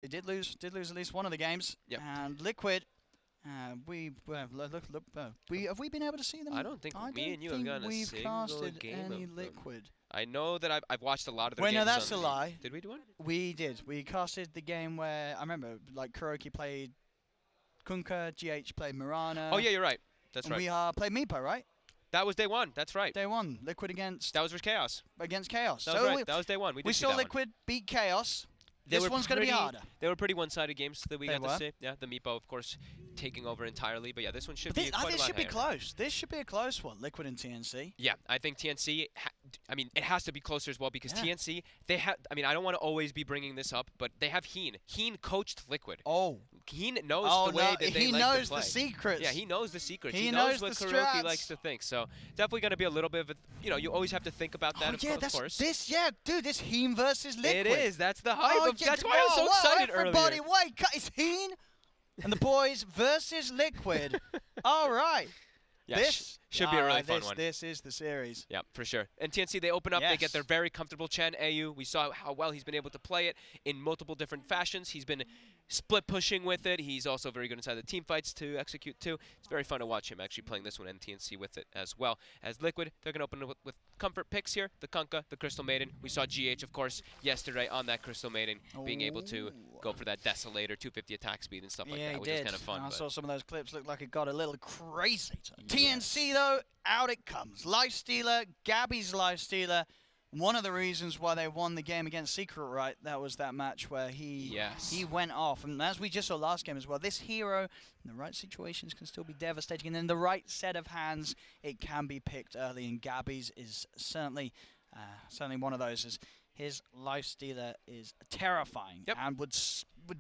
They did lose at least one of the games. Yep. And Liquid, have we been able to see them? I don't think me and you have think gotten a we've single casted game any of them. Liquid. I know that I've watched a lot of their Wait, games. no, that's a lie. Did we do one? We did. We casted the game where I remember, like Kuroki played Kunkka, GH played Mirana. Oh yeah, you're right. That's and right. We played Meepo, right? That was day one. That's right. Day one, Liquid against That was for Chaos. Chaos. That was right. That was day one. We saw that Liquid beat Chaos. This one's going to be pretty- harder. They were pretty one-sided games that we They got to were. see. Yeah, the Meepo, of course, taking over entirely. But yeah, this one should But be quite a this lot should be higher. close. This should be a close one, Liquid and TNC. Yeah, I think TNC. I mean, it has to be closer as well because Yeah. TNC. They have. I mean, I don't want to always be bringing this up, but they have Heen. Heen coached Liquid. Oh. Heen knows Oh, the way no, that they he like knows to play. the secrets. Yeah, he knows the secrets. He knows knows what the Kuroki strats. likes to think. So definitely going to be a little bit of a. You know, you always have to think about that. Of course. Dude, this Heen versus Liquid. It is. That's the hype. Oh, That's why I was so excited everybody, earlier. wait, it's Heen and the boys versus Liquid. All right. Yeah, this should be a really fun one. This is the series. Yeah, for sure. And TNC, they open up, they get Yes. their very comfortable Chen AU. We saw how well he's been able to play it in multiple different fashions. He's been split pushing with it. He's also very good inside the team fights to execute too. It's very fun to watch him actually playing this one and TNC with it as well. As Liquid, they're going to open it with comfort picks here. The Kunkka, the Crystal Maiden. We saw GH, of course, yesterday on that Crystal Maiden, being able to go for that Desolator, 250 attack speed and stuff like that, which is kind of fun. I saw some of those clips. Looked like it got a little crazy. TNC, though, out it comes. Lifestealer, Gabby's Lifestealer. One of the reasons why they won the game against Secret, right? That was that match where he went off. And as we just saw last game as well, this hero in the right situations can still be devastating. And in the right set of hands, it can be picked early. And Gabby's is certainly one of those. His Lifestealer is terrifying and would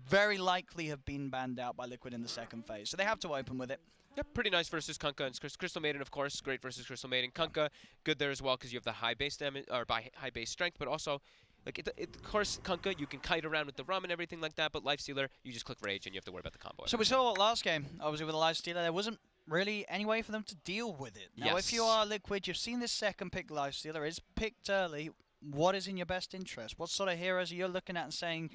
very likely have been banned out by Liquid in the second phase. So they have to open with it. Yep, pretty nice versus Kunkka and Crystal Maiden, of course. Great versus Crystal Maiden. Kunkka, good there as well because you have the high base damage or by high base strength, but also, like, of course, Kunkka you can kite around with the rum and everything like that. But Lifestealer, you just click rage and you have to worry about the combo. So we saw last game, obviously with the Lifestealer, there wasn't really any way for them to deal with it. Now, if you are Liquid, you've seen this second pick Lifestealer is picked early. What is in your best interest? What sort of heroes are you looking at and saying,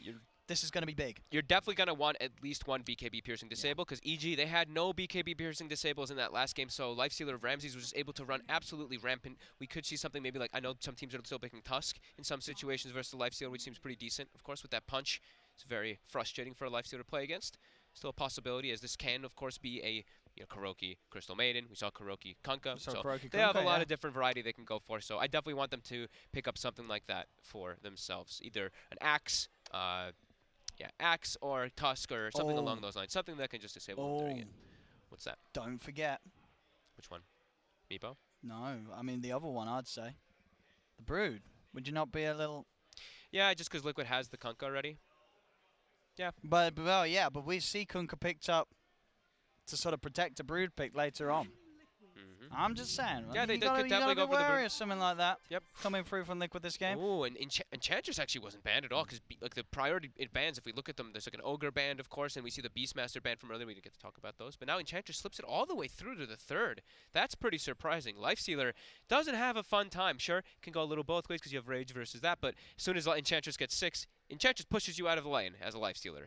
this is going to be big? You're definitely going to want at least one BKB piercing disable because EG, they had no BKB piercing disables in that last game, so Lifestealer Ramses was just able to run absolutely rampant. We could see something maybe like, I know some teams are still picking Tusk in some situations versus the Lifestealer, which seems pretty decent. Of course, with that punch, it's very frustrating for a Lifestealer to play against. Still a possibility, as this can, of course, be a Kuroki, Crystal Maiden. We saw Kuroki, Kunkka. So they have a lot of different variety they can go for. So I definitely want them to pick up something like that for themselves. Either an Axe, Axe or Tusk or something along those lines. Something that can just disable them again. What's that? Don't forget. Which one? Meepo? No, I mean the other one, I'd say. The Brood. Would you not be a little... Yeah, just because Liquid has the Kunkka already. Yeah. But we see Kunkka picked up to sort of protect a Brood pick later on. I'm just saying. Yeah, they could definitely go for the Brood. Or something like that. Yep. Coming through from Liquid this game. Oh, and Enchantress actually wasn't banned at all because like the priority bans, if we look at them, there's like an Ogre band, of course, and we see the Beastmaster band from earlier. We didn't get to talk about those. But now Enchantress slips it all the way through to the third. That's pretty surprising. Lifestealer doesn't have a fun time. Sure, can go a little both ways because you have Rage versus that, but as soon as Enchantress gets 6, Enchantress pushes you out of the lane as a Lifestealer.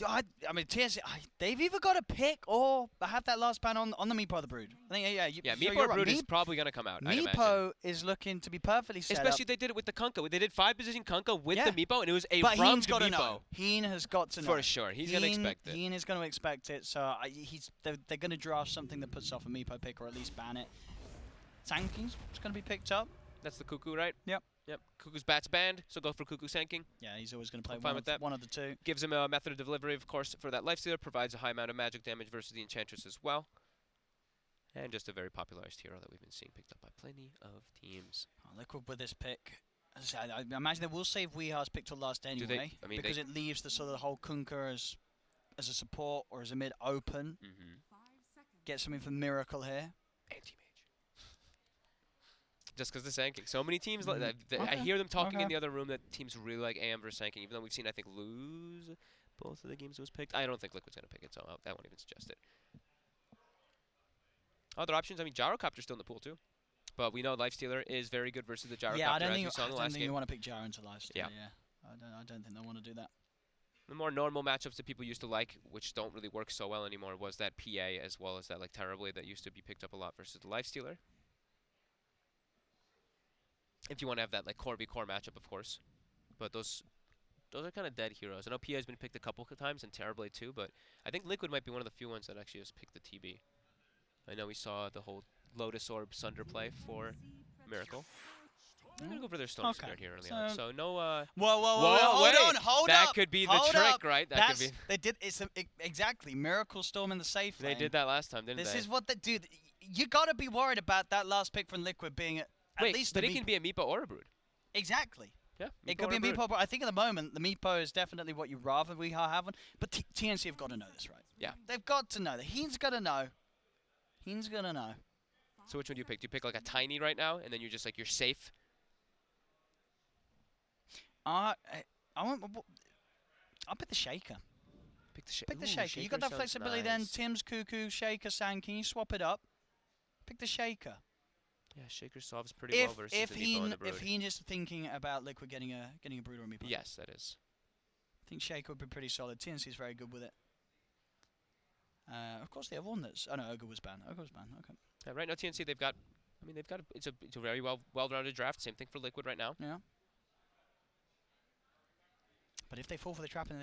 I mean, TNC, they've either got a pick or have that last ban on the Meepo the Brood. I think, Meepo Brood is probably going to come out. Meepo is looking to be perfectly set Especially up. they did it with the Kunkka. They did 5-position Kunkka with the Meepo, and it was a but rubbed Heen's got Meepo. To know. Heen has got to know. For sure. He's going to expect it. Heen is going to expect it, so they're going to draft something that puts off a Meepo pick or at least ban it. Sanking's going to be picked up. That's the Cuckoo, right? Yep. Cuckoo's Bat's banned, so go for Cuckoo Sanking. Yeah, he's always going to play one of the two. Gives him a method of delivery, of course, for that Lifestealer. Provides a high amount of magic damage versus the Enchantress as well. And just a very popularized hero that we've been seeing picked up by plenty of teams. Liquid with this pick. As I said, I imagine they will save Weehar's pick till last anyway. Because it leaves the sort of the whole Kunkka as a support or as a mid open. Get something for Miracle here. Anti-mage. Just because the Sanking. So many teams, I hear them talking in the other room that teams really like AM versus Sanking, even though we've seen, I think, lose both of the games it was picked. I don't think Liquid's going to pick it, so I won't even suggest it. Other options, I mean, Gyrocopter's still in the pool, too. But we know Lifestealer is very good versus the Gyrocopter, I don't think you want to pick Gyro into Lifestealer, I don't think they want to do that. The more normal matchups that people used to like, which don't really work so well anymore, was that PA as well as that like Terribly that used to be picked up a lot versus the Lifestealer. If you want to have that like core v core matchup, of course, but those are kind of dead heroes. I know PA has been picked a couple of times and Terribly too, but I think Liquid might be one of the few ones that actually has picked the TB. I know we saw the whole Lotus Orb Sunder play for Miracle. I'm gonna go for their Storm Spirit here early on. So no. Whoa, hold that up. could be hold the trick, up. right? That could be. They did. Exactly Miracle Storm in the safe lane. They did that last time, didn't they? This is what they do. You gotta be worried about that last pick from Liquid being at least. But it can be a Meepo or a Brood. Exactly. Yeah. It could be a Meepo, but I think at the moment the Meepo is definitely what you'd rather we are having. But TNC have got to know this, right? Yeah. They've got to know that. He's gonna know. He's gonna know. So which one do you pick? Do you pick like a Tiny right now, and then you're just like you're safe? I'll pick the Shaker. Pick the Shaker. You got that flexibility then. Tim's Cuckoo, Shaker, Sand. Can you swap it up? Pick the Shaker. Yeah, Shaker solves pretty well versus the Meepo and the Brood. If he's just thinking about Liquid getting a Brood or a Meepo. Yes, that is. I think Shaker would be pretty solid. TNC is very good with it. Of course, the other one that's... Oh, no, Ogre was banned. Okay. Yeah, right now, TNC, they've got... I mean, it's a very well-rounded draft. Same thing for Liquid right now. Yeah. But if they fall for the trap and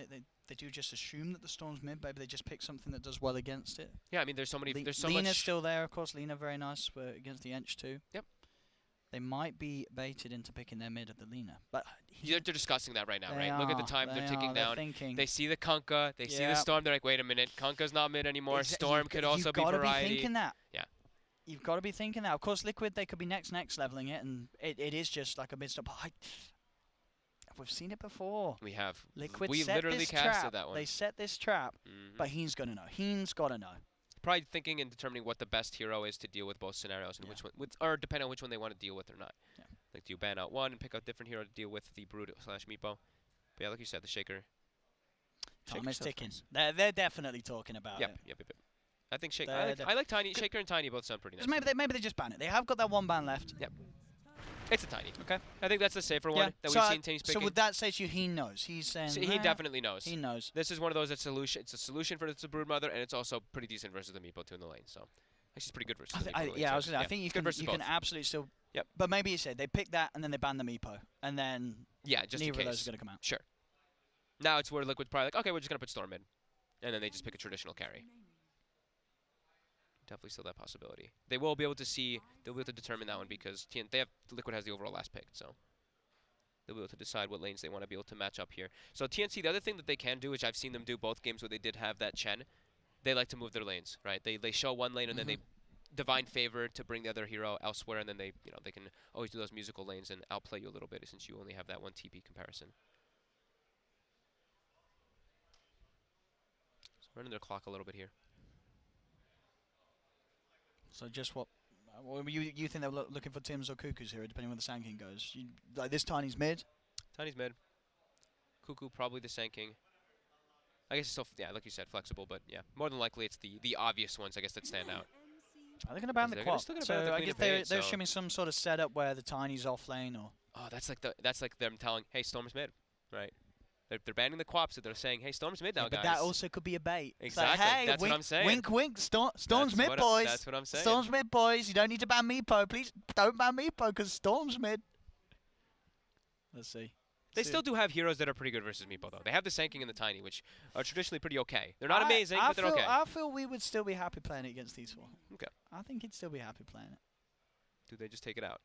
they do just assume that the Storm's mid, maybe they just pick something that does well against it. Yeah, I mean, there's so many... Lena's still there, of course. Lena very nice against the Ench too. Yep. They might be baited into picking their mid at the Lena. But they're discussing that right now, right? Look at the time they're ticking down. Thinking. They see the Kunkka. They see the Storm. They're like, wait a minute. Kunkka's not mid anymore. Storm could also be variety. You've got to be thinking that. Yeah. You've got to be thinking that. Of course, Liquid, they could be next leveling it, and it is just like a mid-stop. We've seen it before. We have. Liquid we set literally this casted trap. that one. They set this trap, but he's going to know. He's got to know. Probably thinking and determining what the best hero is to deal with both scenarios and which one, or depending on which one they want to deal with or not. Yeah. Like, do you ban out one and pick a different hero to deal with the Brood / Meepo? But yeah, like you said, the Shaker. Time is ticking. They're definitely talking about it. Yep. I think Shaker. I like Tiny. Shaker and Tiny both sound pretty nice. Maybe they just ban it. They have got that one ban left. Yep. It's a Tiny. Okay. I think that's the safer one that we've seen teams picking. So would that say to you he knows? He's saying... So he definitely knows. He knows. This is one of those that's solution. It's a solution for the Brood Mother, and it's also pretty decent versus the Meepo too in the lane. So actually, it's pretty good versus the Meepo. I think you can absolutely still... Yep. But maybe you said they pick that and then they ban the Meepo. And then just neither of those are going to come out. Sure. Now it's where Liquid's probably like, okay, we're just going to put Storm in. And then they just pick a traditional carry. Definitely still that possibility. They will be able to see, they'll be able to determine that one because Liquid has the overall last pick, so they'll be able to decide what lanes they want to be able to match up here. So TNC, the other thing that they can do, which I've seen them do both games where they did have that Chen, they like to move their lanes, right? They show one lane and then they divine favor to bring the other hero elsewhere, and then they can always do those musical lanes and outplay you a little bit since you only have that one TP comparison. So running their clock a little bit here. So just what you think they're looking for Tims or Cuckoos here, depending on where the Sand King goes? Like this Tiny's mid? Tiny's mid. Cuckoo probably the Sand King. I guess it's still, like you said, flexible, but yeah, more than likely it's the obvious ones, I guess, that stand out. Are they going to ban the Quap? So I guess they're assuming some sort of setup where the Tiny's off lane, or... Oh, that's like them telling, hey, Storm's mid, right? They're banning the Quap, so they're saying, hey, Storm's mid now, guys. But that also could be a bait. Exactly. Like, hey, that's what I'm saying. Wink, wink. Storm's mid, boys. That's what I'm saying. Storm's mid, boys. You don't need to ban Meepo. Please don't ban Meepo because Storm's mid. Let's see. They still do have heroes that are pretty good versus Meepo, though. They have the Sand King and the Tiny, which are traditionally pretty okay. They're not amazing, but they're okay. I feel we would still be happy playing it against these four. Okay. I think he'd still be happy playing it. Do they just take it out?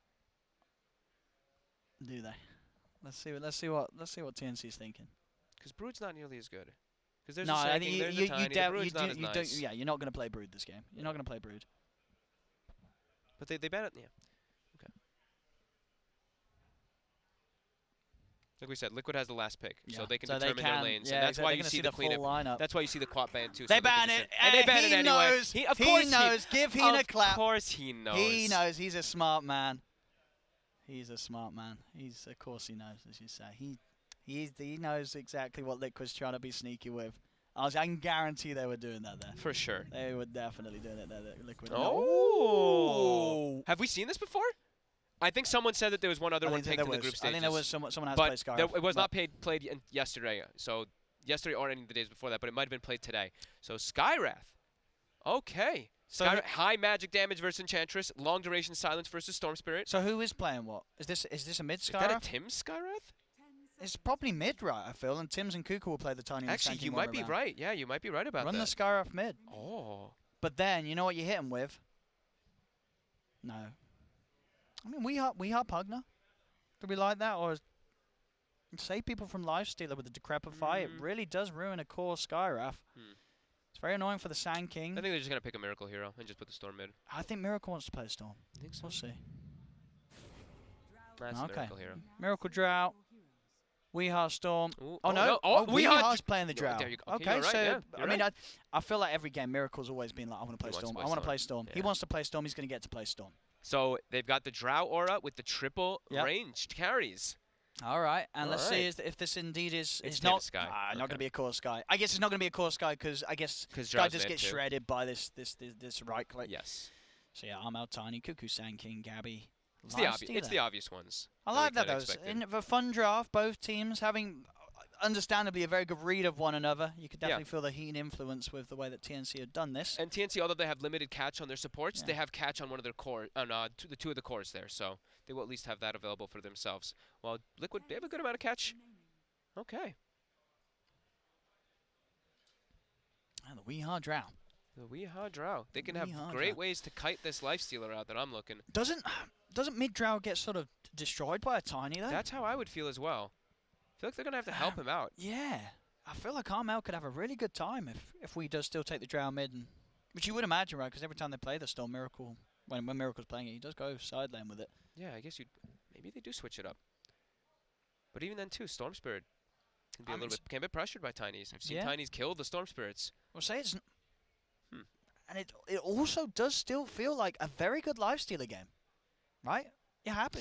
Do they? Let's see what TNC's thinking. Because Brood's not nearly as good. Because there's a Sand King, there's a Tiny, the Brood's not as nice. Yeah, you're not going to play Brood this game. You're not going to play Brood. But they ban it, yeah. Okay. Like we said, Liquid has the last pick, so they can determine their lanes, and that's why you see the cleanup. Lineup. That's why you see the Quap ban too. They ban it, and they ban it anyway. Of course he knows. Give Heen a clap. Of course he knows. He knows. He's a smart man. He's a smart man. Of course he knows, as you say. He knows exactly what Liquid's trying to be sneaky with. I can guarantee they were doing that there. For sure. They were definitely doing it there, Liquid. Oh! Have we seen this before? I think someone said that there was one other I one think picked in there the group was. stages. I think there was someone has but played Skyrim. it was not played yesterday. So yesterday or any of the days before that, but it might have been played today. So Skywrath. Okay. So high magic damage versus Enchantress, long duration silence versus Storm Spirit. So who is playing what? Is this a mid Is that a Skyrath? Tim's Skywrath? It's probably mid, right? I feel, and Tim's and Kuka will play the Tiny. Actually, you might be right. Yeah, you might be right about Run that. the Skyrath mid. Oh. But then you know what you hit him with? No. I mean, we are Pugner. Do we like that, or save people from Lifestealer with the Decrepit Fight? It really does ruin a core Skyrath. It's very annoying for the Sand King. I think they're just gonna pick a Miracle Hero and just put the Storm mid. I think Miracle wants to play Storm. I think so. We'll see. That's Okay. Miracle Hero. Miracle Drought. Weehaw Storm. Ooh, Oh, no. Weehaw Weeha's playing the Drought. there you go. Okay, you're right, so yeah, I you're mean, right. I feel like every game Miracle's always been like, I want to play He wants to Storm. play I want to Storm. play Storm. He Yeah. wants to play Storm. He's going to get to play Storm. So they've got the Drow Aura with the triple Yep. ranged carries. All right, and let's see Alright. if this indeed is It's not Tim's Sky. not going to Okay. be a core Sky. I guess it's not going to be a core Sky because I guess 'Cause Sky Drow's just mid gets too. shredded by this right click. Yes. So yeah, Armel, Tiny, Cuckoo, Sand King, Gabby. It's the obvious ones. I we like that kinda though. expected. In a fun draft, both teams having understandably a very good read of one another. You could Yeah. definitely feel the heat and influence with the way that TNC had done this. And TNC, although they have limited catch on their supports, Yeah. they have catch on one of their core, the two of the cores there. So they will at least have that available for themselves. While Liquid, they have a good amount of catch. Okay. And the Weehaw Drow. The Weehaw Drow. They can have Weehaw great Drow. ways to kite this Lifestealer out that I'm looking. Doesn't mid Drow get sort of destroyed by a Tiny though? That's how I would feel as well. I feel like they're going to have to help him out. Yeah. I feel like Armel could have a really good time if we does still take the Drow mid, and which you would imagine, right? Because every time they play the Storm, Miracle, when Miracle's playing it, he does go side lane with it. Yeah, I guess maybe they do switch it up. But even then too, Storm Spirit can be a little bit, can be pressured by Tinies. I've seen Yeah. Tinies kill the Storm Spirits. Well, say it's, and it also does still feel like a very good Lifestealer game, right? You're happy.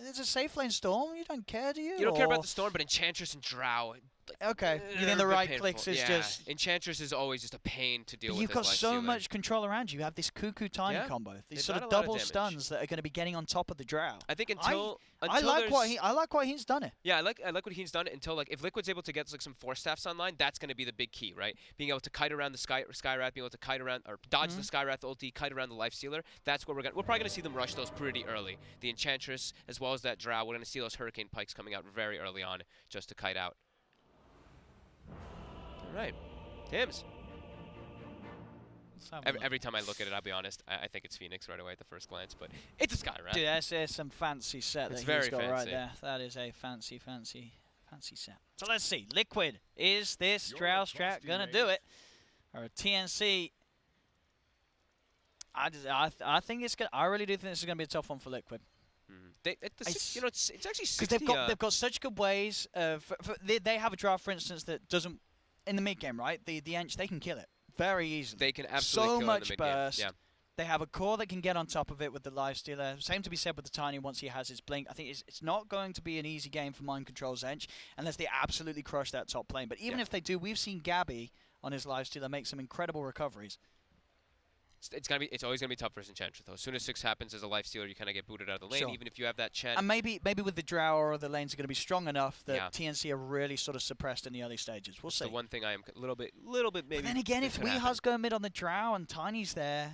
It's a safe lane Storm. You don't care, do you? You don't care about the Storm, but Enchantress and Drow. Okay, you think the right clicks is just. Enchantress is always just a pain to deal But with. you've got as so Lifestealer. much control around you. You have this Cuckoo Tiny Yeah, combo, these they've sort got of a lot of double damage. stuns that are going to be getting on top of the Drow. I think I like what he's done it. Yeah, I like what he's done it until like if Liquid's able to get like some Force Staffs online, that's going to be the big key, right? Being able to kite around the Skywrath, being able to kite around or dodge the Skywrath ulti, kite around the Lifestealer. That's where we're probably going to see them rush those pretty early. The Enchantress as well as that Drow. We're going to see those Hurricane Pikes coming out very early on just to kite out. All right, Tims. Every time I look at it, I'll be honest, I think it's Phoenix right away at the first glance, but it's a Skywrath. Dude, that's some fancy set It's that very he's got right fancy. there. That is a fancy set. So let's see. Liquid, is this Drow strat going to do it? Or TNC? I think it's going. I really do think this is going to be a tough one for Liquid. It's actually 60. Because they've got such good ways. They have a draft, for instance, that doesn't in the mid game, right? The Ench, they can kill it very easily. They can absolutely so kill much it in the mid-game. burst. Yeah. They have a core that can get on top of it with the Lifestealer. Same to be said with the Tiny once he has his blink. I think it's not going to be an easy game for Mind Control's Ench unless they absolutely crush that top lane. But even if they do, we've seen Gabby on his Lifestealer make some incredible recoveries. It's always gonna be tough for Enchantress though. As soon as 6 happens as a Lifestealer, you kind of get booted out of the lane, Sure. even if you have that Chen. And maybe with the Drow or the lanes are going to be strong enough that Yeah. TNC are really sort of suppressed in the early stages. We'll see. The one thing I am a little bit maybe. But then again, if could happen. Weeha's going mid on the Drow and Tiny's there,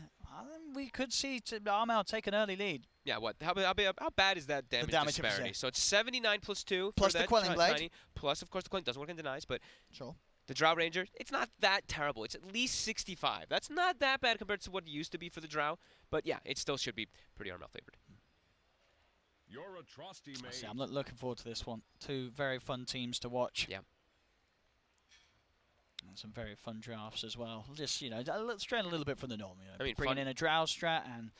then we could see Armel take an early lead. Yeah, what? How bad is that damage, damage disparity? efficiency. So it's 79 plus 2 Plus for the that Quelling Blade. Tiny, plus of course the Quelling doesn't work in denies, but Sure. the Drow Ranger, it's not that terrible. It's at least 65. That's not that bad compared to what it used to be for the Drow, but yeah, it still should be pretty Armel favored. You're a trusty mate. I'm looking forward to this one. Two very fun teams to watch. Yeah. And some very fun drafts as well. Just, let's strain a little bit from the norm. I mean, bringing fun. in a Drow strat and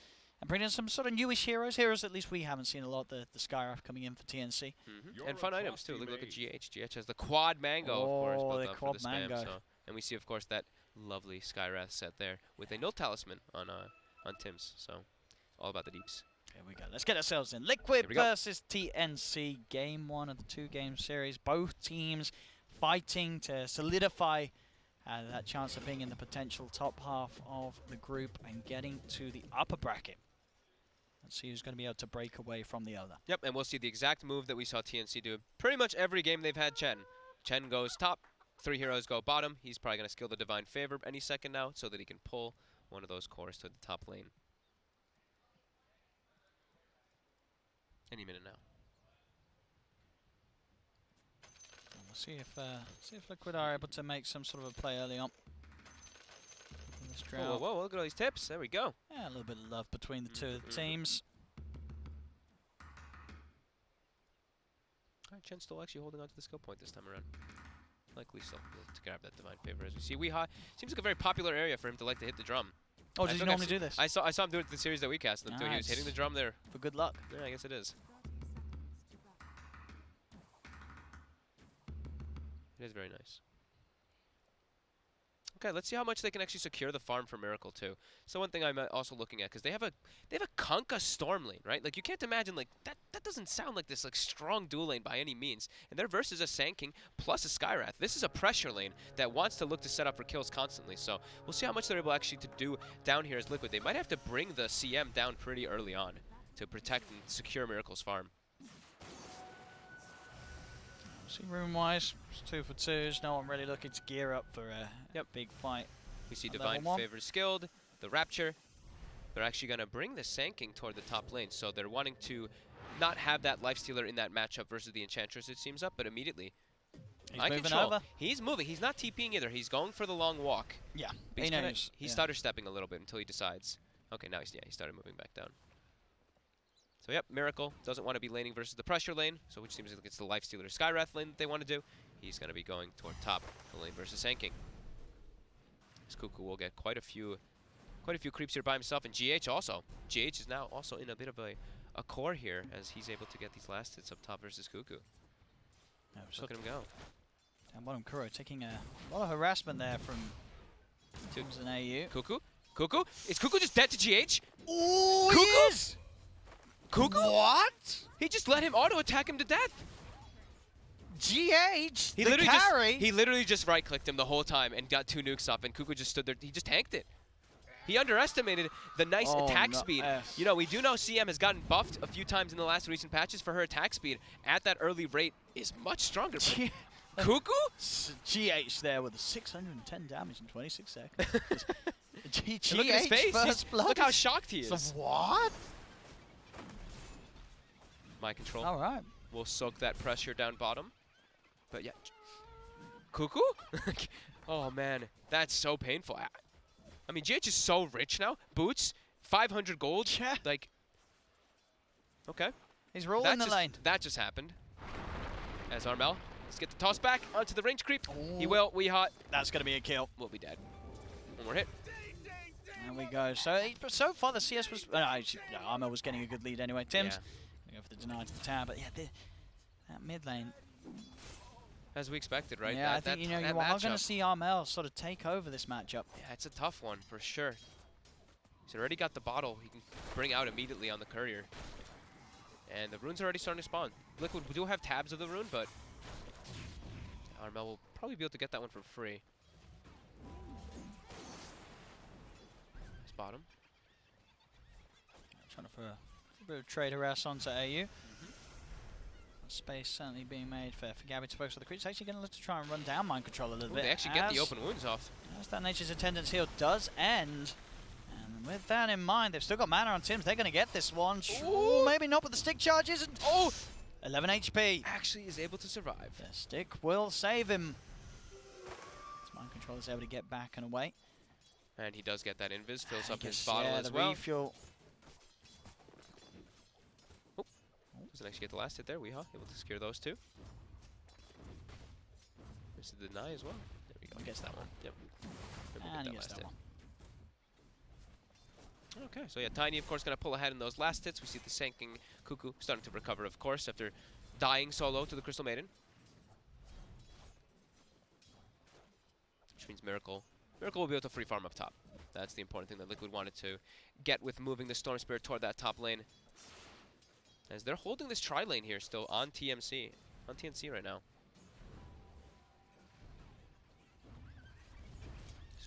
bringing in some sort of newish heroes at least we haven't seen a lot. The Skywrath coming in for TNC. You're And a fun items too. trusty Look at mate. GH. GH has the Quad Mango, of course, Oh, built the up Quad for the spam. Mango. So. And we see, of course, that lovely Skywrath set there with a null talisman on Tim's. So all about the deeps. Here we go. Let's get ourselves in. Liquid Here we go. versus TNC. Game 1 of the 2-game series. Both teams fighting to solidify that chance of being in the potential top half of the group and getting to the upper bracket. Let's see who's going to be able to break away from the other. Yep, and we'll see the exact move that we saw TNC do pretty much every game they've had Chen. Chen goes top, 3 heroes go bottom. He's probably going to skill the Divine Favor any second now so that he can pull one of those cores to the top lane. Any minute now. We'll see if Liquid are able to make some sort of a play early on. In this Whoa, drought. whoa, whoa, look at all these tips. There we go. Yeah, a little bit of love between the two teams. All right, Chen's still actually holding on to the skill point this time around. Likely still able to grab that Divine Favor as we see. Weehaw seems like a very popular area for him to like to hit the drum. Oh, does he normally do this? I saw him do it in the series that we cast them too. He was hitting the drum there. For good luck. Yeah, I guess it is. It is very nice. Okay, let's see how much they can actually secure the farm for Miracle too. So one thing I'm also looking at, because they have a Kunkka Storm lane, right? Like you can't imagine like that doesn't sound like this like strong dual lane by any means. And their versus a Sand King plus a Skywrath. This is a pressure lane that wants to look to set up for kills constantly. So we'll see how much they're able actually to do down here as Liquid. They might have to bring the CM down pretty early on to protect and secure Miracle's farm. See, room-wise, it's 2 for 2s. No one really looking to gear up for a big fight. We see At Divine level 1. Favor skilled, the Rapture. They're actually going to bring the Sand King toward the top lane, so they're wanting to not have that Lifestealer in that matchup versus the Enchantress, it seems up, but immediately. He's moving over. He's moving. He's not TPing either. He's going for the long walk. Yeah, But he knows. He's stutter stepping a little bit until he decides. Okay, now he started moving back down. So yep, Miracle doesn't want to be laning versus the pressure lane, so which seems like it's the Lifestealer Skywrath lane that they want to do. He's going to be going toward top, the lane versus Sand King. This Cuckoo will get quite a few creeps here by himself, and GH also. GH is now also in a bit of a core here as he's able to get these last hits up top versus Cuckoo. Look at him go. Down bottom, Kuro taking a lot of harassment there from teams in AU. Cuckoo? Cuckoo? Is Cuckoo just dead to GH? Ooh, Cuckoo? he is! Cuckoo? What? He just let him auto-attack him to death. GH, He literally just right-clicked him the whole time and got 2 nukes up, and Cuckoo just stood there. He just tanked it. He underestimated the nice attack speed. You know, we do know CM has gotten buffed a few times in the last recent patches for her attack speed. At that early rate is much stronger. Cuckoo? GH there with 610 damage in 26 seconds. GH Look at his face. First blood. Look how shocked he is. So what? Mind control. All right. We'll soak that pressure down bottom. But yeah. Cuckoo? Oh man, that's so painful. I mean, GH is so rich now. Boots, 500 gold. Yeah. Like, okay. He's rolling the lane. That just happened. As Armel, let's get the toss back onto the range creep. Ooh. He will. We hot. That's going to be a kill. We'll be dead. One more hit. There we go. So far the CS was... Armel was getting a good lead anyway. Tim's going to go for the deny to the tower. But yeah, that mid lane... As we expected, right? Yeah, I think, you know, you are going to see Armel sort of take over this matchup. Yeah, it's a tough one for sure. He's already got the bottle he can bring out immediately on the courier. And the rune's already starting to spawn. Liquid, we do have tabs of the rune, but Armel will probably be able to get that one for free. Nice bottom. Trying to throw a bit of trade harass onto AU. Space certainly being made for Gabby to focus on the creeps. Actually going to look to try and run down mind control a little bit. They actually get the open wounds off. As that Nature's Attendance heal does end. And with that in mind, they've still got mana on Tim's. They're going to get this one. Ooh, maybe not with the stick charges. And 11 HP. Actually is able to survive. The stick will save him. As mind control is able to get back and away. And he does get that invis, fills up his Yeah, bottle as the well. refuel. Doesn't actually get the last hit there. Weehaw, able to secure those 2. There's the deny as well. There we go. Gets that one. Yep. And he gets that one. Okay, so yeah, Tiny, of course, going to pull ahead in those last hits. We see the Sand King Cuckoo starting to recover, of course, after dying solo to the Crystal Maiden. Which means Miracle will be able to free farm up top. That's the important thing that Liquid wanted to get with moving the Storm Spirit toward that top lane. As they're holding this tri-lane here still on TNC right now.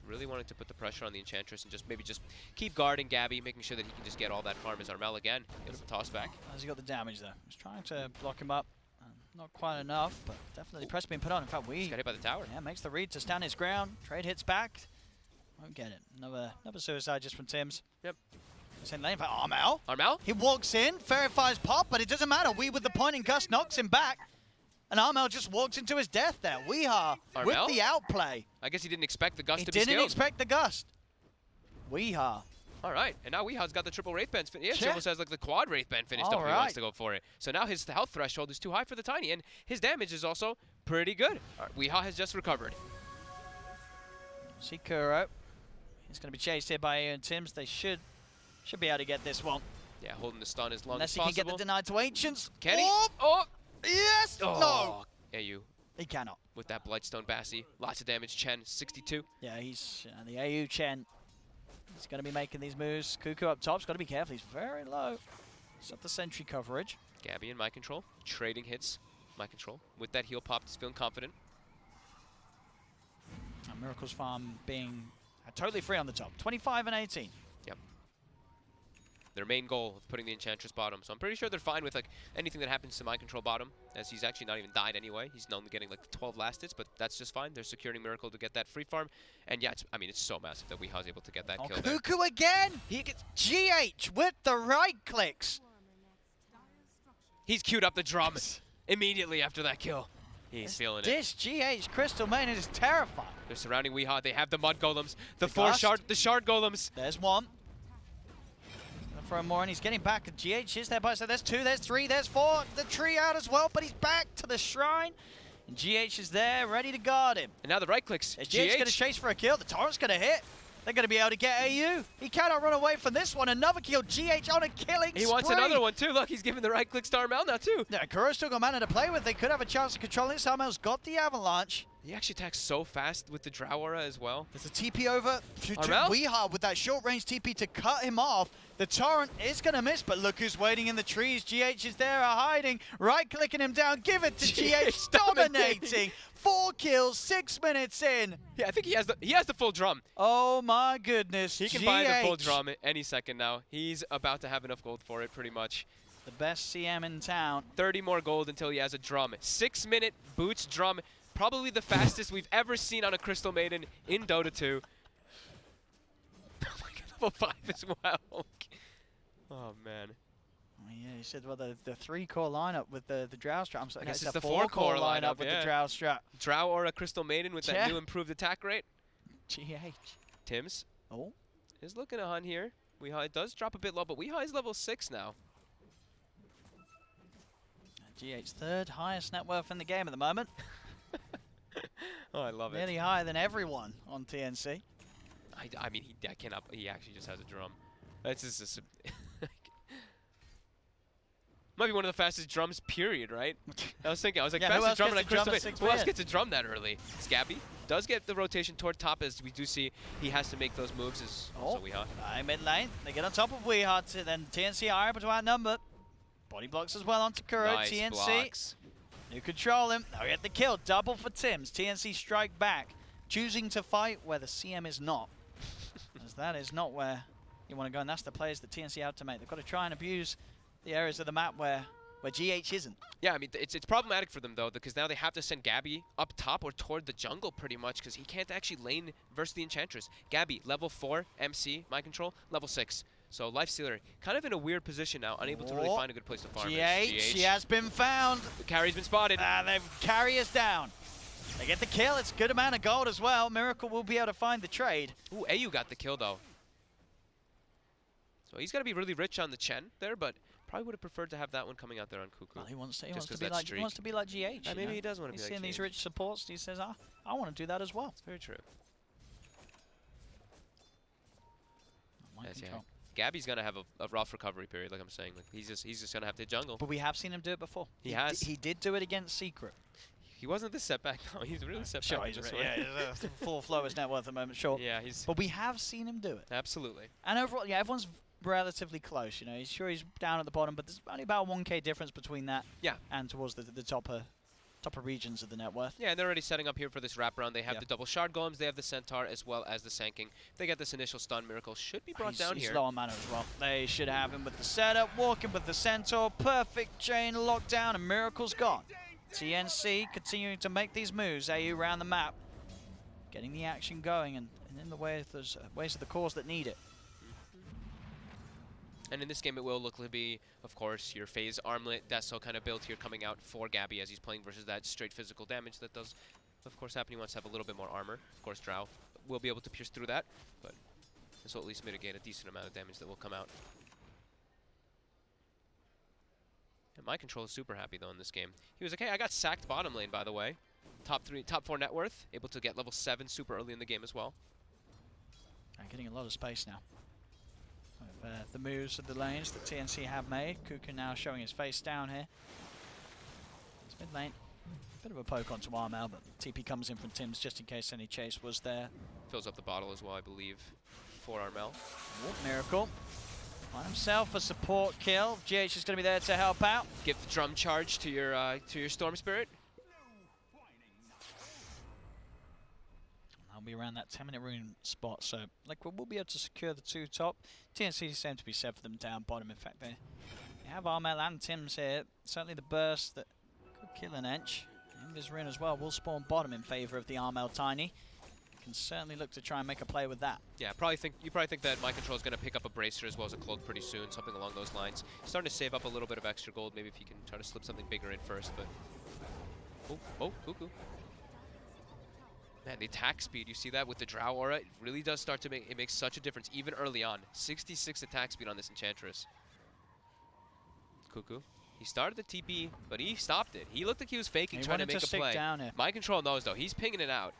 really wanting to put the pressure on the Enchantress and maybe just keep guarding Gabby, making sure that he can just get all that farm as Armel again. Gives him a toss back. Has he got the damage there? He's trying to block him up. Not quite enough, but definitely pressure being put on. In fact, He's got hit by the tower. Yeah, makes the read to stand his ground. Trade hits back. Won't get it. Another suicide just from Tim's. Yep. Same lane for Armel. Armel? He walks in, verifies pop, but it doesn't matter. With the point and Gus knocks him back. And Armel just walks into his death there. Weehaw with Armel? the outplay. I guess he didn't expect the Gust He to be didn't skilled. expect the Gust. Weehaw. All right, and now Weeha's got the triple Wraith Band. He actually Yeah. almost has like the quad Wraith Band finished up if he wants to go for it. So now his health threshold is too high for the Tiny, and his damage is also pretty good. All right, Weeha has just recovered. See Kuro. He's going to be chased here by Ian Tims. They should be able to get this one. Yeah, holding the stun as long Unless as he possible. can get the denied to Ancients. Can he? Oh! Oh! Yes! Oh! No! AU He cannot. with that Blightstone Bassi. Lots of damage. Chen, 62. Yeah, he's the AU Chen. He's going to be making these moves. Cuckoo up top's got to be careful. He's very low. He's up the sentry coverage. Gabby in my control. Trading hits. My control. With that heal pop, he's feeling confident. And Miracle's Farm being totally free on the top. 25 and 18. Yep. Their main goal of putting the Enchantress bottom. So I'm pretty sure they're fine with like anything that happens to my control bottom, as he's actually not even died anyway. He's only getting like 12 last hits, but that's just fine. They're securing Miracle to get that free farm. And yeah, it's so massive that Weeha's able to get that kill there. Cuckoo again! He gets, GH with the right clicks. he's queued up the drum immediately after that kill. He's feeling it. This GH Crystal Main is terrifying. They're surrounding Weeha. They have the mud golems, the Gust. shard golems. There's one. Gonna throw more and he's getting back. GH is there by, so there's two, there's three, there's four. The tree out as well, but he's back to the shrine. And GH is there, ready to guard him. And now the right clicks. GH gonna chase for a kill. The torrent's gonna hit. They're gonna be able to get AU. He cannot run away from this one. Another kill. GH on a killing He wants spree. another one too. Look, he's giving the right clicks to Armel now too. Yeah, Kuro's still got mana to play with. They could have a chance of controlling this. Armel's got the avalanche. He actually attacks so fast with the Drow Aura as well. There's a TP over to Armel? Weeha with that short range TP to cut him off. The torrent is going to miss, but look who's waiting in the trees. GH is there, hiding, right-clicking him down. Give it to GH, dominating. 4 kills, 6 minutes in. Yeah, I think he has the full drum. Oh my goodness, He can GH, buy the full drum any second now. He's about to have enough gold for it, pretty much. the best CM in town. 30 more gold until he has a drum. 6-minute boots drum. Probably the fastest we've ever seen on a Crystal Maiden in Dota 2. Oh my god, level 5 as well. Oh man. Oh, yeah, you said, well, the 3-core lineup with the Drow Strap. I'm sorry, I guess it's it's the the 4-core lineup, with yeah. the Drow Strap. Drow Aura Crystal Maiden with that Yeah. new improved attack rate. GH. Tims Oh, is looking on here. Weeha, it does drop a bit low, but Weeha is level 6 now. GH's third highest net worth in the game at the moment. Oh, I love it. Nearly higher than everyone on TNC. I mean, I cannot. He actually just has a drum. That's just might be one of the fastest drums, period, right? I was like, Yeah, who fastest else drum gets in a to drum Crystal at Maiden. 6 Who else minutes? gets a drum that early? Scabby does get the rotation toward top, as we do see he has to make those moves as also Weeha. Mid lane. They get on top of Weeha, then TNC are able to outnumber. Body blocks as well onto Kuro. Nice TNC. blocks. You control him. Now we get the kill. Double for Tims. TNC strike back. Choosing to fight where the CM is not. As that is not where you want to go, and that's the players that TNC out to make. They've got to try and abuse the areas of the map where GH isn't. Yeah, I mean, it's problematic for them, though, because now they have to send Gabby up top or toward the jungle, pretty much, because he can't actually lane versus the Enchantress. Gabby, level 4, MC, mind control, level 6. So Lifestealer, kind of in a weird position now, unable to really find a good place to farm. GH, she has been found. The carry's been spotted. They carry us down. They get the kill. It's a good amount of gold as well. Miracle will be able to find the trade. Ooh, AU got the kill, though. So he's got to be really rich on the Chen there, but probably would have preferred to have that one coming out there on Cuckoo. Well, he wants to be that like streak. GH. Maybe you know? he does want to He's be like seeing these GH. rich supports. He says, I want to do that as well. It's very true. Mind Yes, yeah. control. Gabby's gonna have a rough recovery period, like I'm saying. Like he's just gonna have to jungle. But we have seen him do it before. He has. He did do it against Secret. He wasn't the setback. No, he's really set Sure, back. he's with this right. one. Yeah, he's a full flow is net worth at the moment, sure. Yeah, he's But we have seen him do it. absolutely. And overall, yeah, everyone's relatively close. You know, he's down at the bottom, but there's only about a 1K difference between that. Yeah. And towards the top upper regions of the net worth. Yeah, and they're already setting up here for this wraparound. They have Yeah. the double shard golems, they have the centaur, as well as the Sand King. If they get this initial stun, Miracle should be brought down he's here. low on mana as well. They should have him with the setup, walking with the centaur, perfect chain lockdown, and Miracle's gone. TNC continuing to make these moves, AU around the map, getting the action going, and in the way of those ways of the cause that need it. And in this game, it will look to be, of course, your phase armlet. That's all kind of built here coming out for Gabby as he's playing versus that straight physical damage that does, of course, happen. He wants to have a little bit more armor. Of course, Drow will be able to pierce through that, but this will at least mitigate a decent amount of damage that will come out. And My Control is super happy, though, in this game. He was like, hey, I got sacked bottom lane, by the way. Top 4 net worth, able to get level 7 super early in the game as well. And getting a lot of space now. With, the moves of the lanes that TNC have made. Cuckoo now showing his face down here. It's mid lane. Bit of a poke onto Armel, but TP comes in from Tim's just in case any chase was there. Fills up the bottle as well, I believe, for Armel. Miracle. On himself a support kill. GH is going to be there to help out. Give the drum charge to your Storm Spirit. I'll be around that 10-minute rune spot, so Liquid will be able to secure the 2 top. TNC seem to be set for them down bottom. In fact, they have Armel and Tim's here. Certainly the burst that could kill an Ench. And this rune as well will spawn bottom in favour of the Armel Tiny. Can certainly look to try and make a play with that. Yeah, you probably think that My Control is going to pick up a Bracer as well as a Cloak pretty soon, something along those lines. He's starting to save up a little bit of extra gold, maybe if he can try to slip something bigger in first, but... Oh, Cuckoo. Man, the attack speed, you see that with the Drow aura, it really does start to make, it makes such a difference, even early on. 66 attack speed on this Enchantress. Cuckoo. He started the TP, but he stopped it. He looked like he was faking, trying to make a play. Down here. My Control knows, though. He's pinging it out.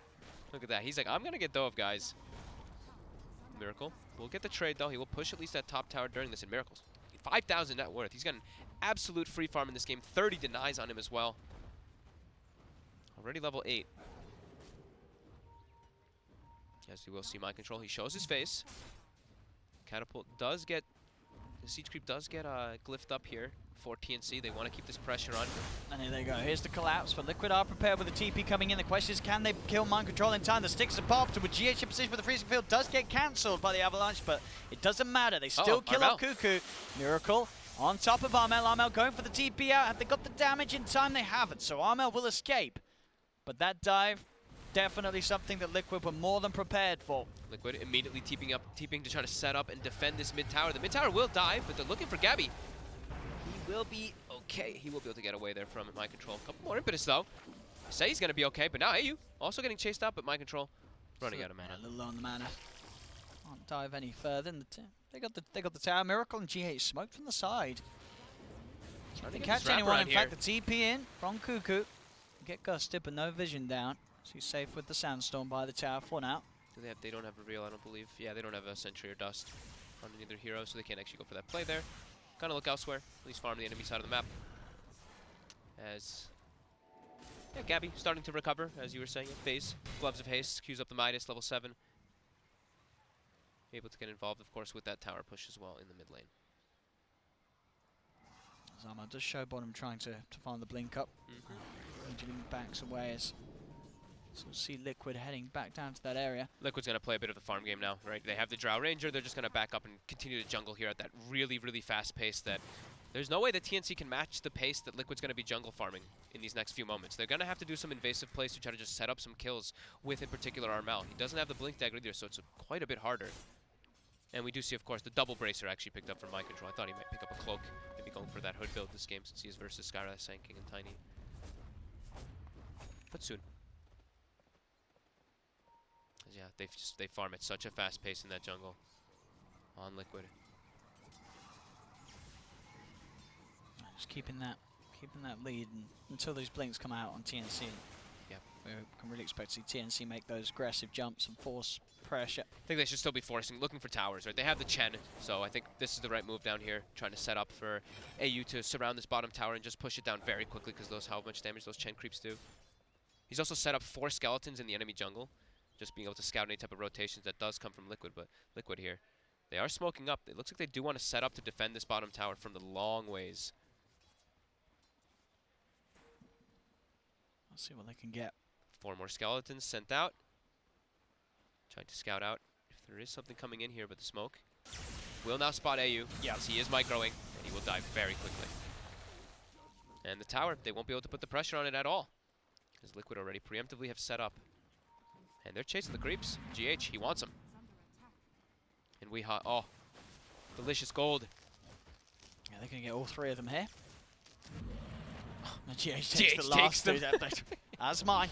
Look at that. He's like, I'm going to get dove, guys. Miracle will get the trade, though. He will push at least that top tower during this, and Miracle's 5,000 net worth. He's got an absolute free farm in this game. 30 denies on him as well. Already level 8. As you will see My Control, he shows his face. Catapult does get, the Siege Creep does get glyphed up here for TNC. They want to keep this pressure on. And here they go. Here's the collapse, but Liquid are prepared with the TP coming in. The question is, can they kill Mind Control in time? The sticks are popped, and with GH in position for the freezing field does get cancelled by the Avalanche, but it doesn't matter. They still kill off Cuckoo. Miracle on top of Armel. Armel going for the TP out. Have they got the damage in time? They haven't, so Armel will escape. But that dive, definitely something that Liquid were more than prepared for. Liquid immediately TPing to try to set up and defend this mid tower. The mid tower will die, but they're looking for Gabby. He will be okay. He will be able to get away there from My Control. A couple more impetus though. Say he's gonna be okay, but now AU also getting chased out, but My Control running out of mana. A little low on the mana. Can't dive any further. They got the tower. Miracle and GH smoked from the side. Didn't catch anyone. In fact, the TP in from Cuckoo. Get gusted, but no vision down. So he's safe with the Sandstorm by the tower for now. They don't have a real, I don't believe. Yeah, they don't have a Sentry or Dust on either hero, so they can't actually go for that play there. Kind of look elsewhere, at least farm the enemy side of the map. As, yeah, Gabby starting to recover, as you were saying. Phase, Gloves of Haste, queues up the Midas, level 7. Able to get involved, of course, with that tower push as well in the mid lane. Zama does show bottom trying to find the blink up. Angeline backs away as so we'll see Liquid heading back down to that area. Liquid's going to play a bit of the farm game now, right? They have the Drow Ranger. They're just going to back up and continue to jungle here at that really, really fast pace that there's no way that TNC can match the pace that Liquid's going to be jungle farming in these next few moments. They're going to have to do some invasive plays to try to just set up some kills with, in particular, Armel. He doesn't have the blink dagger either, so it's quite a bit harder. And we do see, of course, the double bracer actually picked up from My Control. I thought he might pick up a cloak, maybe going for that hood build this game since he is versus Skyra, Sand King, and Tiny. But soon. Yeah, they farm at such a fast pace in that jungle on Liquid. Just keeping that lead until those blinks come out on TNC. Yeah, we can really expect to see TNC make those aggressive jumps and force pressure. I think they should still be looking for towers, right? They have the Chen, so I think this is the right move down here, trying to set up for AU to surround this bottom tower and just push it down very quickly because how much damage those Chen creeps do. He's also set up 4 skeletons in the enemy jungle, just being able to scout any type of rotations that does come from Liquid, but Liquid here, they are smoking up. It looks like they do want to set up to defend this bottom tower from the long ways. Let's see what they can get. 4 more skeletons sent out. Trying to scout out if there is something coming in here, but the smoke will now spot AU. Yes, he is microing, and he will die very quickly. And the tower, they won't be able to put the pressure on it at all, because Liquid already preemptively have set up. And they're chasing the creeps. GH, he wants them. And oh, delicious gold. Yeah, they're going to get all 3 of them here. GH takes GH the last takes them. That's mine.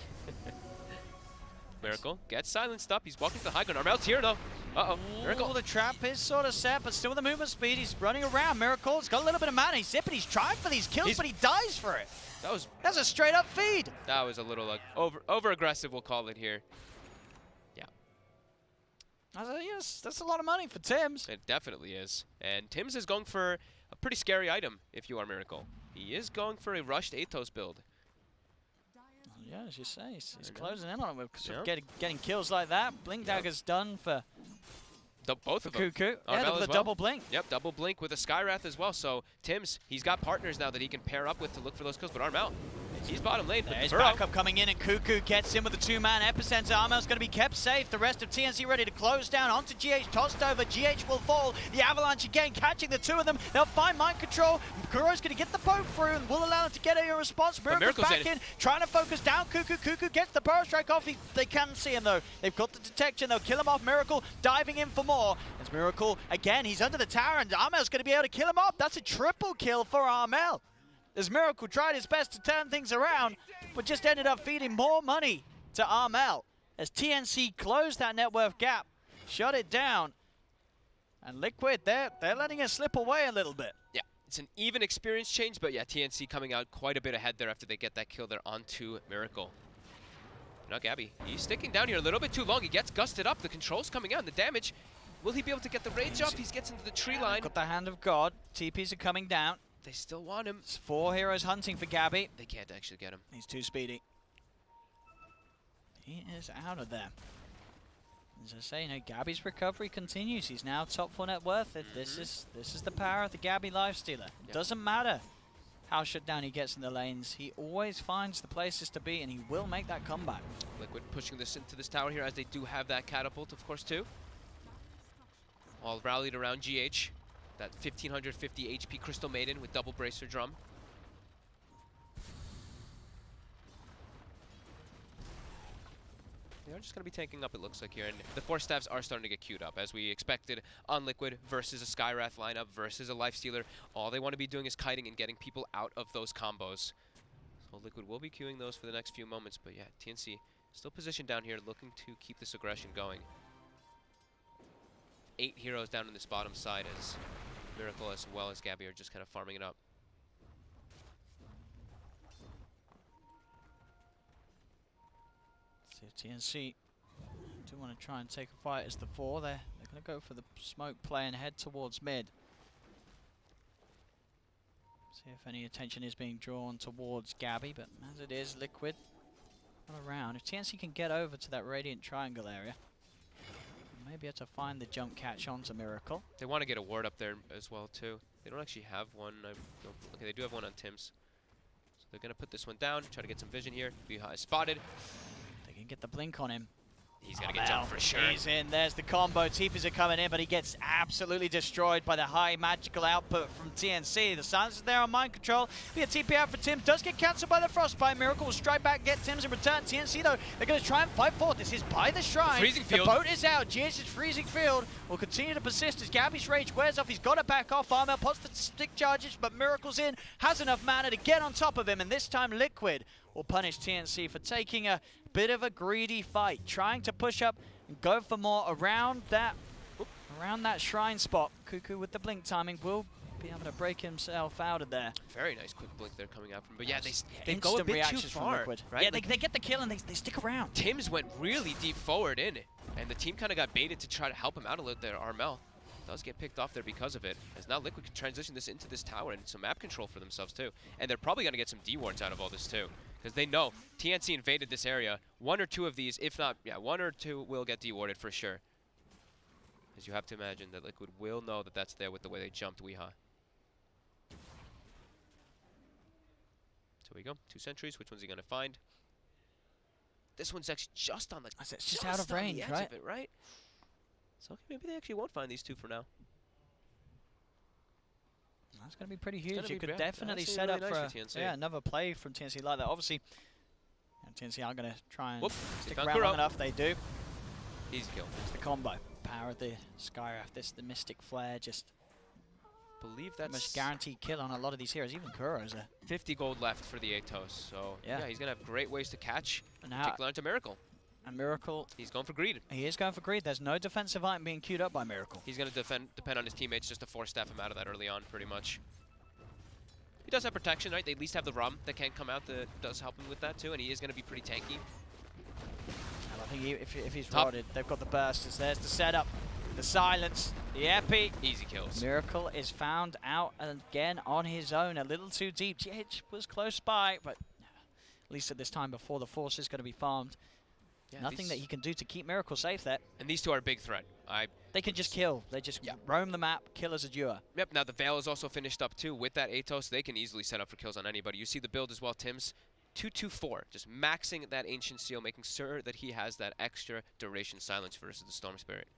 Miracle gets silenced up. He's walking to the high ground. Armel's here, though. Uh-oh. Miracle. The trap is sort of set, but still with the movement speed. He's running around. Miracle's got a little bit of mana. He's zipping. He's trying for these kills, but he dies for it. That's a straight-up feed. That was a little over-aggressive, we'll call it here. Yeah. Yes, that's a lot of money for Tims. It definitely is. And Tims is going for a pretty scary item if you are Miracle. He is going for a rushed Athos build. Yeah, as you say, he's closing in on him with getting kills like that. Blink Dagger's done for both of them. Cuckoo. Yeah, the double blink. Yep, double blink with a Skywrath as well. So Tims, he's got partners now that he can pair up with to look for those kills. But Armel, he's bottom lane. There's backup coming in, and Cuckoo gets in with the 2-man epicenter. Armel's going to be kept safe. The rest of TNC ready to close down onto GH. Tossed over. GH will fall. The Avalanche again catching the 2 of them. They'll find mind control. Kuro's going to get the poke through and will allow them to get a response. Miracle's back in, trying to focus down Cuckoo. Cuckoo gets the power strike off. They can't see him though. They've got the detection. They'll kill him off. Miracle diving in for more. As Miracle again, he's under the tower, and Armel's going to be able to kill him off. That's a triple kill for Armel. As Miracle tried his best to turn things around, but just ended up feeding more money to Armel. As TNC closed that net worth gap, shut it down, and Liquid, they're letting it slip away a little bit. Yeah, it's an even experience change, but yeah, TNC coming out quite a bit ahead there after they get that kill there onto Miracle. Now Gabby, he's sticking down here a little bit too long. He gets gusted up. The control's coming out, and the damage. Will he be able to get the rage off? He gets into the tree line. Got the hand of God. TPs are coming down. They still want him. It's 4 heroes hunting for Gabby. They can't actually get him. He's too speedy. He is out of there. As I say, Gabby's recovery continues. He's now top 4 net worth. This is the power of the Gabby Lifestealer. It doesn't matter how shut down he gets in the lanes. He always finds the places to be, and he will make that comeback. Liquid pushing this into this tower here, as they do have that catapult, of course, too. All rallied around GH. That 1550 HP Crystal Maiden with double bracer drum. They're just going to be tanking up, it looks like here. And the 4 staffs are starting to get queued up, as we expected on Liquid versus a Skywrath lineup versus a Lifestealer. All they want to be doing is kiting and getting people out of those combos. So Liquid will be queuing those for the next few moments. But yeah, TNC still positioned down here, looking to keep this aggression going. 8 heroes down in this bottom side, as Miracle as well as Gabby are just kind of farming it up. See if TNC do want to try and take a fight as the 4. They're going to go for the smoke play and head towards mid. See if any attention is being drawn towards Gabby, but as it is, Liquid not around. If TNC can get over to that Radiant Triangle area, maybe able to find the jump catch onto Miracle. They want to get a ward up there as well, too. They don't actually have one. Okay, they do have one on Tims. So they're going to put this one down, try to get some vision here. Viha is spotted. They can get the blink on him. He's going to get jumped for sure. He's in. There's the combo. TPs are coming in, but he gets absolutely destroyed by the high magical output from TNC. The silence is there on mind control. Be a TP out for Tim. Does get cancelled by the Frostbite. Miracle will strike back, get Tim's in return. TNC, though, they're going to try and fight forward. This is by the shrine. Freezing field. The boat is out. GH's freezing field will continue to persist as Gabby's rage wears off. He's got to back off. Armel pots the stick charges, but Miracle's in. Has enough mana to get on top of him, and this time Liquid will punish TNC for taking a bit of a greedy fight, trying to push up and go for more around that shrine spot. Cuckoo with the blink timing will be able to break himself out of there. Very nice quick blink there coming out from, but yeah, they go a bit too far, right? Yeah, like they get the kill and they stick around. Tims went really deep forward in, and the team kind of got baited to try to help him out a little there. Armel does get picked off there because of it, as now Liquid can transition this into this tower and some map control for themselves too. And they're probably going to get some D-wards out of all this too, because they know TNC invaded this area. 1 or 2 of these, if not, 1 or 2 will get D-warded for sure. As you have to imagine that Liquid will know that that's there with the way they jumped Weeha. So we go, 2 sentries. Which one's he going to find? this one's actually just on the It's just out of on the range, edge right? of it, right? So okay, maybe they actually won't find these two for now. That's going to be pretty huge. gonna You be could bad. definitely That's set really up nice for for TNC. yeah, another play from TNC like that. Obviously, TNC are going to try and Whoop, stick they found around long Kuro. enough. They do. Easy kill. It's the combo. Power of the Skyrath, the Mystic Flare, just Believe pretty much that's guaranteed kill on a lot of these heroes. Even Kuro's a 50 gold left for the Atos. So Yeah. yeah, he's gonna have great ways to catch. and now Particularly into Miracle. a Miracle. He's going for greed. He is going for greed. There's no defensive item being queued up by Miracle. He's gonna depend on his teammates just to force staff him out of that early on, pretty much. He does have protection, right? They at least have the rum that can come out that does help him with that too, and he is gonna be pretty tanky. And I think if he's Top. rotted, they've got the bursters. There's the setup, the silence, the epi. Easy kills. Miracle is found out again on his own, a little too deep. GH was close by, but at least at this time before the force is going to be farmed. Yeah, Nothing that he can do to keep Miracle safe there. And these two are a big threat. They can just kill. They just Yeah. roam the map, kill as a duo. Yep, now the Veil is also finished up too. With that Atos, they can easily set up for kills on anybody. You see the build as well, Tim's 2-2-4, just maxing that Ancient Seal, making sure that he has that extra duration silence versus the Storm Spirit.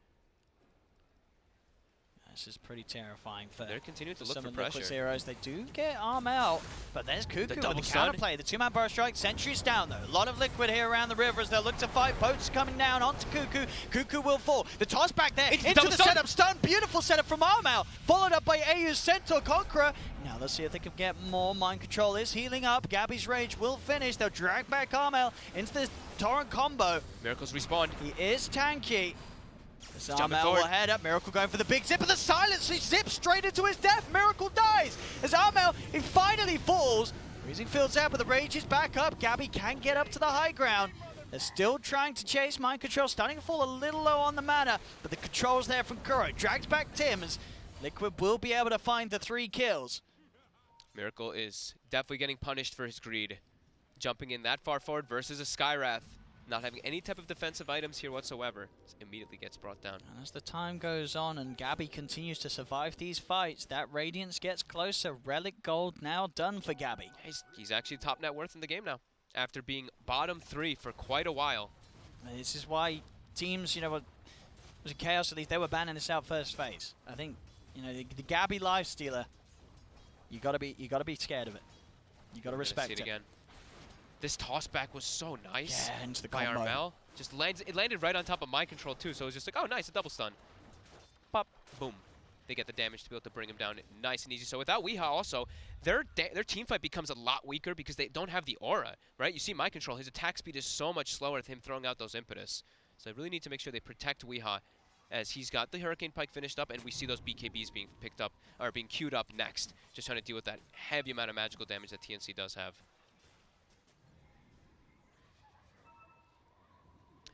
This is pretty terrifying for They're continuing to look some for of Liquid's pressure. heroes. They do get arm out, but there's Cuckoo with double the stun. counterplay. The two-man burst strike, Sentry's down though. A lot of Liquid here around the river as they look to fight. Boats coming down onto Cuckoo. Cuckoo will fall. The toss back there It's into double the stun. setup. Stun, beautiful setup from arm out. Followed up by AU's Centaur Conqueror. Now let's see if they can get more. Mind Control is healing up. Gabby's Rage will finish. They'll drag back Armel into the Torrent combo. Miracles respawned. He is tanky. This Jumping Armel forward. will head up. Miracle going for the big zip, and the silence. He zips straight into his death. Miracle dies. As Armel, he finally falls. Freezing Fields out, but the Rage is back up. Gabby can get up to the high ground. They're still trying to chase Mind Control. Starting to fall a little low on the mana, but the control's there from Kuro. Drags back Tim as Liquid will be able to find the 3 kills. Miracle is definitely getting punished for his greed. Jumping in that far forward versus a Skyrath. Not having any type of defensive items here whatsoever. Immediately gets brought down. And as the time goes on and Gabby continues to survive these fights, that Radiance gets closer. Relic Gold now done for Gabby. He's actually top net worth in the game now. After being bottom 3 for quite a while. And this is why teams, was it Chaos Elite, they were banning this out first phase. I think, the Gabby Lifestealer, you gotta be scared of it. You gotta We're gonna respect see it. it again. This toss back was so nice Yeah, into the by combo. Armel. Just it landed right on top of Mind Control too, so it was just like, oh nice, a double stun. Pop, boom. They get the damage to be able to bring him down nice and easy. So without Weehaw also, their team fight becomes a lot weaker because they don't have the aura, right? You see Mind Control, his attack speed is so much slower with him throwing out those impetus. So they really need to make sure they protect Weehaw as he's got the Hurricane Pike finished up, and we see those BKBs being picked up, or being queued up next. Just trying to deal with that heavy amount of magical damage that TNC does have.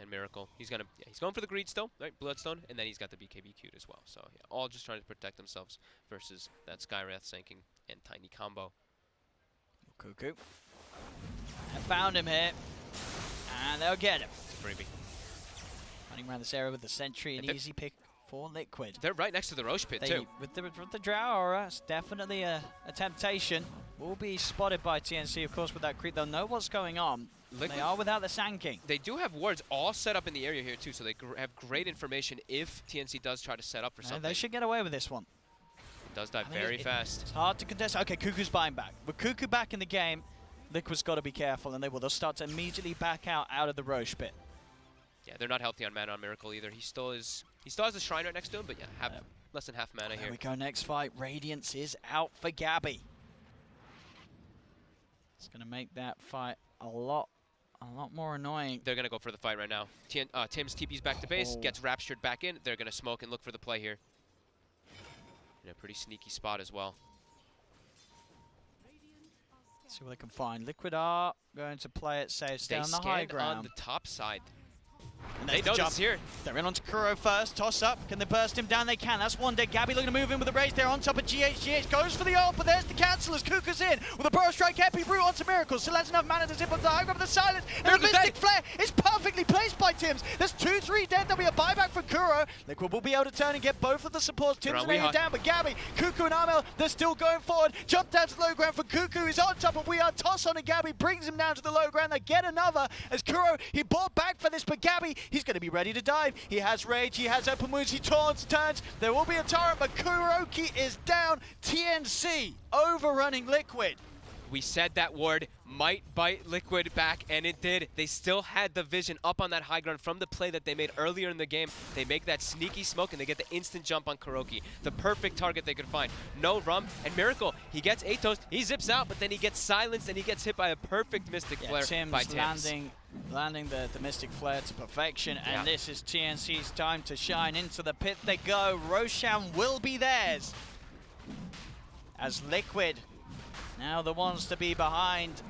And Miracle, he's going for the greed still, right? Bloodstone, and then he's got the BKB queued as well. So yeah, all just trying to protect themselves versus that Skyrath sinking and Tiny combo. Cuckoo. I found him here. And they'll get him. It's a freebie. Running around this area with the Sentry, an They're- easy pick for Liquid. They're right next to the Roche pit too. With the Drow aura, it's definitely a temptation. Will be spotted by TNC, of course, with that creep. They'll know what's going on. They are without the Sand King. They do have wards all set up in the area here too, so they have great information if TNC does try to set up for something. They should get away with this one. It does die I mean, very fast. It's hard to contest. Okay, Cuckoo's buying back. With Cuckoo back in the game, Liquid's got to be careful, and they'll start to immediately back out of the Roche pit. Yeah, they're not healthy on mana on Miracle either. He still has a Shrine right next to him, but yeah, less than half mana There here. we go, next fight. Radiance is out for Gabby. It's going to make that fight a lot more annoying. They're going to go for the fight right now. Tim's TP's back to base, Oh. gets raptured back in. They're going to smoke and look for the play here. In a pretty sneaky spot as well. See what they can find. Liquid are going to play it safe, stay They on the high scanned ground. on the top side. And They there's know the this jump. is here. They're in onto Kuro first. Toss up. Can they burst him down? They can. That's one dead. Gabby looking to move in with the raise. They're on top of GH. GH goes for the ult, but there's the cancel as Kuka's in with a burrow strike. Epi Brew onto Miracle. Still has enough mana to zip up the high ground with the silence. And the Miracle's Mystic dead. Flare is perfectly placed by Tims. There's 2-3 dead. There'll be a buyback for Kuro. Liquid will be able to turn and get both of the supports. Tims Around laying Weehaw. down, but Gabby, Kuku and Armel, they're still going forward. Jump down to the low ground for Kuku. He's on top of Weehaw. Toss on to Gabby. Brings him down to the low ground. They get another as Kuro, he bought back for this, but Gabby, he's going to be ready to dive. He has rage, he has open wounds, he taunts, turns. There will be a torrent, but Kuroki is down. TNC overrunning Liquid. We said that ward might bite Liquid back, and it did. They still had the vision up on that high ground from the play that they made earlier in the game. They make that sneaky smoke, and they get the instant jump on Kuroki. The perfect target they could find. No rum, and Miracle, he gets Atos, he zips out, but then he gets silenced, and he gets hit by a perfect Mystic Flare Tims by Tims. landing the Mystic Flare to perfection, and this is TNC's time to shine. Into the pit they go. Roshan will be theirs. As Liquid, now the ones to be behind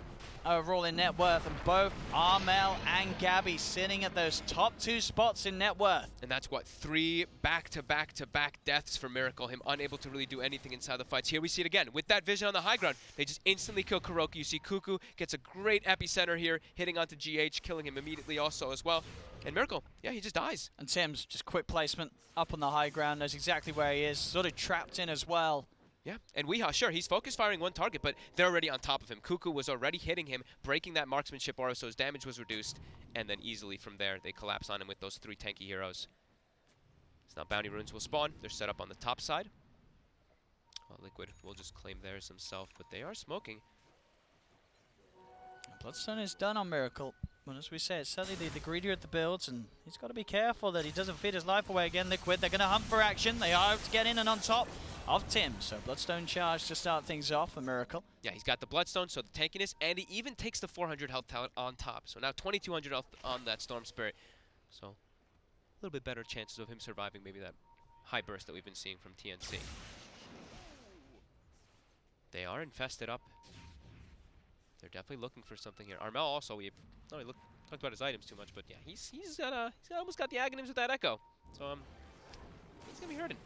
overall in net worth, and both Armel and Gabby sitting at those top 2 spots in net worth. And that's what, 3 back-to-back-to-back deaths for Miracle, him unable to really do anything inside the fights. Here we see it again, with that vision on the high ground, they just instantly kill Kuroki. You see Kuku gets a great epicenter here, hitting onto GH, killing him immediately also as well. And Miracle, yeah, he just dies. And Tims, just quick placement up on the high ground, knows exactly where he is, sort of trapped in as well. Yeah, and Weehaw, sure, he's focus firing one target, but they're already on top of him. Kuku was already hitting him, breaking that marksmanship aura, so his damage was reduced, and then easily from there, they collapse on him with those 3 tanky heroes. So now Bounty Runes will spawn. They're set up on the top side. Well, Liquid will just claim theirs himself, but they are smoking. Bloodstone is done on Miracle. But as we say, it's certainly the greedier at the builds, and he's got to be careful that he doesn't feed his life away again. Liquid, they're going to hunt for action. They are to get in and on top of Tim. So Bloodstone charge to start things off for Miracle. Yeah, he's got the Bloodstone, so the tankiness, and he even takes the 400 health on top. So now 2,200 health on that Storm Spirit. So a little bit better chances of him surviving maybe that high burst that we've been seeing from TNC. They are infested up. They're definitely looking for something here. Armel also, we've not really talked about his items too much, but yeah, he's almost got the Aghanims with that Echo. So he's gonna be hurting.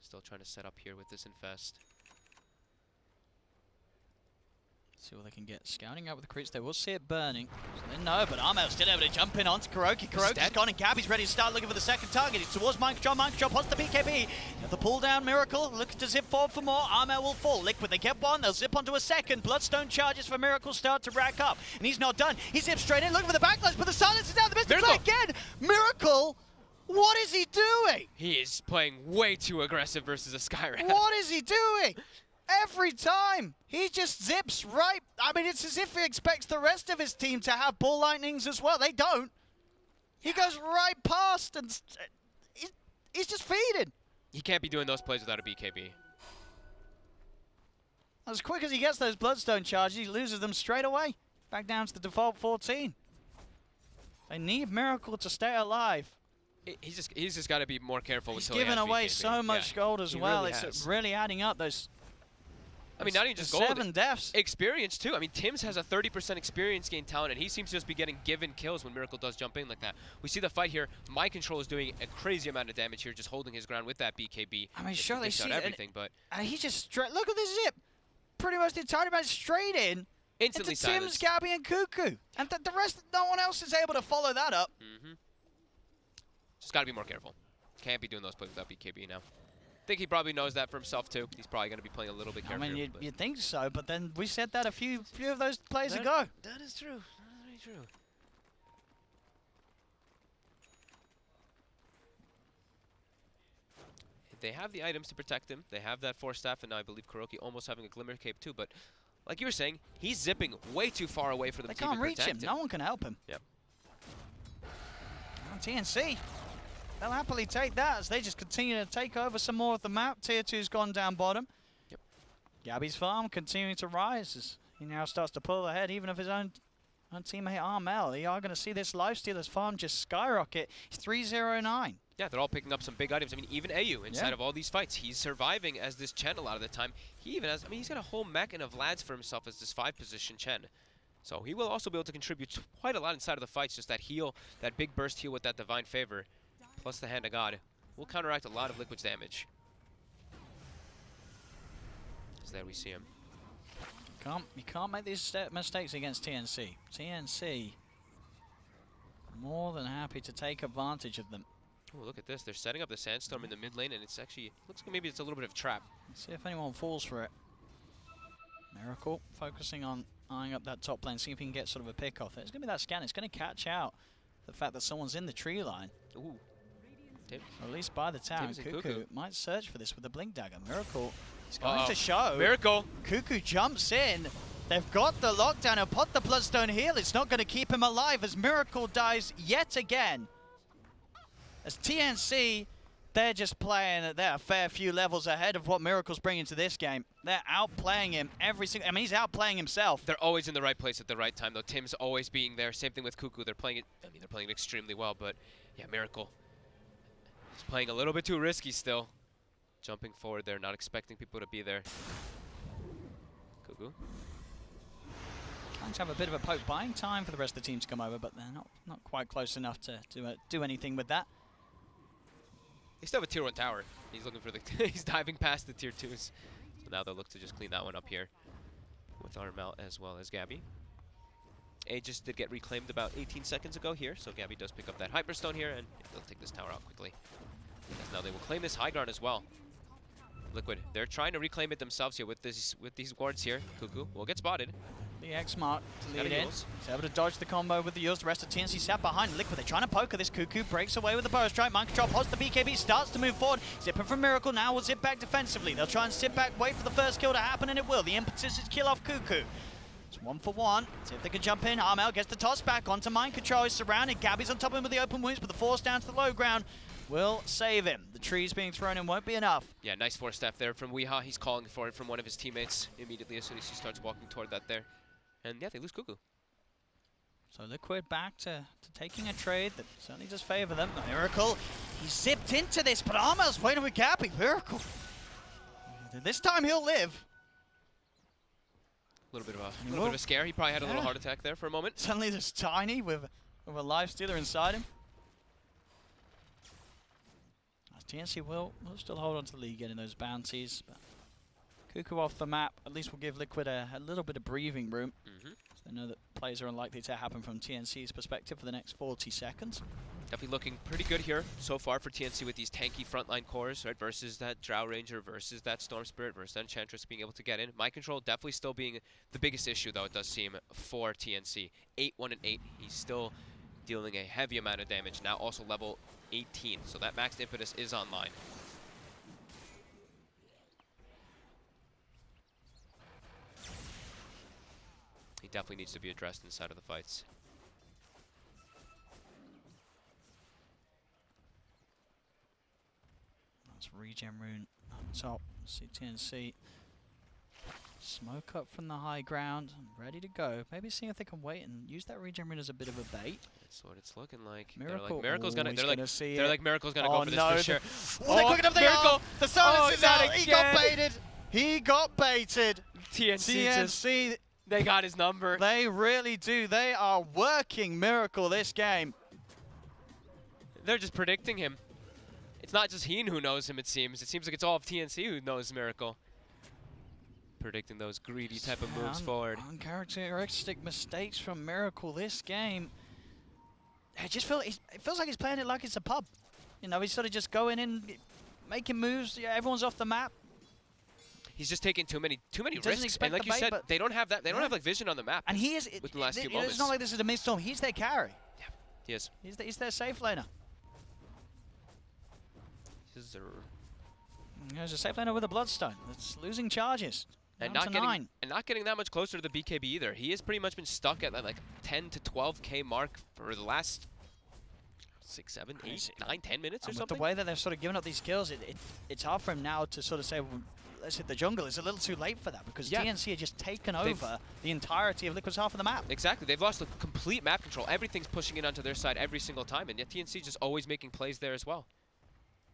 Still trying to set up here with this infest. See what they can get. Scouting out with the creeps. They will see it burning. So they know, but Armel's still able to jump in onto Kuroki. Kuroki's gone, and Gabby's ready to start looking for the second target. He's towards Microchop. Microchop wants the BKB. Got the pull down Miracle. Looking to zip forward for more. Armel will fall. Liquid, they get one. They'll zip onto a second. Bloodstone charges for Miracle start to rack up. And he's not done. He zips straight in, looking for the backlash, but the silence is down. The Mystic Flare again. Miracle, what is he doing? He is playing way too aggressive versus a Skyrim. What is he doing? Every time, he just zips right. I mean, it's as if he expects the rest of his team to have ball lightnings as well. They don't. He goes right past, and he's just feeding. He can't be doing those plays without a BKB. As quick as he gets those Bloodstone charges, he loses them straight away. Back down to the default 14. They need Miracle to stay alive. He's just got to be more careful. He's until he giving has away BKB. so much gold as well. Really It's really adding up. Those. I mean, not even just gold. 7 deaths. Experience, too. I mean, Tims has a 30% experience gain talent, and he seems to just be getting given kills when Miracle does jump in like that. We see the fight here. My Control is doing a crazy amount of damage here, just holding his ground with that BKB. I mean, sure, they see everything, but he just straight. Look at this zip. Pretty much the entirety match straight in. instantly into Tims, silenced. Gabby, and Kuku. And the rest, no one else is able to follow that up. Just got to be more careful. Can't be doing those plays without BKB now. I think he probably knows that for himself, too. He's probably going to be playing a little bit I careful. mean, you'd think so, but then we said that a few of those plays ago. That is true. That is very true. They have the items to protect him. They have that Force Staff, and now I believe Kuroki almost having a Glimmer Cape, too. But like you were saying, he's zipping way too far away for them They to even can't reach him. protect No one can help him. Yep. On TNC, they'll happily take that as they just continue to take over some more of the map. Tier 2's gone down bottom. Yep. Gabby's farm continuing to rise as he now starts to pull ahead, even of his own teammate Armel. They are going to see this Lifestealer's farm just skyrocket. He's 309. Yeah, they're all picking up some big items. I mean, even AU, inside of all these fights, he's surviving as this Chen a lot of the time. He even has, I mean, he's got a whole mech and a Vlad's for himself as this 5-position Chen. So he will also be able to contribute quite a lot inside of the fights. Just that heal, that big burst heal with that Divine Favor, plus the Hand of God, will counteract a lot of Liquid's damage. So there we see him. You can't make these mistakes against TNC. TNC more than happy to take advantage of them. Oh, look at this. They're setting up the Sandstorm in the mid lane, and it's actually, looks like maybe it's a little bit of a trap. Let's see if anyone falls for it. Miracle focusing on eyeing up that top lane, see if he can get sort of a pick off it. It's going to be that scan. It's going to catch out the fact that someone's in the tree line. Ooh. Or at least by the tower. Cuckoo might search for this with the Blink Dagger. Miracle is going to show. Miracle! Cuckoo jumps in. They've got the lockdown. He'll put the Bloodstone heal. It's not going to keep him alive as Miracle dies yet again. As TNC, they're just playing, they're a fair few levels ahead of what Miracle's bringing to this game. They're outplaying him every single, I mean, he's outplaying himself. They're always in the right place at the right time, though. Tim's always being there. Same thing with Cuckoo. They're playing it, I mean, they're playing it extremely well, but yeah, Miracle. He's playing a little bit too risky still. Jumping forward there, not expecting people to be there. Cuckoo. Trying to have a bit of a poke, buying time for the rest of the team to come over, but they're not quite close enough to do anything with that. They still have a tier 1 tower. He's looking for the, he's diving past the tier 2s. So now they'll look to just clean that one up here with Armel as well as Gabby. Aegis did get reclaimed about 18 seconds ago here, so Gabby does pick up that Hyperstone here, and they'll take this tower out quickly. Because now they will claim this high ground as well. Liquid, they're trying to reclaim it themselves here with these wards here. Cuckoo will get spotted. The X Mark to lead in. He's He's able to dodge the combo with the Eels. The rest of TNC sat behind Liquid. They're trying to poke at this. Cuckoo breaks away with the Bow Strike. Mind Control pods the BKB, starts to move forward. Zipping from Miracle now will zip back defensively. They'll try and sit back, wait for the first kill to happen, and it will. The impetus is kill off Cuckoo. It's 1 for 1. See if they can jump in. Armel gets the toss back onto Mind Control. He's surrounded. Gabby's on top of him with the open wounds, but the force down to the low ground will save him. The trees being thrown in won't be enough. Yeah, nice force step there from Weehaw. He's calling for it from one of his teammates immediately as soon as he starts walking toward that there. And yeah, they lose Cuckoo. So Liquid back to taking a trade that certainly does favor them. Miracle, he zipped into this, but Armel's waiting with Gabby. Miracle. This time he'll live. A little bit of a scare. He probably had a little heart attack there for a moment. Suddenly there's Tiny with a life stealer inside him. TNC will still hold on to the lead, getting those bounties. But Cuckoo off the map at least will give Liquid a little bit of breathing room. So they know that plays are unlikely to happen from TNC's perspective for the next 40 seconds. Definitely looking pretty good here so far for TNC with these tanky frontline cores, right? Versus that Drow Ranger, versus that Storm Spirit, versus that Enchantress being able to get in. Mind Control definitely still being the biggest issue, though, it does seem, for TNC. 8-1-8. He's still dealing a heavy amount of damage. Now also level 18, so that maxed impetus is online. He definitely needs to be addressed inside of the fights. That's regen rune on top. See TNC. Smoke up from the high ground, ready to go. Maybe seeing if they can wait and use that regen rune as a bit of a bait. That's what it's looking like. Miracle. Miracle's gonna. They're Miracle's gonna go for this for sure. Oh, they're quick enough. They are. The silence is out. He got again. baited. He got baited. TNC. They got his number. They really do. They are working Miracle this game. They're just predicting him. It's not just Heen who knows him, it seems. It seems like it's all of TNC who knows Miracle. Predicting those greedy type of moves forward. Uncharacteristic mistakes from Miracle this game. I just feel it feels like he's playing it like it's a pub. You know, he's sort of just going in, making moves. Yeah, everyone's off the map. He's just taking too many risks. And like you said, they don't have that. They don't have like vision on the map. And he is. With the last few moments. It's not like this is a mid-storm. He's their carry. Yeah, he is. He's their safe laner. There's a safe laner with a Bloodstone. That's losing charges. And not getting that much closer to the BKB either. He has pretty much been stuck at that like 10 to 12k mark for the last 6, 7, 8, 9, 10 minutes or something. The way that they've sort of given up these kills, it's hard for him now to sort of say, well, let's hit the jungle. It's a little too late for that because TNC had just taken over the entirety of Liquid's half of the map. Exactly. They've lost the complete map control. Everything's pushing in onto their side every single time, and yet TNC just always making plays there as well.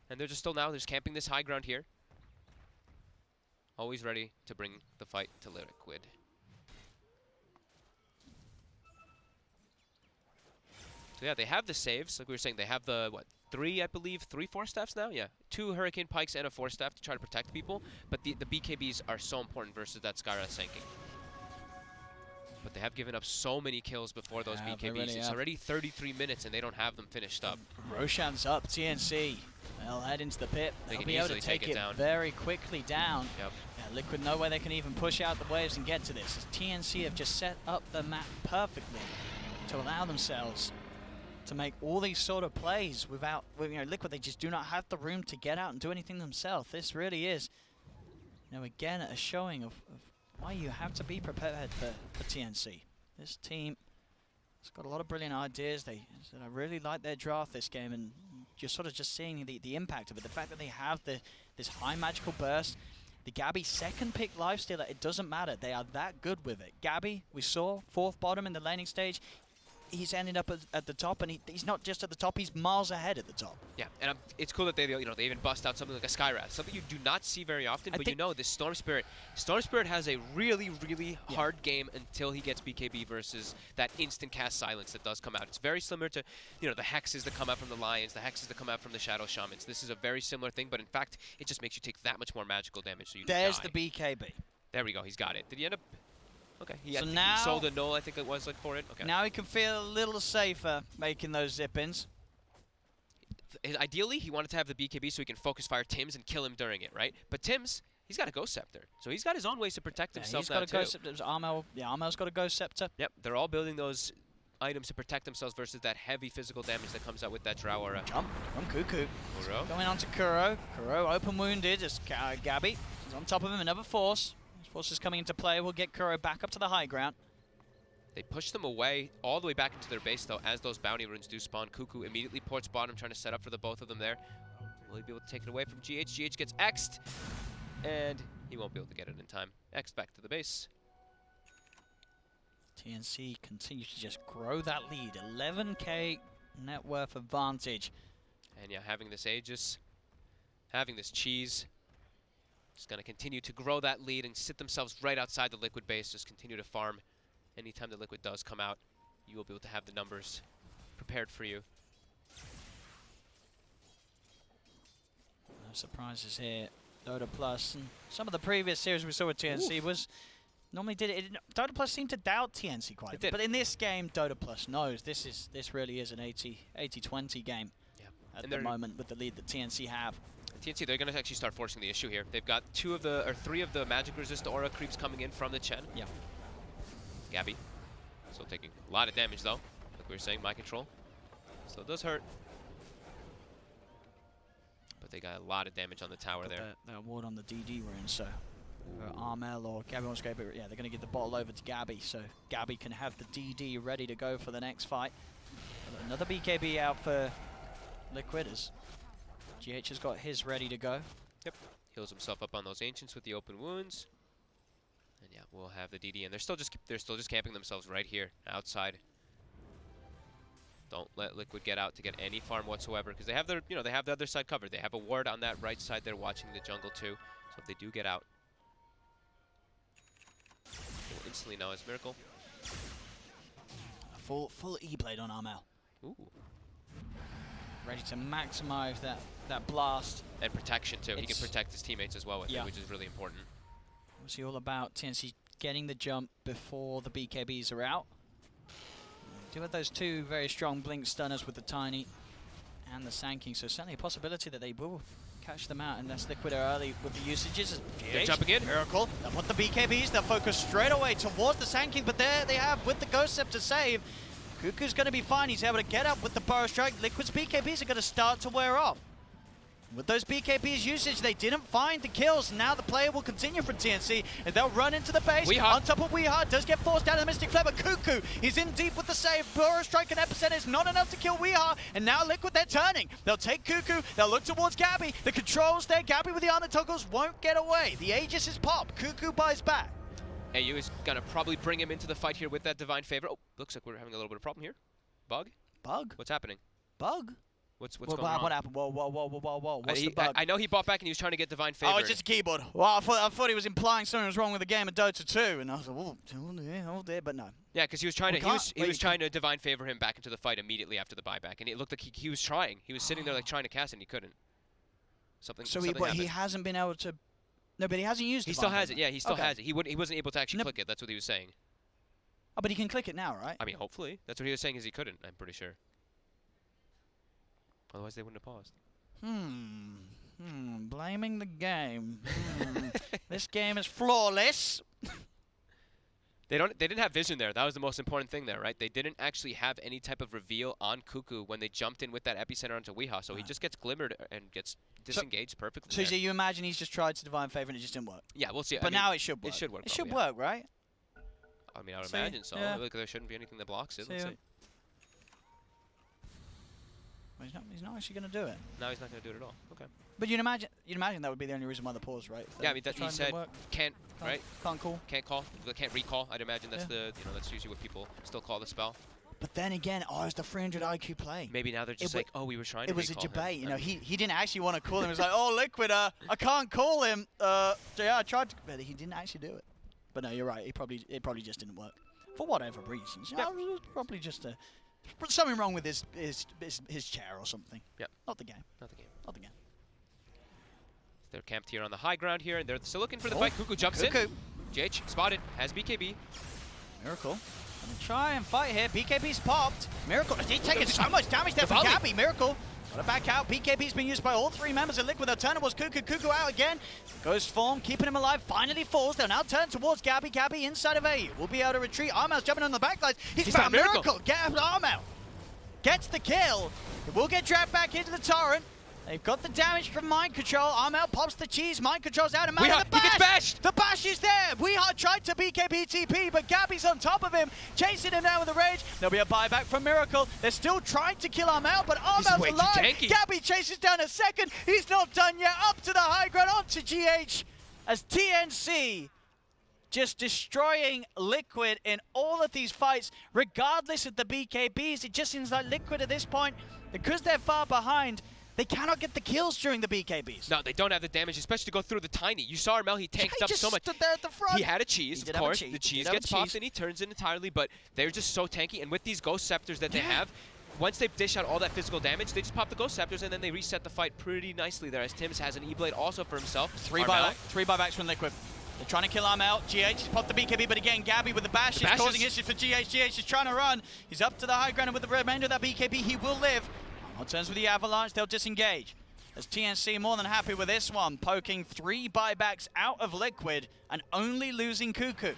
And they're just still now, they're just camping this high ground here. Always ready to bring the fight to Liquid. So yeah, they have the saves. Like we were saying, they have the, what, 3, I believe, 3 Force Staffs now? Yeah, 2 Hurricane Pikes and a Force Staff to try to protect people. But the BKBs are so important versus that Skyra sinking. But they have given up so many kills before those Yeah, they BKBs. really It's have. already 33 minutes and they don't have them finished up. Roshan's up, TNC. They'll head into the pit. They They'll can be able to easily take take it it down. very quickly down. Yep. Yeah, Liquid know where they can even push out the waves and get to this. As TNC have just set up the map perfectly to allow themselves to make all these sort of plays without, Liquid, they just do not have the room to get out and do anything themselves. This really is, again, a showing of why you have to be prepared for TNC. This team has got a lot of brilliant ideas. I really like their draft this game, and you're sort of just seeing the impact of it. The fact that they have this high magical burst. The Gabby second pick lifestealer, it doesn't matter. They are that good with it. Gabby, we saw, 4th bottom in the laning stage. He's ending up at the top, and he's not just at the top, he's miles ahead at the top. Yeah, and it's cool that they even bust out something like a Skywrath, something you do not see very often. But this Storm Spirit has a really, really hard game until he gets BKB versus that instant cast silence that does come out. It's very similar to, the hexes that come out from the Lions, the hexes that come out from the Shadow Shamans. This is a very similar thing, but in fact, it just makes you take that much more magical damage. So you There's die. the BKB. There we go. He's got it. Did he end up? Okay. He now sold a null, I think it was, like, for it. Okay. Now he can feel a little safer making those zip-ins. Ideally, he wanted to have the BKB so he can focus fire Tims and kill him during it, right? But Tims, he's got a Ghost Scepter, so he's got his own ways to protect himself. He's got a Ghost Scepter. Armel's got a Ghost Scepter. Yep, they're all building those items to protect themselves versus that heavy physical damage that comes out with that Drow aura. Jump from Cuckoo. Kuro. Going on to Kuro. Kuro open wounded. It's Gabby. He's on top of him. Another Force. Force is coming into play. We'll get Kuro back up to the high ground. They push them away all the way back into their base, though, as those bounty runes do spawn. Cuckoo immediately ports bottom, trying to set up for the both of them there. Will he be able to take it away from GH? GH gets X'd, and he won't be able to get it in time. X back to the base. TNC continues to just grow that lead. 11k net worth advantage. And yeah, having this Aegis, having this cheese, just going to continue to grow that lead and sit themselves right outside the Liquid base. Just continue to farm. Anytime the Liquid does come out, you will be able to have the numbers prepared for you. No surprises here. Dota Plus and some of the previous series we saw with TNC was normally Dota Plus seemed to doubt TNC quite a bit. But in this game, Dota Plus knows this really is an 80-20 game at the moment with the lead that TNC have. TNC, they're going to actually start forcing the issue here. They've got 3 of the magic resist aura creeps coming in from the Chen. Yeah. Gabby, still taking a lot of damage though. Like we were saying, mind control. So it does hurt. But they got a lot of damage on the tower there. That ward on the DD rune, so Armel or Gabby wants to go, but yeah, they're going to get the bottle over to Gabby, so Gabby can have the DD ready to go for the next fight. Another BKB out for Liquiders. GH has got his ready to go. Yep, heals himself up on those Ancients with the open wounds. And yeah, we'll have the DD, and they're still just camping themselves right here outside. Don't let Liquid get out to get any farm whatsoever, because they have their, they have the other side covered. They have a ward on that right side. They're watching the jungle too. So if they do get out, we'll instantly know it's Miracle. A full E-blade on Armel. Ooh. Ready to maximize that blast. And protection too. He can protect his teammates as well with it, which is really important. Obviously all about TNC getting the jump before the BKBs are out. Do have those 2 very strong blink stunners with the Tiny and the Sanking, so certainly a possibility that they will catch them out unless Liquid are early with the usages. They're jumping in. Miracle. They'll put the BKBs, they'll focus straight away towards the Sanking, but there they have with the Ghost Scepter save. Cuckoo's going to be fine. He's able to get up with the Burrow Strike. Liquid's BKBs are going to start to wear off. With those BKBs usage, they didn't find the kills. Now the player will continue from TNC, and they'll run into the base. Weehawk. On top of Weehawk, does get forced down to the Mystic Flare, but Cuckoo, he's in deep with the save. Burrow Strike and Epicenter is not enough to kill Weehawk, and now Liquid, they're turning. They'll take Cuckoo, they'll look towards Gabby. The controls there, Gabby with the armor toggles won't get away. The Aegis is popped. Cuckoo buys back. AU is going to probably bring him into the fight here with that Divine Favor. Oh, looks like we're having a little bit of problem here. Bug? Bug? What's happening? Bug? What's What going on? happened? Whoa. What's the bug? I know he bought back and he was trying to get Divine Favor. Oh, it's just a keyboard. Well, I thought he was implying something was wrong with the game of Dota 2, and I was like, oh dear, but no. Yeah, because he was trying We to he was trying to Divine Favor him back into the fight immediately after the buyback, and it looked like he was trying. He was sitting there like trying to cast it and he couldn't. Something. So something he happened. hasn't been able to. No, but he hasn't used it. He still has it. Yeah, he still Okay. has it. He wasn't able to actually click it. That's what he was saying. Oh, but he can click it now, right? I mean, hopefully. That's what he was saying is he couldn't. I'm pretty sure. Otherwise, they wouldn't have paused. Blaming the game. This game is flawless. They didn't have vision there. That was the most important thing there, right? They didn't actually have any type of reveal on Cuckoo when they jumped in with that epicenter onto Weehaw, so he just gets glimmered and gets disengaged perfectly. So there. you imagine he's just tried to Divine Favor and it just didn't work. Yeah, we'll see. But I mean, now it should work. It should work. It should probably, work, right? I mean, I would See, imagine so. yeah. Look, there shouldn't be anything that blocks it. Let's see. Well, he's not actually going to do it. No, he's not going to do it at all. Okay. But you'd imagine that would be the only reason why the pause, right? If Yeah, I they mean, that try he and said work. can't, right? Can't call. Can't call. Can't recall. I'd imagine that's that's usually what people still call the spell. But then again, it's the 300 IQ play. Maybe now they're just like, oh, we were trying to It was a recall him. debate, you know. He didn't actually want to call him. He was like, oh, Liquid, I can't call him. Yeah, I tried to, but he didn't actually do it. But no, you're right. It probably just didn't work for whatever reasons. You know, it was probably just something wrong with his chair or something. Yep. Not the game. Not the game. Not the game. They're camped here on the high ground here, and they're still looking for the fight. Cuckoo jumps in. JH spotted, has BKB. Miracle. Gonna try and fight here. BKB's popped. Miracle. He's taking so much damage there from Gabby. Miracle. Got to back out. BKB's been used by all three members of Liquid. They'll turn towards Cuckoo. Cuckoo out again. Ghost form, keeping him alive. Finally falls. They'll now turn towards Gabby. Gabby inside of AU. Will be able to retreat. Armel's jumping on the backlines. He's found Miracle. Get Armel. Gets the kill. It will get dragged back into the torrent. They've got the damage from Mind Control. Armel pops the cheese. Mind Control's out. And he gets bashed. The bash is there. Weehaw tried to BKB TP, but Gabby's on top of him, chasing him down with a rage. There'll be a buyback from Miracle. They're still trying to kill Armel, but Armel's alive. Gabby chases down a second. He's not done yet. Up to the high ground, onto GH as TNC just destroying Liquid in all of these fights, regardless of the BKBs. It just seems like Liquid at this point, because they're far behind, they cannot get the kills during the BKBs. No, they don't have the damage, especially to go through the tiny. You saw Armel, he tanked up so much. Stood there at the front. He had a cheese, of course. The cheese gets popped and he turns it entirely, but they're just so tanky. And with these Ghost Scepters that they have, once they dish out all that physical damage, they just pop the Ghost Scepters and then they reset the fight pretty nicely there, as Tims has an E-Blade also for himself. Three buybacks from Liquid. They're trying to kill Armel. GH has popped the BKB, but again, Gabby with the bash is causing issues for GH. GH is trying to run. He's up to the high ground, and with the remainder of that BKB, he will live. On turns with the Avalanche, they'll disengage. As TNC more than happy with this one, poking 3 buybacks out of Liquid and only losing Cuckoo.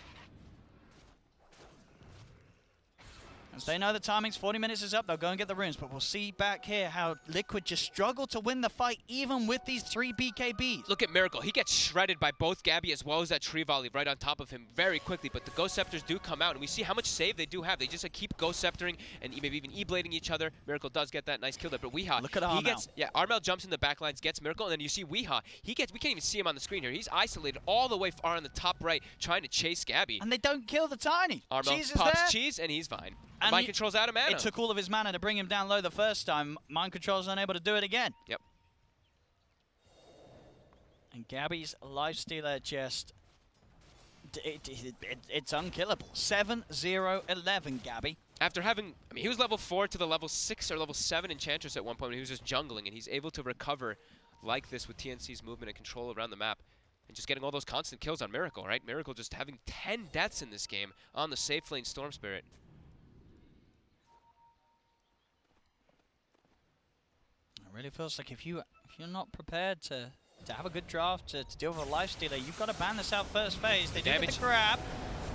As they know the timing's 40 minutes is up, they'll go and get the runes, but we'll see back here how Liquid just struggled to win the fight even with these 3 BKBs. Look at Miracle. He gets shredded by both Gabby as well as that tree volley right on top of him very quickly, but the Ghost Scepters do come out, and we see how much save they do have. They just keep Ghost Sceptering and maybe even E-blading each other. Miracle does get that nice kill there, but Weehaw, look at Armel. Armel jumps in the backlines, gets Miracle, and then you see Weehaw. We can't even see him on the screen here. He's isolated all the way far on the top right, trying to chase Gabby. And they don't kill the Tiny. Armel pops cheese, and he's fine. And Mind Control's out of mana. It took all of his mana to bring him down low the first time. Mind Control's unable to do it again. Yep. And Gabby's Lifestealer just... It's unkillable. 7-0-11, Gabby. After having... I mean, he was level 4 to the level 6 or level 7 Enchantress at one point when he was just jungling, and he's able to recover like this with TNC's movement and control around the map. And just getting all those constant kills on Miracle, right? Miracle just having 10 deaths in this game on the safe lane Storm Spirit. It really feels like if you're not prepared to have a good draft to deal with a Lifestealer, you've got to ban this out first phase. They do get the grab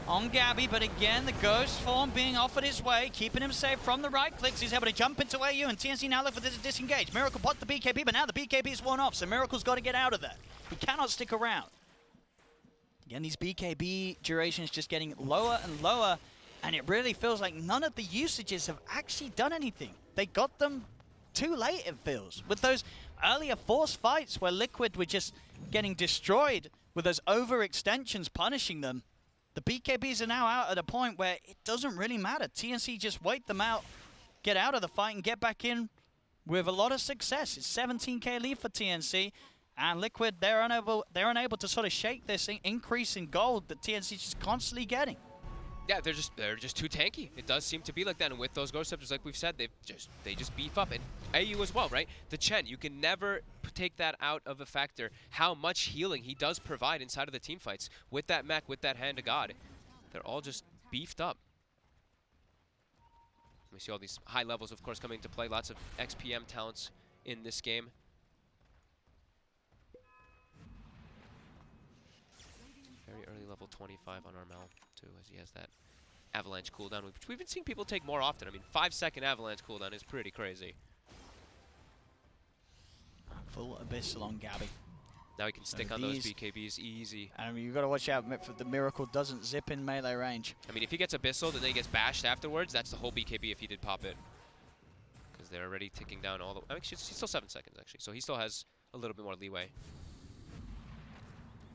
on Gabby, but again, the Ghost form being offered his way, keeping him safe from the right clicks. He's able to jump into AU, and TNC now look for this to disengage. Miracle popped the BKB, but now the BKB is worn off, so Miracle's got to get out of there. He cannot stick around. Again, these BKB durations just getting lower and lower, and it really feels like none of the usages have actually done anything. They got them too late, it feels. With those earlier forced fights where Liquid were just getting destroyed with those overextensions punishing them, the BKBs are now out at a point where it doesn't really matter. TNC just wait them out, get out of the fight, and get back in with a lot of success. It's 17k lead for TNC, and Liquid, they're unable to sort of shake this increase in gold that TNC is just constantly getting. Yeah, they're just too tanky. It does seem to be like that, and with those Ghost Scepters, like we've said, they just beef up. And AU as well, right? The Chen, you can never take that out of a factor. How much healing he does provide inside of the team fights with that mech, with that Hand of God. They're all just beefed up. We see all these high levels, of course, coming into play. Lots of XPM talents in this game. Very early level 25 on Armel, too, as he has that avalanche cooldown, which we've been seeing people take more often. I mean, 5-second avalanche cooldown is pretty crazy. Full Abyssal on Gabby. Now he can stick on those BKBs easy. I mean, you've got to watch out for the Miracle doesn't zip in melee range. I mean, if he gets Abyssal, then he gets bashed afterwards, that's the whole BKB if he did pop it. Because they're already ticking down all the... I mean, he's still 7 seconds, actually, so he still has a little bit more leeway.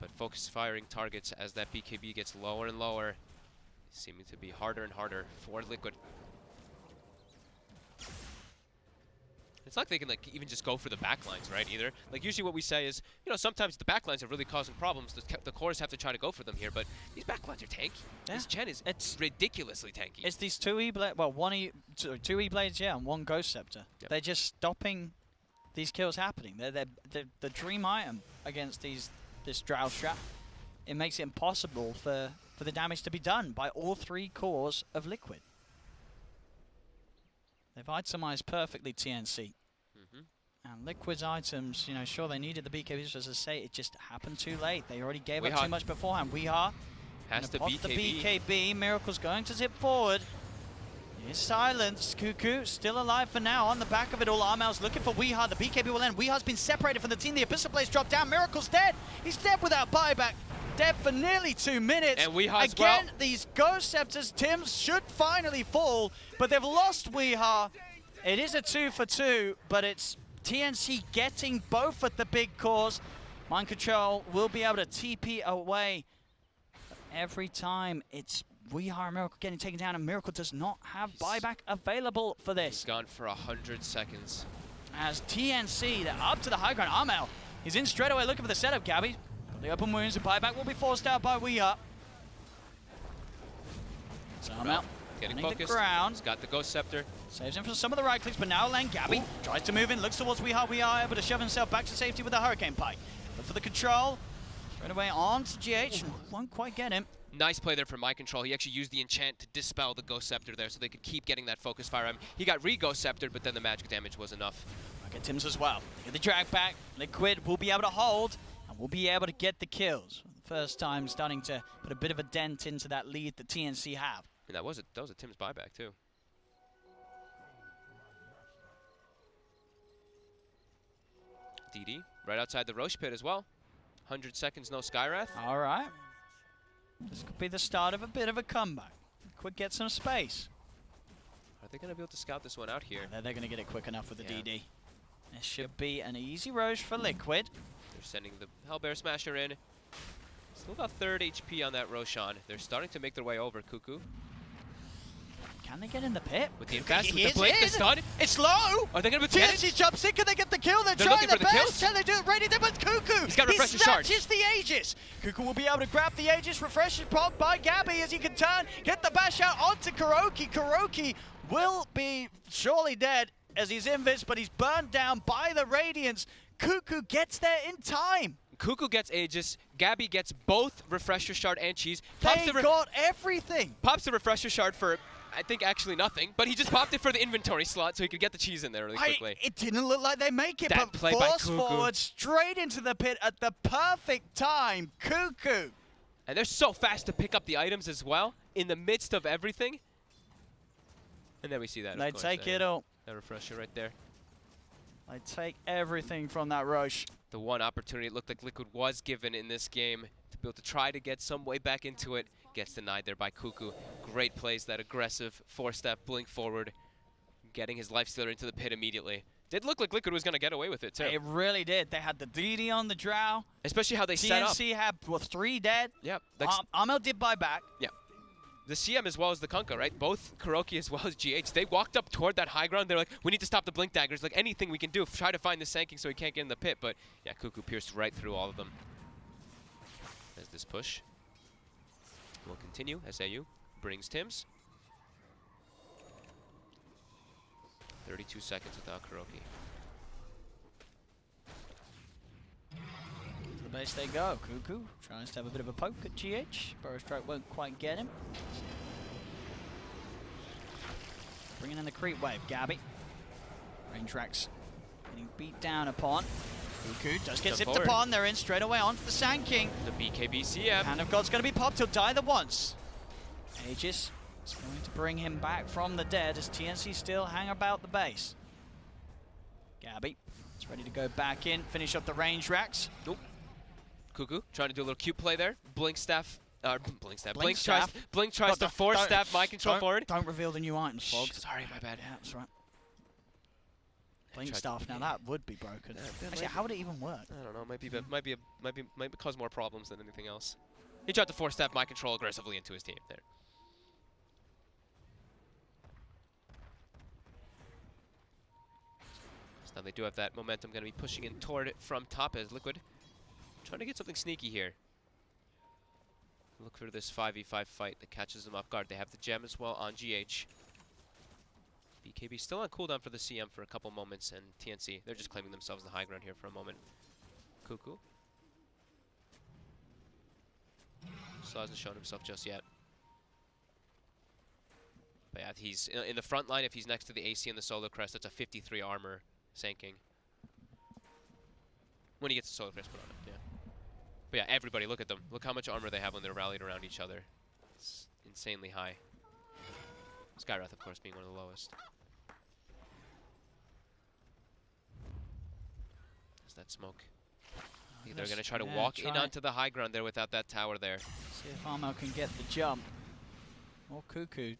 But focus firing targets as that BKB gets lower and lower, seeming to be harder and harder for Liquid. It's not like they can even just go for the backlines, right, either. Like, usually what we say is, you know, sometimes the backlines are really causing problems. The cores have to try to go for them here, but these backlines are tanky. Yeah. This Chen is ridiculously tanky. It's these two E-Blades, well, two E-Blades, yeah, and one Ghost Scepter. Yep. They're just stopping these kills happening. They're the dream item against this Drow Strap. It makes it impossible for the damage to be done by all three cores of Liquid. They've itemized perfectly, TNC. And Liquid's items, you know, sure, they needed the BKBs, as I say, it just happened too late. They already gave up too much beforehand. Weehaw has to pop the BKB. Miracle's going to zip forward. Here's Silence. Cuckoo still alive for now. On the back of it all, Armel's looking for Weehaw. The BKB will end. Weeha's been separated from the team. The Abyssal Blaze dropped down. Miracle's dead. He's dead without buyback. Dead for nearly 2 minutes. And Weeha's again, these Ghost Scepters, Tims should finally fall, but they've lost Weehaw. It is a 2 for 2, but it's TNC getting both at the big cores. Mind Control will be able to TP away. But every time it's Weehaw and Miracle getting taken down, and Miracle does not have buyback available for this. He's gone for 100 seconds. As TNC, they're up to the high ground. Armel is in straight away looking for the setup, Gabby. Got the open wounds, and buyback will be forced out by Weehaw. So Armel getting the focused. ground. He's got the Ghost Scepter. Saves him from some of the right clicks, but now Len Gabby tries to move in, looks towards Weehaw. Weehaw able to shove himself back to safety with the Hurricane Pike. But for the control, straight away on to GH, won't quite get him. Nice play there from Mind Control. He actually used the enchant to dispel the Ghost Scepter there so they could keep getting that focus fire. He got re-Ghost Sceptered, but then the magic damage was enough. Back at Tims as well. They get the drag back. Liquid will be able to hold, and will be able to get the kills. First time starting to put a bit of a dent into that lead that TNC have. And that was a Tim's buyback, too. DD right outside the Roche pit as well. 100 seconds, no Skywrath. All right. This could be the start of a bit of a comeback. Liquid get some space. Are they going to be able to scout this one out here? They're going to get it quick enough with the DD. This should be an easy Roche for Liquid. They're sending the Hellbear Smasher in. Still got 3rd HP on that Roshan. They're starting to make their way over, Cuckoo. Can they get in the pit? With the invest, with the blink, the stun. It's low! Are they going to be TNC jumps in, can they get the kill? They're trying looking their for the best. kills? Can they do it? Ready there with Cuckoo! He's got Refresher Shard. He snatches the Aegis! Cuckoo will be able to grab the Aegis. Refresher proc by Gabby as he can turn, get the bash out onto Kuroki. Kuroki will be surely dead as he's invis, but he's burned down by the Radiance. Cuckoo gets there in time. Cuckoo gets Aegis. Gabby gets both Refresher Shard and Cheese. They got everything. Pops the Refresher Shard for, I think, actually nothing. But he just popped it for the inventory slot so he could get the cheese in there really quickly. It didn't look like they make it, That but play by force Cuckoo. forward straight into the pit at the perfect time. Cuckoo. And they're so fast to pick up the items as well in the midst of everything. And then we see that. They take it all. That Refresher right there. They take everything from that Roche. The one opportunity it looked like Liquid was given in this game to be able to try to get some way back into it. Gets denied there by Cuckoo. Great plays, that aggressive 4-step blink forward. Getting his Lifestealer into the pit immediately. Did look like Liquid was going to get away with it too. It really did. They had the DD on the Drow. Especially how they set up. TNC had 3 dead. Yep. Armel did buy back. Yeah. the CM as well as the Kunkka, right? Both Kuroki as well as GH, they walked up toward that high ground. They're like, we need to stop the Blink Daggers. Like, anything we can do, try to find the Sanking so he can't get in the pit. But, yeah, Cuckoo pierced right through all of them. As this push will continue as AU brings Tims. 32 seconds without Kuroki. To the base they go. Cuckoo tries to have a bit of a poke at GH. Burrow Strike won't quite get him. Bringing in the creep wave. Gabby. Range Racks getting beat down upon. Cuckoo does get zipped upon. They're in straight away onto the Sand King. The BKB CM. Hand of God's going to be popped. He'll die the once. Aegis is going to bring him back from the dead as TNC still hang about the base. Gabby is ready to go back in, finish up the range racks. Nope. Cuckoo trying to do a little cute play there. Blink staff. Blink tries to force staff my control forward. Don't reveal the new items, Fog. Sorry, my bad. Yeah, that's right. Blink staff. Now that would be broken. Actually, how would it even work? I don't know. Might cause more problems than anything else. He tried to force staff my control aggressively into his team there. So now they do have that momentum. Going to be pushing in toward it from top as Liquid trying to get something sneaky here. Look for this 5v5 fight that catches them off guard. They have the gem as well on GH. BKB still on cooldown for the CM for a couple moments, and TNC, they're just claiming themselves the high ground here for a moment. Cuckoo. Still hasn't shown himself just yet. But yeah, he's in the front line. If he's next to the AC and the Solar Crest, that's a 53 armor Sanking. When he gets the Solar Crest put on it, yeah. But yeah, everybody, look at them. Look how much armor they have when they're rallied around each other. It's insanely high. Skywrath, of course, being one of the lowest. There's that smoke. They're going to try to walk in onto the high ground there without that tower there. See if Armo can get the jump. Or Cuckoo.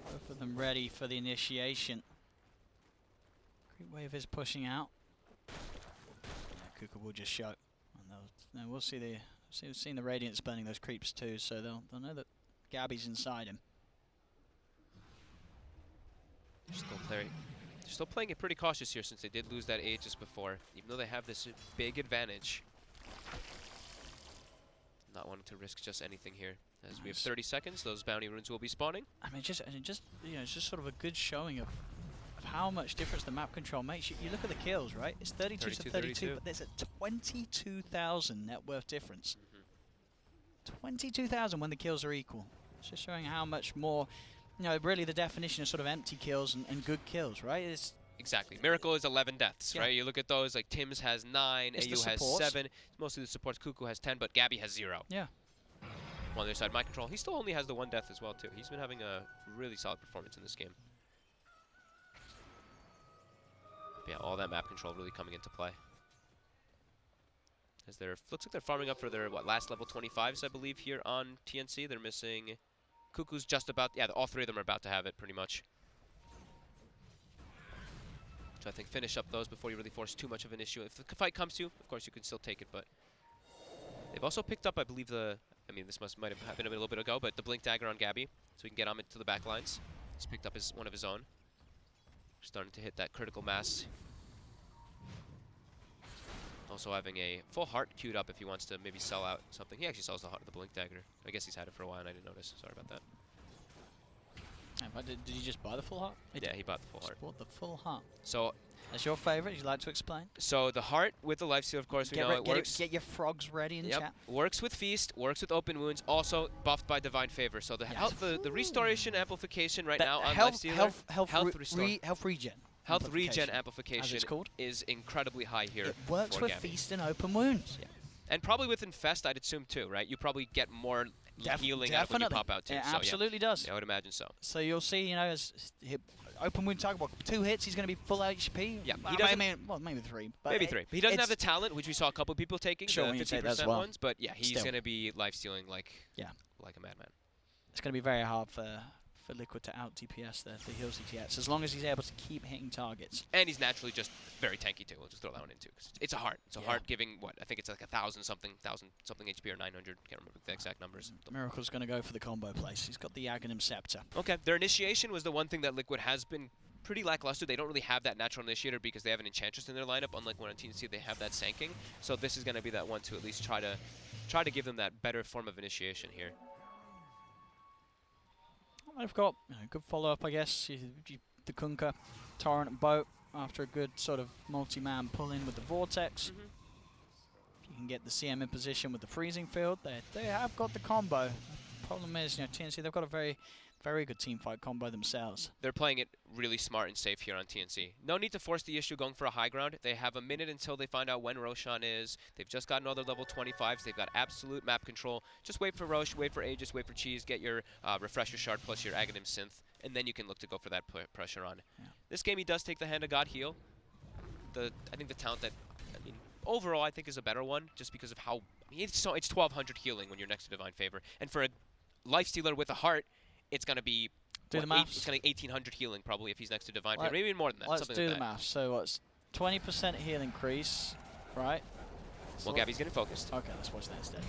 Both of them ready for the initiation. Creep wave is pushing out. Yeah, Cuckoo will just show. And we'll see we've seen the Radiance burning those creeps too, so they'll know that Gabby's inside him. They're still playing it pretty cautious here since they did lose that Aegis before, even though they have this big advantage. Not wanting to risk just anything here. As we have 30 seconds, those bounty runes will be spawning. I mean, it's just sort of a good showing of how much difference the map control makes. You look at the kills, right? It's 32 to 32, but there's a 22,000 net worth difference. 22,000 when the kills are equal. It's just showing how much more, really the definition of sort of empty kills and good kills, right? It's exactly. Miracle is 11 deaths, right? You look at those, like Tims has 9, AU has 7. It's mostly the supports. Cuckoo has 10, but Gabby has 0. Yeah. On the other side, my control, he still only has the 1 death as well, too. He's been having a really solid performance in this game. Yeah, all that map control really coming into play. As looks like they're farming up for their last level 25s, I believe, here on TNC. They're missing Cuckoo's just about, all 3 of them are about to have it pretty much. So I think finish up those before you really force too much of an issue. If the fight comes to you, of course you can still take it, but they've also picked up, I believe, this might have happened a little bit ago, but the Blink Dagger on Gabby, so we can get him into the back lines. He's picked up one of his own. Starting to hit that critical mass. Also having a full heart queued up if he wants to maybe sell out something. He actually sells the Blink Dagger. I guess he's had it for a while and I didn't notice. Sorry about that. Did he just buy the full heart? Yeah, he bought the full heart. Bought the full heart. So that's your favorite. You'd like to explain? So the heart with the lifesteal, of course, we know it works. Get your frogs ready in chat. Works with feast, works with open wounds, also buffed by divine favor. So the the restoration amplification right now on lifestealer, health regen. Health regen amplification is incredibly high here. It works with feast and open wounds. Yeah. And probably with infest, I'd assume too, right? You probably get more healing out of when you pop out too. It absolutely does. Yeah, I would imagine so. So you'll see, as open wound target, 2 hits, he's going to be full HP. Yeah, maybe 3. But maybe 3. But he doesn't have the talent, which we saw a couple people taking, the 50% ones. But yeah, he's going to be life stealing like a madman. It's going to be very hard for for Liquid to out DPS the heals he gets, as long as he's able to keep hitting targets. And he's naturally just very tanky too. We'll just throw that one in too. 'Cause it's a heart. It's a Yeah. heart giving what? I think it's like 1,000 something HP or 900. Can't remember the exact numbers. Miracle's going to go for the combo place. He's got the Aghanim Scepter. Okay, their initiation was the one thing that Liquid has been pretty lackluster. They don't really have that natural initiator because they have an Enchantress in their lineup, unlike when on TNC they have that Sanking. So this is going to be that one to at least try to give them that better form of initiation here. They've got good follow-up, I guess. The Kunkka, Torrent, and Boat after a good sort of multi-man pull-in with the Vortex. If you can get the CM in position with the Freezing Field, they have got the combo. The problem is, TNC, they've got a very, very good team fight combo themselves. They're playing it really smart and safe here on TNC. No need to force the issue going for a high ground. They have a minute until they find out when Roshan is. They've just got another level 25s. They've got absolute map control. Just wait for Rosh, wait for Aegis, wait for Cheese, get your Refresher Shard plus your Aghanim Synth, and then you can look to go for that pressure on. Yeah. This game he does take the Hand of God heal. I think the talent that, overall I think is a better one just because of how, it's 1200 healing when you're next to Divine Favor. And for a Lifestealer with a heart, it's going to be Do the maths. It's going to 1800 healing probably if he's next to Divine Favor. Maybe even more than that. Let's something do like the that. math. So what's 20% heal increase, right? Well, Gabby's getting focused. Okay, let's watch that instead.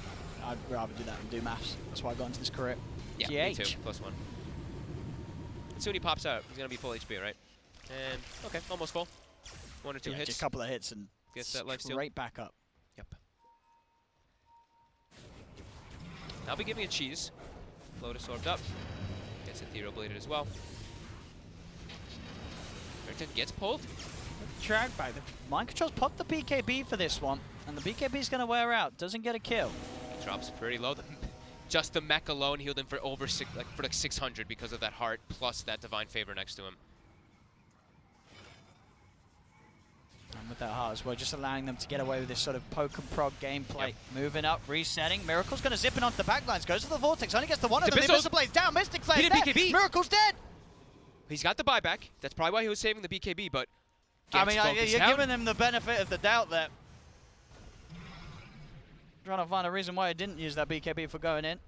I'd rather do that than do maths. That's why I got into this career. Yeah, me too. +1. As soon as he pops out, he's going to be full HP, right? And, okay, almost full. 1 or 2 hits. Just a couple of hits and Gets that lifesteal. straight back up. Yep. I'll be giving it Cheese. Lotus orbed up. Gets Ethereal Bladed as well. Ayrton gets pulled. Drag back. The Mind Control's popped the BKB for this one, and the BKB's going to wear out. Doesn't get a kill. He drops pretty low. Just the mech alone healed him for over 600 because of that heart plus that Divine Favor next to him. And with that heart as well, just allowing them to get away with this sort of poke and prog gameplay. Yep. Moving up, resetting. Miracle's going to zip in onto the backlines. Goes to the Vortex. Only gets the one of them. The Abyssal Blade's down. Mystic Flame's dead. BKB. Miracle's dead. He's got the buyback. That's probably why he was saving the BKB, but I mean, you're giving him the benefit of the doubt there. Trying to find a reason why he didn't use that BKB for going in.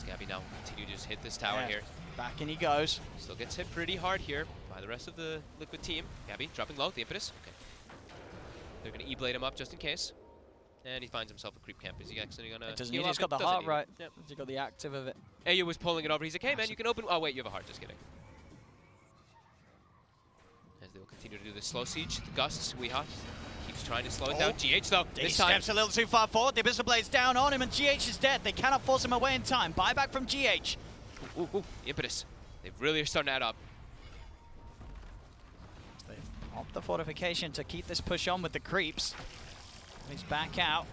Gabby now continue to just hit this tower here. Back in he goes. Still gets hit pretty hard here by the rest of the Liquid team. Gabby dropping low, the impetus. Okay. They're going to E-blade him up just in case. And he finds himself a creep camp. Is he actually going to heal up? He's got the heart right. Yep. He's got the active of it. Ayu was pulling it over. He's like, hey man, you can open. Oh wait, you have a heart. Just kidding. As they will continue to do the slow siege. The gusts, Weeha keeps trying to slow it down. GH though, He this time. steps a little too far forward. The Abyssal Blade's down on him and GH is dead. They cannot force him away in time. Buyback from GH. Ooh, impetus. They really are starting to add up. They've popped the fortification to keep this push on with the creeps. He's back out.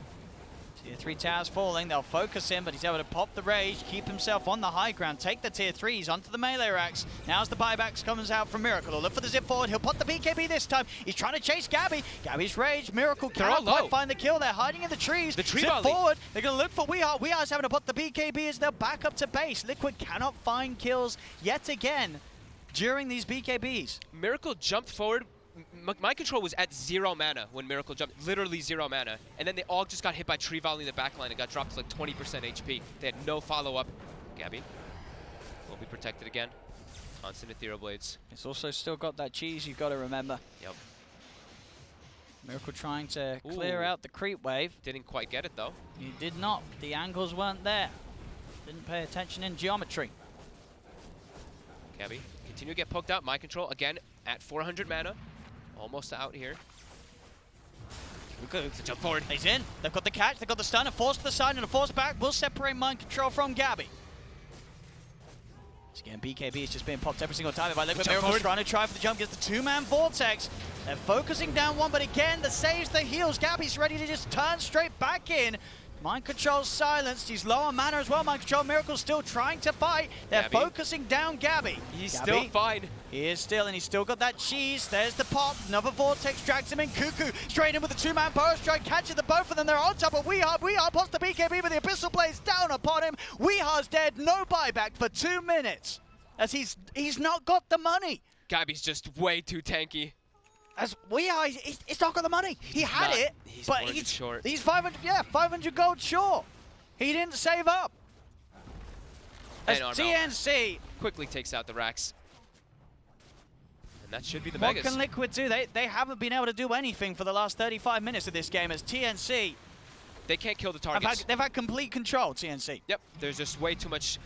Tier 3 towers falling. They'll focus him, but he's able to pop the rage, keep himself on the high ground, take the tier 3s onto the melee racks. Now as the buybacks comes out from Miracle, he'll look for the zip forward. He'll pop the BKB this time. He's trying to chase Gabby. Gabby's rage. Miracle cannot quite find the kill. They're hiding in the trees. The tree zip volley. forward. They're going to look for Weeha. Weeha's having to pop the BKB as they're back up to base. Liquid cannot find kills yet again during these BKBs. Miracle jumped forward. My control was at 0 mana when Miracle jumped, literally 0 mana. And then they all just got hit by Tree Volley in the backline and got dropped to like 20% HP. They had no follow-up. Gabby will be protected again. Constant Ethereal Blades. It's also still got that cheese, you've got to remember. Yep. Miracle trying to clear out the creep wave. Didn't quite get it though. He did not. The angles weren't there. Didn't pay attention in geometry. Gabby continue to get poked out. My control again at 400 mana. Almost out here. Good. Jump forward. He's in. They've got the catch. They've got the stun. A force to the side and a force back will separate Mind Control from Gabby. So again, BKB is just being popped every single time by Liquid. Miracle's trying to try for the jump. Gets the two-man Vortex. They're focusing down one, but again, the saves, the heals. Gabby's ready to just turn straight back in. Mind Control's silenced. He's low on mana as well. Mind Control, Miracle's still trying to fight. They're focusing down Gabby. He's still fine. He is still, and he's still got that cheese. There's the pop. Another Vortex drags him in. Cuckoo straight in with the two-man burst strike, catches the both of them. They're on top of Weeha. Weeha pops the BKB, but the Abyssal Blade's down upon him. Weeha's dead. No buyback for 2 minutes, as he's not got the money. Gabby's just way too tanky. As Weeha, he's not got the money. He had it, but he's short. He's 500 gold short. He didn't save up. As And Armel TNC, quickly takes out the racks. And that should be the what Megas. can Liquid do? They haven't been able to do anything for the last 35 minutes of this game as TNC They can't kill the have targets. they've had complete control, TNC. Yep, there's just way too much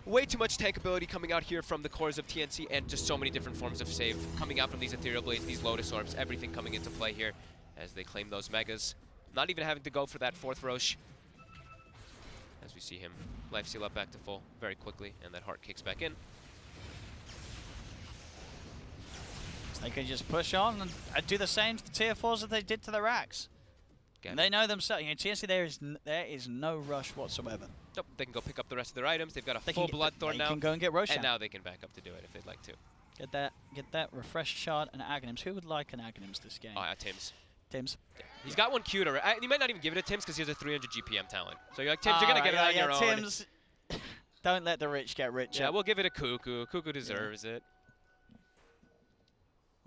tankability coming out here from the cores of TNC, and just so many different forms of save coming out from these Ethereal Blades, these Lotus Orbs, everything coming into play here as they claim those Megas. Not even having to go for that 4th Roche. As we see him lifesteal up back to full very quickly, and that heart kicks back in. They can just push on and do the same to the tier 4s that they did to the racks. Gabby. They know themselves. You know, TNC, there is no rush whatsoever. Nope, they can go pick up the rest of their items. They've got a They full can Bloodthorn now. They can go and get Roshan. And now they can back up to do it if they'd like to. Get that refresh shard and Aghanims. Who would like an Aghanims this game? Oh, yeah, Tims. Tims. Yeah. He's got one queued already. You might not even give it to Tims because he has a 300 GPM talent. So you're like, Tims, you're going to get it on your own. Tims, don't let the rich get richer. Yeah, we'll give it a Cuckoo. Cuckoo deserves it.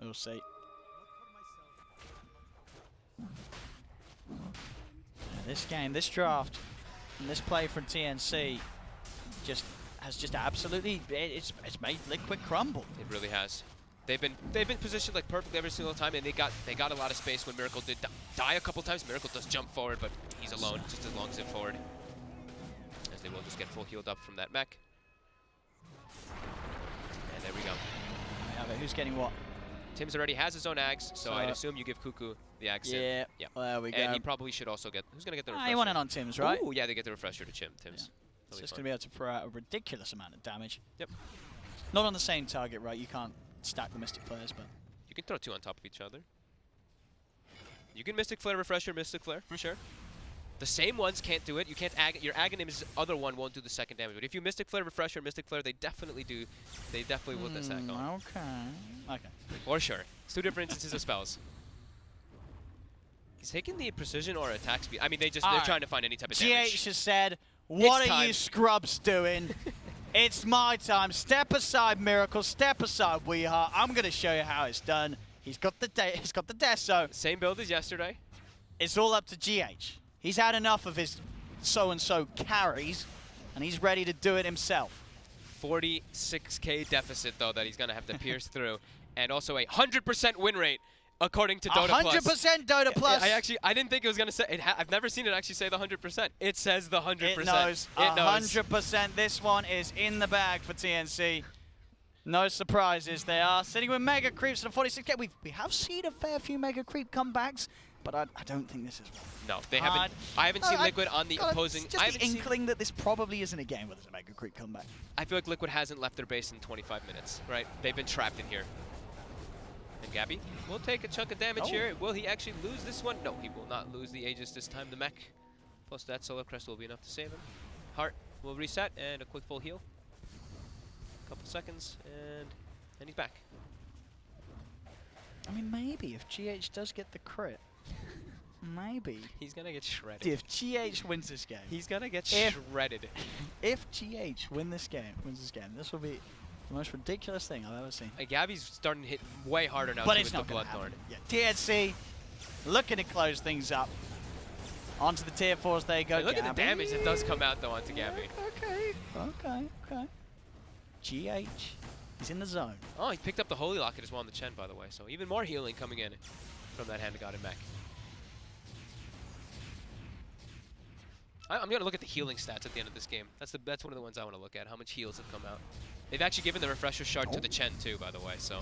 We'll see. This game, this draft, and this play from TNC has absolutely it's made Liquid crumble. It really has. They've been positioned like perfectly every single time, and they got a lot of space when Miracle did die a couple times. Miracle does jump forward, but he's alone just as long as it forward. As they will just get full healed up from that mech. And there we go. I have it. Who's getting what? Tims already has his own Ags, so I'd assume you give Cuckoo the Ag Sim. Yeah. Yeah. There we go. And he probably should also get. Who's gonna get the refresher? You want it on Tims, right? Ooh, yeah, they get the refresher to Tims. Yeah. That'll It's be just fun. going to be able to throw out a ridiculous amount of damage. Yep. Not on the same target, right? You can't stack the Mystic Flares, but... You can throw 2 on top of each other. You can Mystic Flare, Refresher, Mystic Flare, for sure. The same ones can't do it. You can't your Aghanim's other one won't do the second damage. But if you Mystic Flare, Refresher, Mystic Flare, they definitely do. They definitely will this act on. Okay. For sure. It's 2 different instances of spells. He's taking the precision or attack speed. I mean, they're trying to find any type of damage. GH has said, what It's are time. you scrubs doing? It's my time. Step aside, Miracle. Step aside, Weeheart. I'm going to show you how it's done. He's got the Deso. Same build as yesterday. It's all up to GH. He's had enough of his so-and-so carries, and he's ready to do it himself. 46k deficit, though, that he's going to have to pierce through. And also a 100% win rate, according to Dota Plus. 100% Dota Plus. I didn't think it was going to say, I've never seen it actually say the 100%. It says the 100%. It knows. It knows. 100%. This one is in the bag for TNC. No surprises. They are sitting with Mega Creeps at a 46k. We have seen a fair few Mega Creep comebacks, but I don't think this is one. No, they haven't. I haven't seen Liquid on the opposing. It's just the inkling that this probably isn't a game where there's a Mega Creep comeback. I feel like Liquid hasn't left their base in 25 minutes, right? They've been trapped in here. And Gabby will take a chunk of damage here. Will he actually lose this one? No, he will not lose the Aegis this time. The mech plus that Solar Crest will be enough to save him. Heart will reset and a quick full heal. Couple seconds and he's back. I mean, maybe if GH does get the crit, maybe. He's gonna get shredded. If GH wins this game. He's gonna get shredded. If GH wins this game, this will be the most ridiculous thing I've ever seen. Gabby's starting to hit way harder now But too it's with not the going to Bloodthorn. happen. Yeah. TNC looking to close things up. Onto the tier 4s they go. Hey, look at the Gabby. damage that does come out though onto Gabby. Okay. GH, he's in the zone. Oh, he picked up the Holy Locket as well on the Chen, by the way. So even more healing coming in from that Hand of God and mech. I'm going to look at the healing stats at the end of this game. That's one of the ones I want to look at, how much heals have come out. They've actually given the Refresher Shard to the Chen too, by the way, so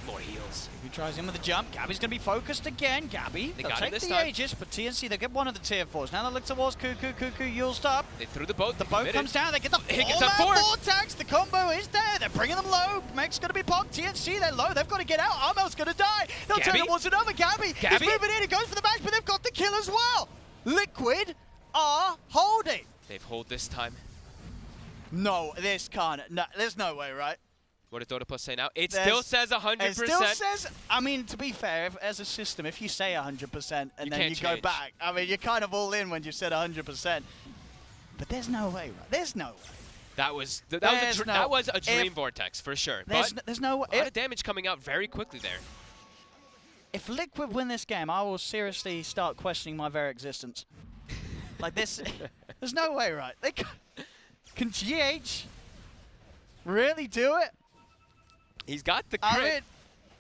more heals. He tries in with a jump. Gabby's going to be focused again. Gabby, They they'll got him take this the time. Aegis, but TNC, they'll get one of the tier 4s. Now they look towards Cuckoo. You'll stop. They threw the boat. The boat comes down. They get the He gets full up forward. vortex. The combo is there. They're bringing them low. Mech's going to be popped. TNC, they're low. They've got to get out. Armel's going to die. They'll turn Gabby? towards another. Gabby is moving in. He goes for the match, but they've got the kill as well. Liquid are holding. They've hold this time. No, this can't. No, there's no way, right? What did Dota Plus say now? It There's- still says 100%. It still says, I mean, to be fair, as a system, if you say 100% and then you can't go change. back, I mean, you're kind of all in when you said 100%. But there's no way, right? There's no way. That was There's that was a if- dream vortex for sure. There's no way. A lot of damage coming out very quickly there. If Liquid win this game, I will seriously start questioning my very existence. Like this, there's no way, right? They can GH Really do it? He's got the I crit.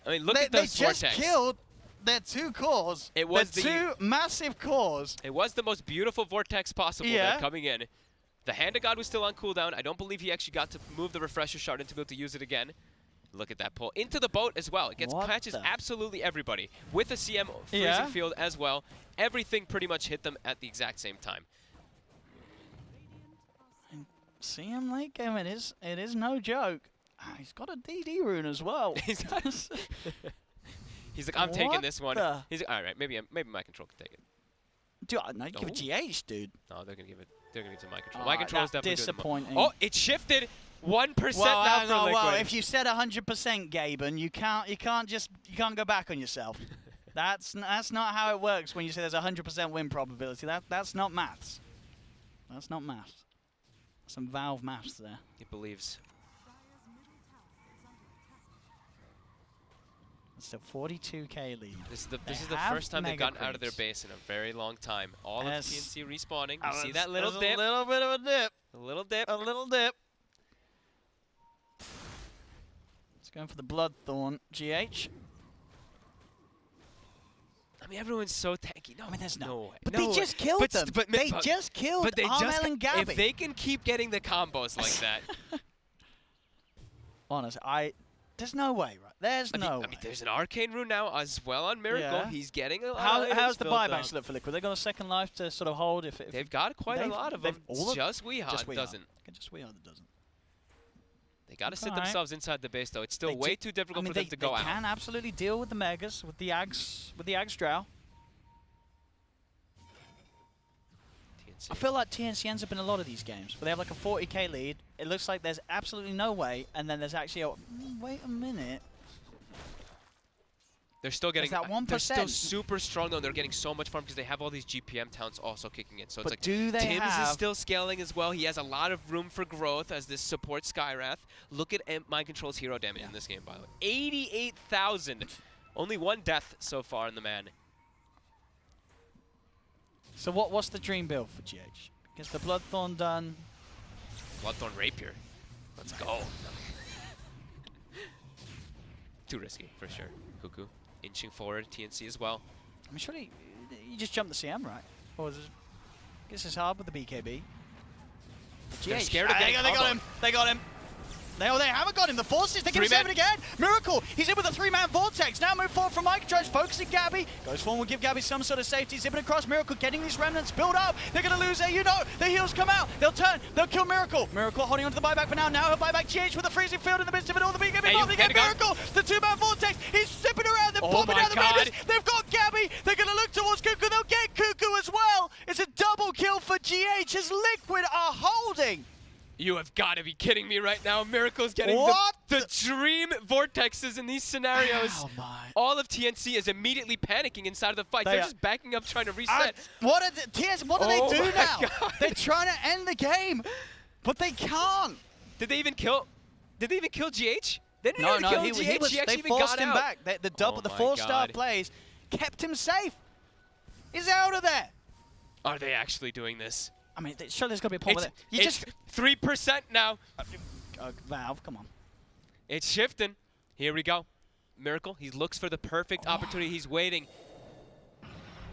mean, Look at those they just vortex. killed their 2 cores. It was their 2 massive cores. It was the most beautiful vortex possible there coming in. The Hand of God was still on cooldown. I don't believe he actually got to move the refresher shard in to be able to use it again. Look at that pull. Into the boat as well. It gets catches absolutely everybody. With a CM freezing field as well. Everything pretty much hit them at the exact same time. CM late game, it is no joke. He's got a DD rune as well. He's like, I'm taking this one. He's like, all right, maybe my control can take it. Dude, no, give it GH, dude. No, they're gonna give it to my control. My control is definitely disappointing. Oh, it shifted 1% well, now for Liquid. Well, if you said 100%, Gaben, you can't go back on yourself. That's not how it works when you say there's a 100% win probability. That's not maths. That's not maths. Some Valve maths there. He believes. It's a 42k lead. This is the first time they've gotten out of their base in a very long time. All of TNC respawning. You see that little dip? A little bit of a dip. A little dip. A little dip. It's going for the Bloodthorn GH. I mean, everyone's so tanky. No, I mean, there's no way. But they just killed them. They just killed Armel and Gabby. If they can keep getting the combos like that. Honestly, there's no way, right? There's no way. I mean, there's an Arcane Rune now as well on Miracle. Yeah. He's getting a lot of how's the buybacks look for Liquid? They got a second life to sort of hold if they've got quite a lot of them. Just Weehawk doesn't. Just Weehawk doesn't. They got to sit themselves inside the base though. It's still way too difficult for them to go out. They can absolutely deal with the Megas, with the Ags Drow. I feel like TNC ends up in a lot of these games, but they have like a 40k lead. It looks like there's absolutely no way, and then there's actually a wait a minute. They're still getting that 1%. They're still super strong though. They're getting so much farm because they have all these GPM talents also kicking in. So it's like Tim's is still scaling as well. He has a lot of room for growth as this supports Skywrath. Look at Mind Control's hero damage in this game, by the way. 88,000. Only 1 death so far in the man. So what's the dream build for GH? Gets the Bloodthorn done. Bloodthorn Rapier. Let's go. Too risky, for sure. Cuckoo inching forward. TNC as well. I mean, surely you just jump the CM, right? Or is it, I guess it's hard with the BKB. They're scared of getting they got him. They got him. They haven't got him. The Forces, they can save it again. Miracle, he's in with a 3-man Vortex. Now move forward from Mike, tries focusing Gabby. Goes forward, give Gabby some sort of safety. Zipping across Miracle, getting these remnants build up. They're going to lose there, you know. The heals come out. They'll turn. They'll kill Miracle. Miracle holding onto the buyback for now. Now her buyback GH with a freezing field in the midst of it all. The BKB bomb. They get Miracle. The 2-man Vortex. He's zipping around. They're bombing down the remnants. They've got Gabby. They're going to look towards Cuckoo. They'll get Cuckoo as well. It's a double kill for GH as Liquid are holding. You have got to be kidding me right now. Miracle's getting the dream vortexes in these scenarios. Oh my. All of TNC is immediately panicking inside of the fight. They're just backing up, trying to reset. What do they do now? God. They're trying to end the game, but they can't. Did they even kill GH? They didn't no, even kill he GH. Was, he actually they even forced got him out. back. The 4-star plays kept him safe. He's out of there. Are they actually doing this? I mean, surely there's got to be a point with it. It's 3% now. Valve, come on. It's shifting. Here we go. Miracle, he looks for the perfect opportunity. He's waiting.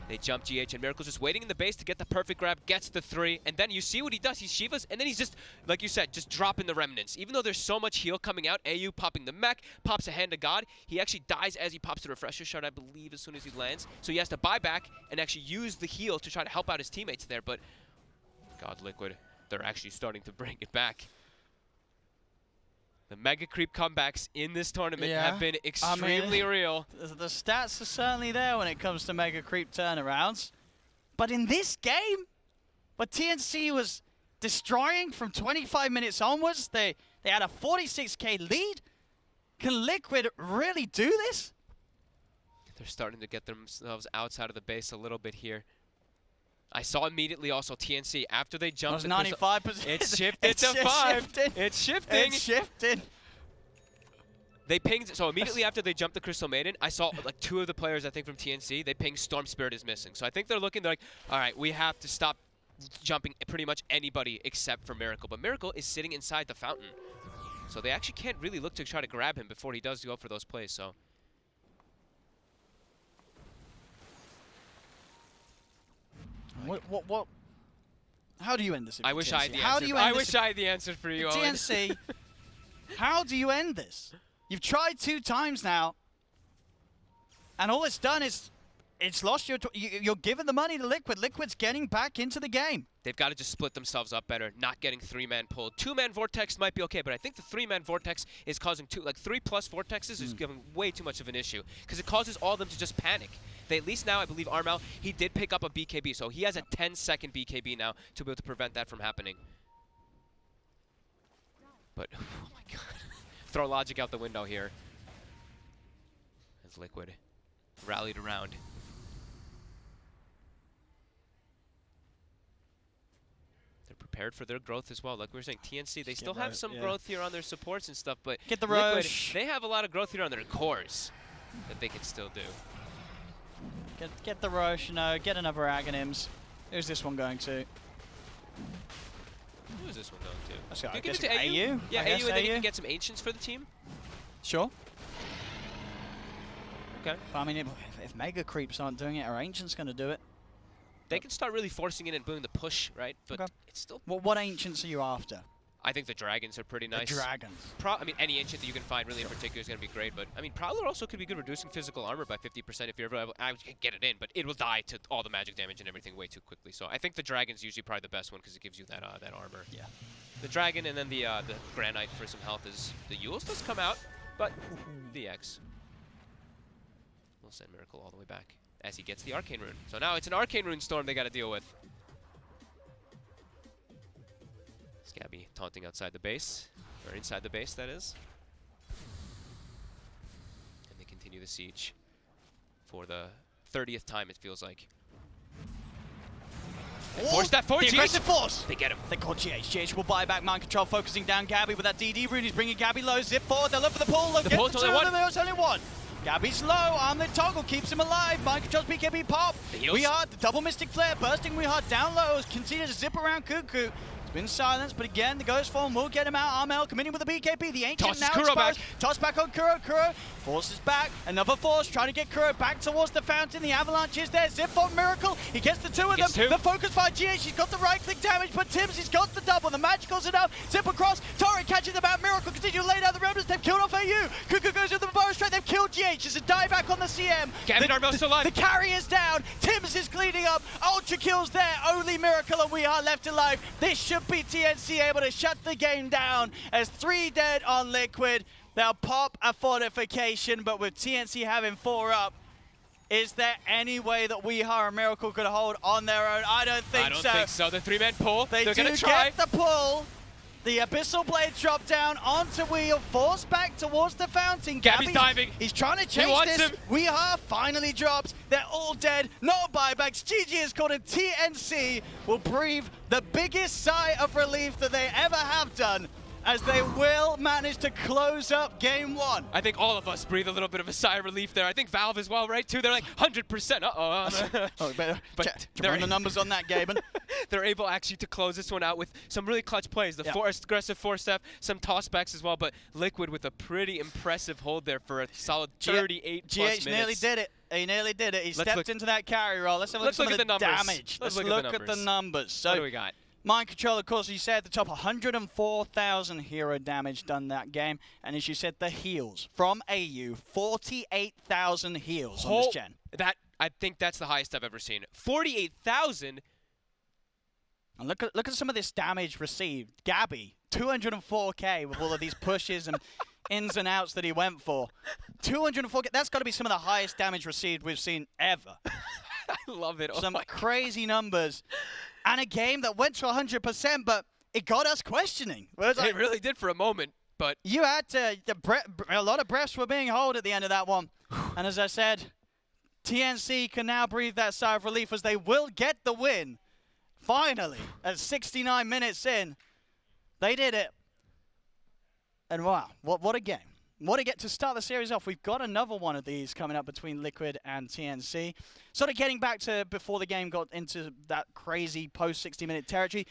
They jump GH, and Miracle's just waiting in the base to get the perfect grab, gets the 3, and then you see what he does. He Shivas, and then he's just, like you said, just dropping the remnants. Even though there's so much heal coming out, AU popping the mech, pops a Hand of God. He actually dies as he pops the refresher shard, I believe, as soon as he lands. So he has to buy back and actually use the heal to try to help out his teammates there, but God, Liquid, they're actually starting to bring it back. The Mega Creep comebacks in this tournament have been extremely real. The stats are certainly there when it comes to Mega Creep turnarounds. But in this game, what TNC was destroying from 25 minutes onwards, they had a 46k lead. Can Liquid really do this? They're starting to get themselves outside of the base a little bit here. I saw immediately also TNC after they jumped. It was 95%. It's shifted to 5. It's shifting. It's shifting. They pinged. So immediately after they jumped the Crystal Maiden, I saw like 2 of the players, I think, from TNC. They pinged Storm Spirit is missing. So I think they're looking. They're like, all right, we have to stop jumping pretty much anybody except for Miracle. But Miracle is sitting inside the fountain. So they actually can't really look to try to grab him before he does go for those plays. So What? How do you end this? I wish TNC? I had the How answer. do you end I this wish I had the answer for you, Owen. TNC? How do you end this? You've tried 2 times now, and all it's done is it's lost your. You're giving the money to Liquid. Liquid's getting back into the game. They've got to just split themselves up better, not getting 3-man pulled. 2-man Vortex might be okay, but I think the 3-man Vortex is causing 3+ Vortexes is giving way too much of an issue because it causes all of them to just panic. They at least now, I believe Armel, he did pick up a BKB, so he has a 10-second BKB now to be able to prevent that from happening. But, oh my god. Throw logic out the window here. As Liquid rallied around. Prepared for their growth as well. Like we were saying, TNC, they still have some growth here on their supports and stuff, but Get the Liquid, rush. they have a lot of growth here on their cores that they can still do. Get the rush, you know, get another Aghanims. Who's this one going to? Who is this one going to? Let's go. Do you I give guess it to AU? AU? Yeah, I AU, guess and then you AU. can get some Ancients for the team? Sure. Okay. But I mean, if Mega Creeps aren't doing it, our Ancient's going to do it. They can start really forcing it and doing the push, right? But it's still... What Ancients are you after? I think the Dragons are pretty nice. The Dragons. I mean, any Ancient that you can find really in particular is going to be great, but I mean, Prowler also could be good reducing physical armor by 50% if you're ever able to get it in, but it will die to all the magic damage and everything way too quickly. So I think the Dragon's usually probably the best one because it gives you that that armor. Yeah. The Dragon and then the Granite for some health is... The Euls does come out, but the X will send Miracle all the way back as he gets the Arcane Rune. So now it's an Arcane Rune storm they got to deal with. Scabby taunting outside the base, or inside the base, that is. And they continue the siege for the 30th time, it feels like. And force that forward, The aggressive force! They get him. They call GH. GH will buy back mind control, focusing down Gabby with that DD rune. He's bringing Gabby low. Zip forward. They'll look for the pull. The pull's only one. There's only one. Gabby's low. Armlet toggle keeps him alive. Mind controls BKB pop. We are the double Mystic Flare bursting. We are down low. Continue to zip around Cuckoo. It's been silenced, but again, the Ghost Form will get him out. Armel committing with the BKB. The Ancient Tosses now Kuro exposed. back. Toss back on Kuro. Kuro forces back. Another force trying to get Kuro back towards the fountain. The Avalanche is there. Zip Form Miracle. He gets the 2 of them. Two. The focus by GH. He's got the right click damage, but Tim's he's got the double. The magical's enough. Zip across. Torrent catches them out. Miracle continue to lay down the remnants. They've killed off AU. Cuckoo goes with the bow straight. They've killed GH. There's a dieback on the CM. Gavin Armel's still alive. The carry is down. Tim's is cleaning up. Ultra kills there. Only Miracle and we are left alive. This should be TNC able to shut the game down as 3 dead on Liquid. They'll pop a fortification, but with TNC having 4 up, is there any way that We Are a Miracle could hold on their own? I don't think so. I don't think so. The 3-man pull. They're gonna do try. get the pull. The Abyssal Blades drop down onto Wheel, forced back towards the fountain. Gabby's diving. He's trying to chase wants this. him. We Are finally drops. They're all dead. No buybacks. GG is called, and TNC will breathe the biggest sigh of relief that they ever have done, as they will manage to close up game 1. I think all of us breathe a little bit of a sigh of relief there. I think Valve as well, right, too? They're like 100%. Uh-oh. Oh, but they're run the numbers on that, Gaben. They're able actually to close this one out with some really clutch plays. The aggressive force-step, some tossbacks as well, but Liquid with a pretty impressive hold there for a solid 38 plus minutes. GH nearly did it. He nearly did it. He stepped into that carry roll. Let's have a look at the damage. Let's look at the numbers. So what do we got? Mind control, of course, you said at the top, 104,000 hero damage done that game. And as you said, the heals from AU, 48,000 heals on this gen. I think that's the highest I've ever seen. 48,000. And look at some of this damage received. Gabby, 204k with all of these pushes and ins and outs that he went for. 204k. That's got to be some of the highest damage received we've seen ever. I love it. Some crazy numbers. And a game that went to 100%, but it got us questioning. It really did for a moment, but... You had to... a lot of breaths were being held at the end of that one. And as I said, TNC can now breathe that sigh of relief as they will get the win. Finally, at 69 minutes in, they did it. And wow, what a game. What a get to start the series off. We've got another one of these coming up between Liquid and TNC. Sort of getting back to before the game got into that crazy post 60-minute territory.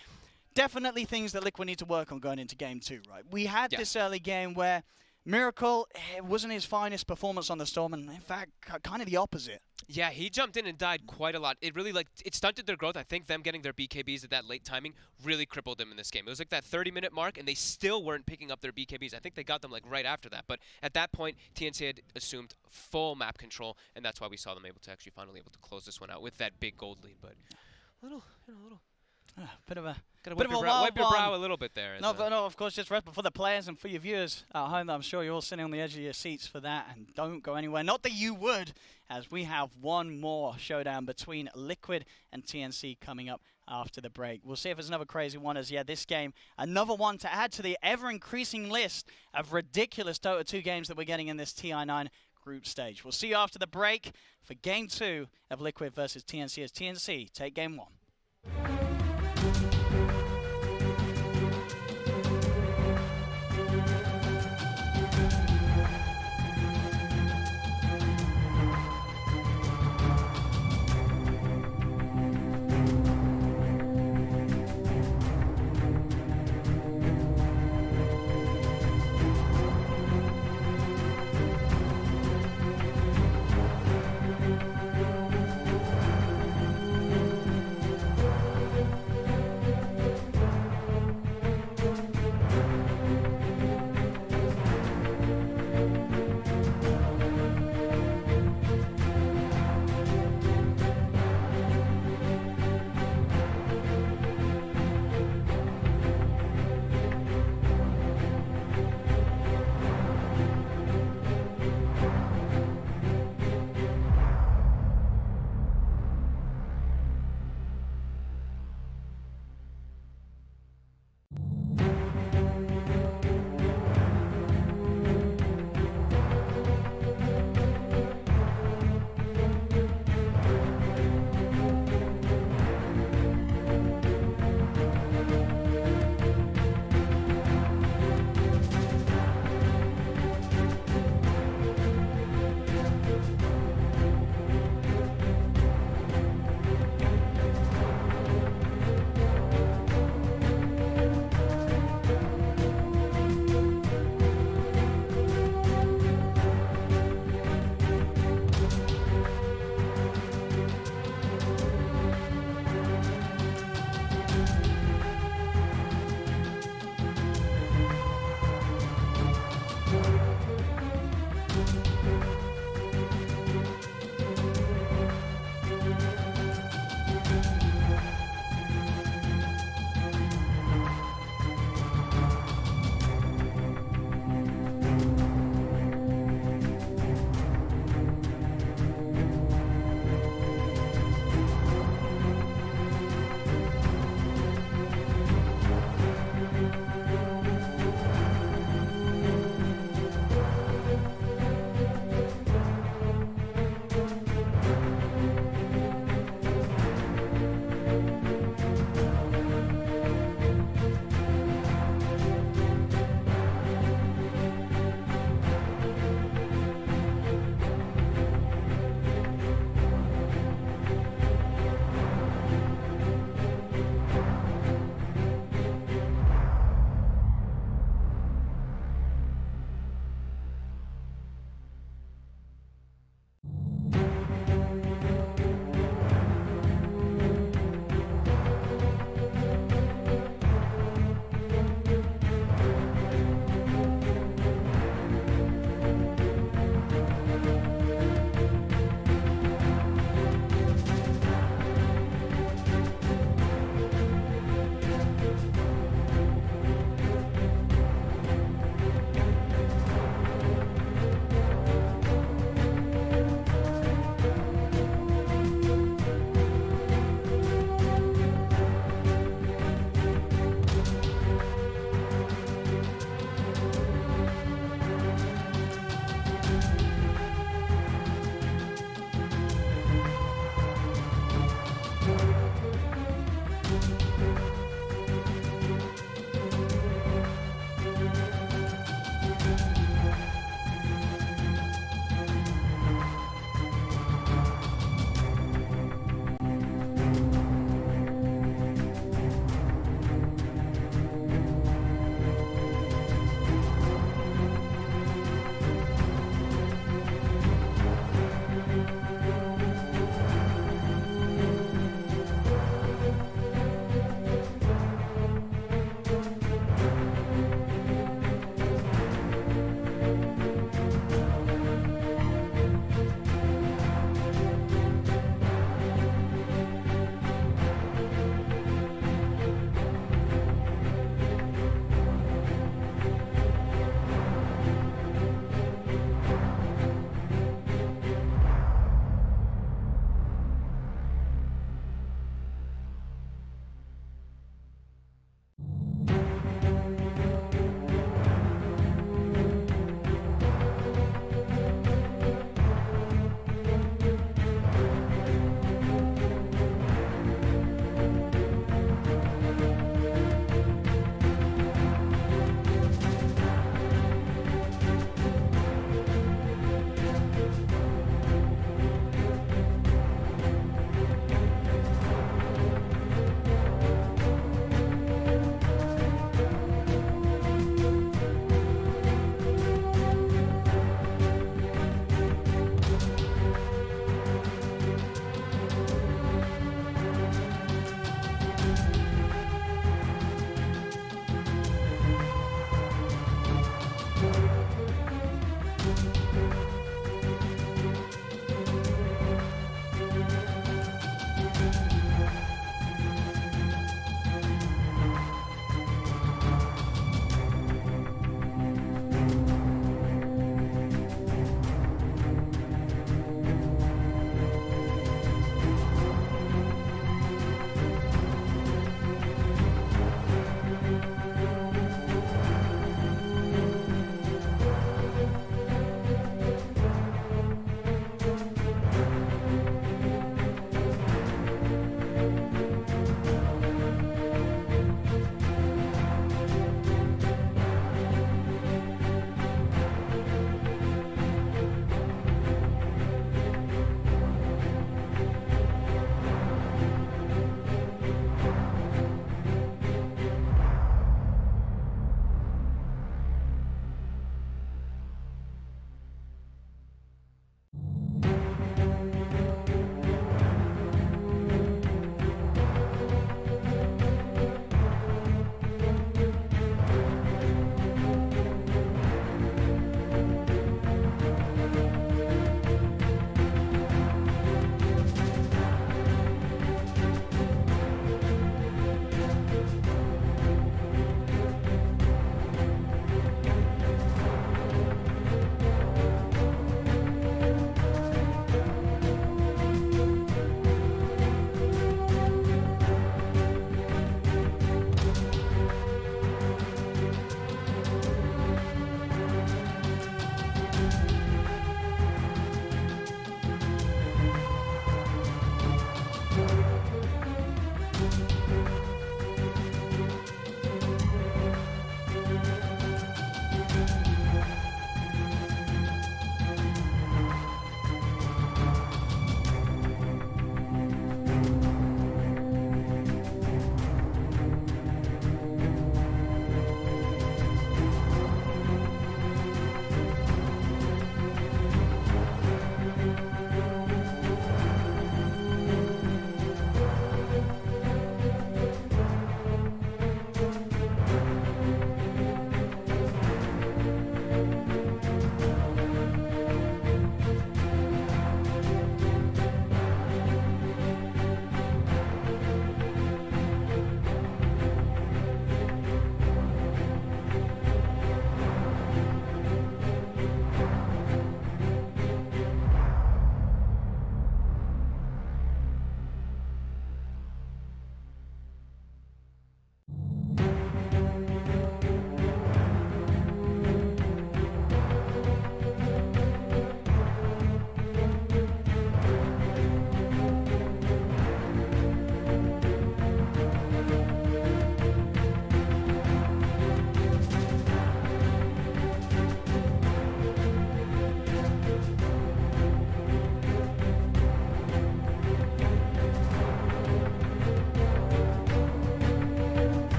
definitely things that Liquid need to work on going into game 2, right? We had Yeah. this early game where Miracle, it wasn't his finest performance on the Storm, and in fact, kind of the opposite. Yeah, he jumped in and died quite a lot. It really, it stunted their growth. I think them getting their BKBs at that late timing really crippled them in this game. It was like that 30-minute mark, and they still weren't picking up their BKBs. I think they got them like right after that. But at that point, TNC had assumed full map control, and that's why we saw them able to actually finally able to close this one out with that big gold lead. But a little. Bit of a Gotta bit wipe of a wipe your wild brow one. a little bit there. No, of course, just for the players and for your viewers at home, I'm sure you're all sitting on the edge of your seats for that, and don't go anywhere. Not that you would, as we have one more showdown between Liquid and TNC coming up after the break. We'll see if there's another crazy one, as this game, another one to add to the ever-increasing list of ridiculous Dota 2 games that we're getting in this TI9 group stage. We'll see you after the break for Game 2 of Liquid versus TNC, as TNC take Game 1.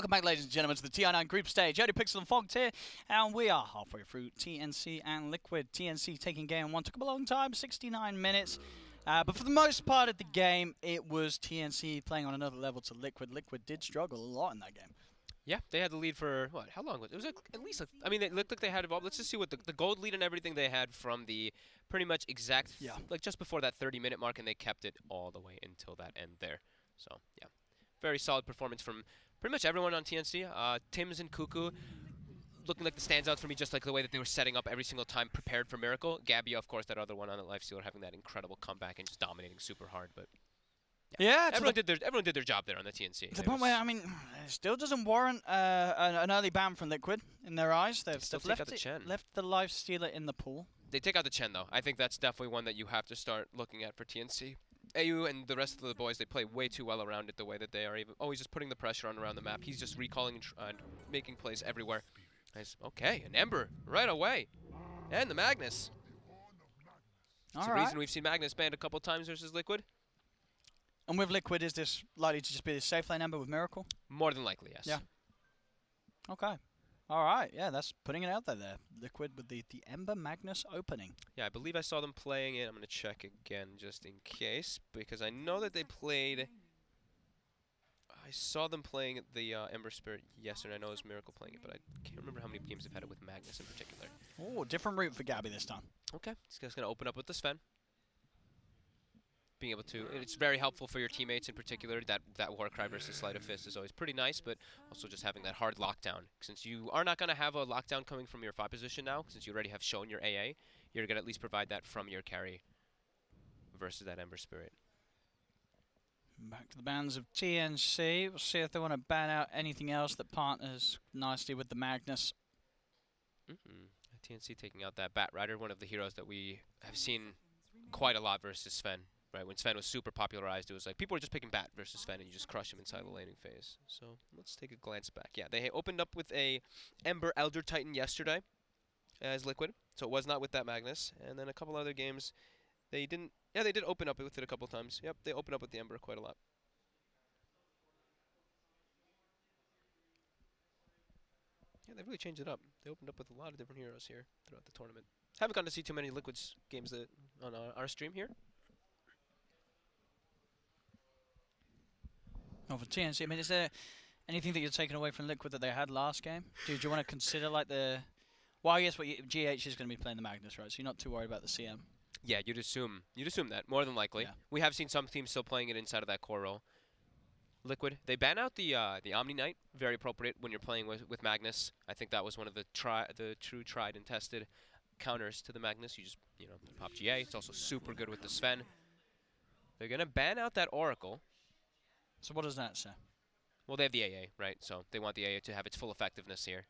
welcome back, ladies and gentlemen, to the TI9 group stage. Eddie Pixel and Fogged here, and we are halfway through TNC and Liquid. TNC taking game one. Took them a long time, 69 minutes. But for the most part of the game, it was TNC playing on another level to Liquid. Liquid did struggle a lot in that game. Yeah, they had the lead for, what, how long? It was like at least, I mean, it looked like they had, let's just see what the gold lead and everything they had from the pretty much exact, like just before that 30-minute mark, and they kept it all the way until that end there. So, yeah, very solid performance from pretty much everyone on TNC. Tims and Cuckoo looking like the standouts for me, just like the way that they were setting up every single time, prepared for Miracle. Gabby, of course, that other one on the Lifestealer, having that incrable comeback and just dominating super hard, but... Yeah, everyone did their job there on the TNC. The point where, I mean, it still doesn't warrant an early ban from Liquid in their eyes. They've left the Lifestealer in the pool. They take out the Chen, though. I think that's definitely one that you have to start looking at for TNC. AU and the rest of the boys, they play way too well around it the way that they are even always just putting the pressure on around the map. He's just recalling and making plays everywhere. Nice. Okay, an Ember right away. And the Magnus. It's the reason we've seen Magnus banned a couple times versus Liquid. And with Liquid, is this likely to just be the safe lane Ember with Miracle? More than likely, yes. Yeah. Okay. All right. Yeah, that's putting it out there. Liquid with the Ember Magnus opening. Yeah, I believe I saw them playing it. I'm going to check again just in case, because I know that they played... I saw them playing the Ember Spirit yesterday. I know it was Miracle playing it, but I can't remember how many games they've had it with Magnus in particular. Oh, different route for Gabby this time. Okay. It's just going to open up with the Sven. Being able to, it's very helpful for your teammates in particular. That Warcry versus Sleight of Fist is always pretty nice, but also just having that hard lockdown. Since you are not going to have a lockdown coming from your 5 position now, since you already have shown your AA, you're going to at least provide that from your carry versus that Ember Spirit. Back to the bans of TNC. We'll see if they want to ban out anything else that partners nicely with the Magnus. TNC taking out that Bat Rider, one of the heroes that we have seen quite a lot versus Sven. Right, when Sven was super popularized, it was like people were just picking Bat versus Sven, and you just crush him inside the laning phase. So let's take a glance back. Yeah, they opened up with a Ember Elder Titan yesterday as Liquid, so it was not with that Magnus. And then a couple other games, they didn't. Yeah, they did open up with it a couple times. Yep, they opened up with the Ember quite a lot. Yeah, they really changed it up. They opened up with a lot of different heroes here throughout the tournament. Haven't gotten to see too many Liquid's games that on our stream here. Oh, for TNC, I mean, is there anything that you're taking away from Liquid that they had last game? Do you want to consider like the... Well, I guess GH is going to be playing the Magnus, right? So you're not too worried about the CM. Yeah, you'd assume that, more than likely. Yeah. We have seen some teams still playing it inside of that core role. Liquid, they ban out the Omni Knight, very appropriate when you're playing with Magnus. I think that was one of the true tried and tested counters to the Magnus. You just, pop GA. It's also super good with the Sven. They're going to ban out that Oracle. So what does that say? Well, they have the AA, right? So they want the AA to have its full effectiveness here.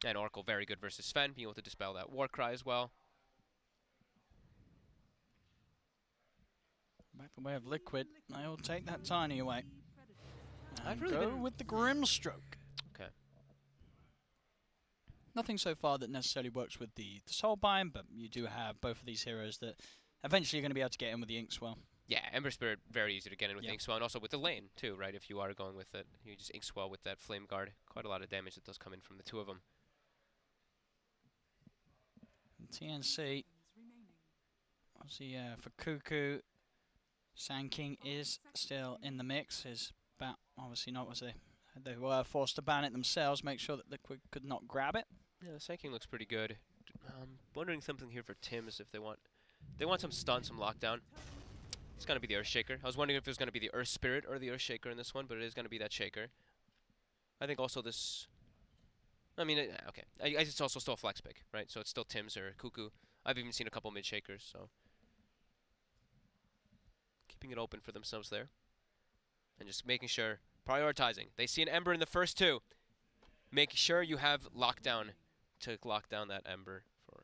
And Oracle, very good versus Sven, being able to dispel that Warcry as well. Back the way of Liquid, they'll take that Tiny away. I've And really go been with the Grimstroke. Okay. Nothing so far that necessarily works with the Soulbind, but you do have both of these heroes that eventually you're going to be able to get in with the Inkswell. Yeah, Ember Spirit, very easy to get in with Inkswell, and also with the lane, too, right? If you are going with it, you just Inkswell with that Flame Guard. Quite a lot of damage that does come in from the two of them. And TNC, obviously for Cuckoo, Sand King is still in the mix. His bat, obviously not, was they were forced to ban it themselves, make sure that Liquid could not grab it. Yeah, the Sand King looks pretty good. Wondering something here for Tims if they want some stun, some lockdown. It's going to be the Earthshaker. I was wondering if it was going to be the Earth Spirit or the Earthshaker in this one, but it is going to be that Shaker. I think also this... I mean, okay. I guess it's also still a flex pick, right? So it's still Tims or Cuckoo. I've even seen a couple mid-shakers, so... Keeping it open for themselves there. And just making sure, prioritizing. They see an Ember in the first two. Make sure you have lockdown to lock down that Ember for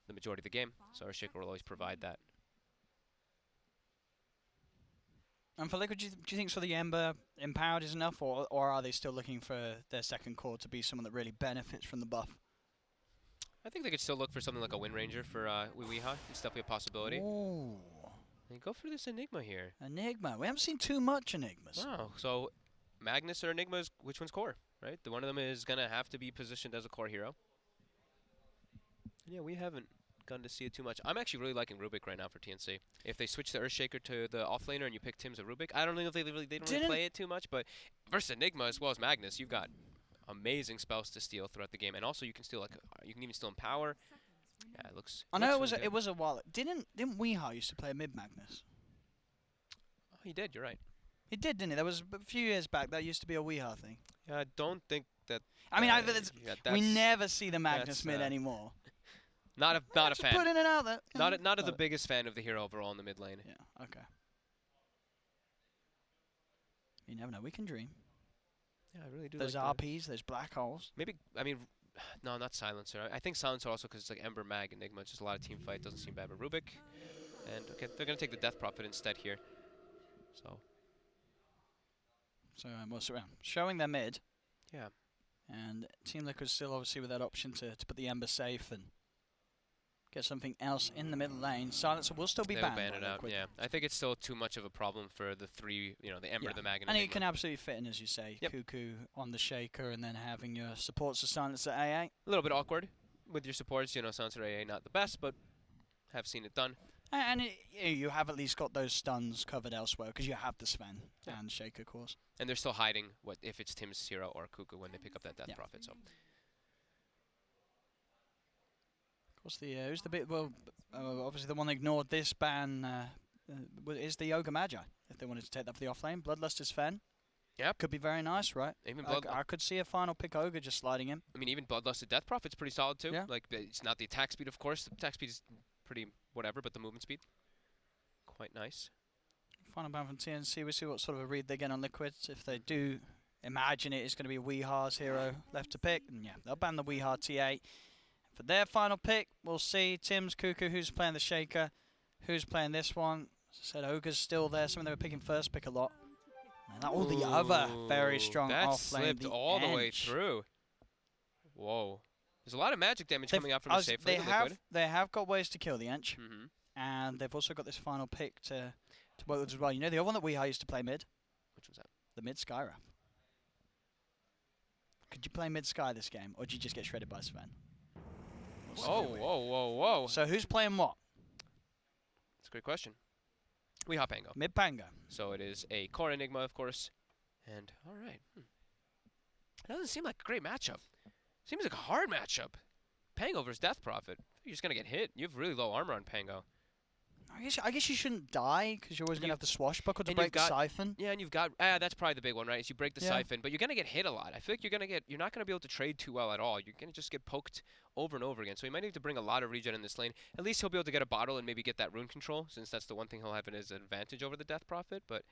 the majority of the game. So Earthshaker will always provide that. And for Liquid, do you think so the Ember empowered is enough, or are they still looking for their second core to be someone that really benefits from the buff? I think they could still look for something like a Wind Ranger for Wiwiha. It's definitely a possibility. Ooh. And go for this Enigma here. Enigma. We haven't seen too much Enigmas. Wow. So Magnus or Enigma is which one's core, right? The one of them is gonna have to be positioned as a core hero. Yeah, we haven't gotten to see it too much. I'm actually really liking Rubik right now for TNC. If they switch the Earthshaker to the offlaner and you pick Tim's a Rubik, I don't know if they don't really play it too much, but versus Enigma as well as Magnus, you've got amazing spells to steal throughout the game, and also you can steal you can even steal in power. Yeah, it looks. I know looks really it was a while. Didn't Weeha used to play a mid Magnus? Oh, he did. You're right. He did, didn't he? There was a few years back that used to be a Weeha thing. Yeah, I don't think that. I mean, yeah, we never see the Magnus that's, mid anymore. Not a Just fan. putting it out there. Not the biggest fan of the hero overall in the mid lane. Yeah. Okay. You never know. We can dream. Yeah, I really do. There's like RPs. There's black holes. maybe I mean, no, not Silencer. I think Silencer also because it's like Ember, Mag, Enigma. It's just a lot of team fight. Doesn't seem bad. But Rubik, and okay, they're gonna take the Death Prophet instead here. So what's around? Showing their mid. Yeah. And Team Liquid still obviously with that option to put the Ember safe and get something else in the middle lane. Silencer will still be They'll banned. ban by it out. Liquid. Yeah, I think it's still too much of a problem for the three. You know, the Ember, Yeah. the Mag, and And it Enigma. can absolutely fit in, as you say, Yep. Cuckoo on the Shaker and then having your supports to Silencer AA. A little bit awkward with your supports. You know, Silencer AA not the best, but have seen it done. And you have at least got those stuns covered elsewhere because you have the Sven Yeah. and Shaker cores. And they're still hiding what if it's Tim's hero or Cuckoo when they pick up that Death Yeah. Prophet. So. Of course, who's the bit? Well, obviously the one that ignored this ban is the Yoga Magi. If they wanted to take that for the offlane, Bloodlust is Sven. Yep. Could be very nice, right? Even I could see a final pick Ogre just sliding in. I mean, even Bloodlusted Death Prophet's pretty solid too. Yeah. Like, it's not the attack speed, of course. The attack speed is pretty whatever, but the movement speed, quite nice. Final ban from TNC. We'll see what sort of a read they get on Liquids. If they do imagine it is going to be Weeha's hero left to pick, and yeah, they'll ban the Weeha T8. For their final pick, we'll see Tim's Cuckoo, who's playing the Shaker, who's playing this one. As I said, Ogre's still there. Something they were picking first pick a lot. And that all the other very strong that offlane. slipped all the way through. Whoa. There's a lot of magic damage coming out from the safe lane. They have got ways to kill the Ench, Mm-hmm. and they've also got this final pick to work with as well. You know the other one that Weeha used to play mid? Which was that? The mid Skywrap. Could you play mid Sky this game, or did you just get shredded by Sven? Whoa, whoa, whoa, whoa. So who's playing what? That's a great question. We hop Pango. Mid Pango. So it is a core Enigma, of course. And, all right. That doesn't seem like a great matchup. Seems like a hard matchup. Pango versus Death Prophet. You're just going to get hit. You have really low armor on Pango. I guess you shouldn't die because you're always going to have the swashbuckle to and break you've the got- siphon. Yeah, and you've got that's probably the big one, right? Is you break the Yeah. siphon, but you're gonna get hit a lot. I feel like you're not gonna be able to trade too well at all. You're gonna just get poked over and over again. So he might need to bring a lot of regen in this lane. At least he'll be able to get a bottle and maybe get that rune control, since that's the one thing he'll have as an advantage over the Death Prophet. But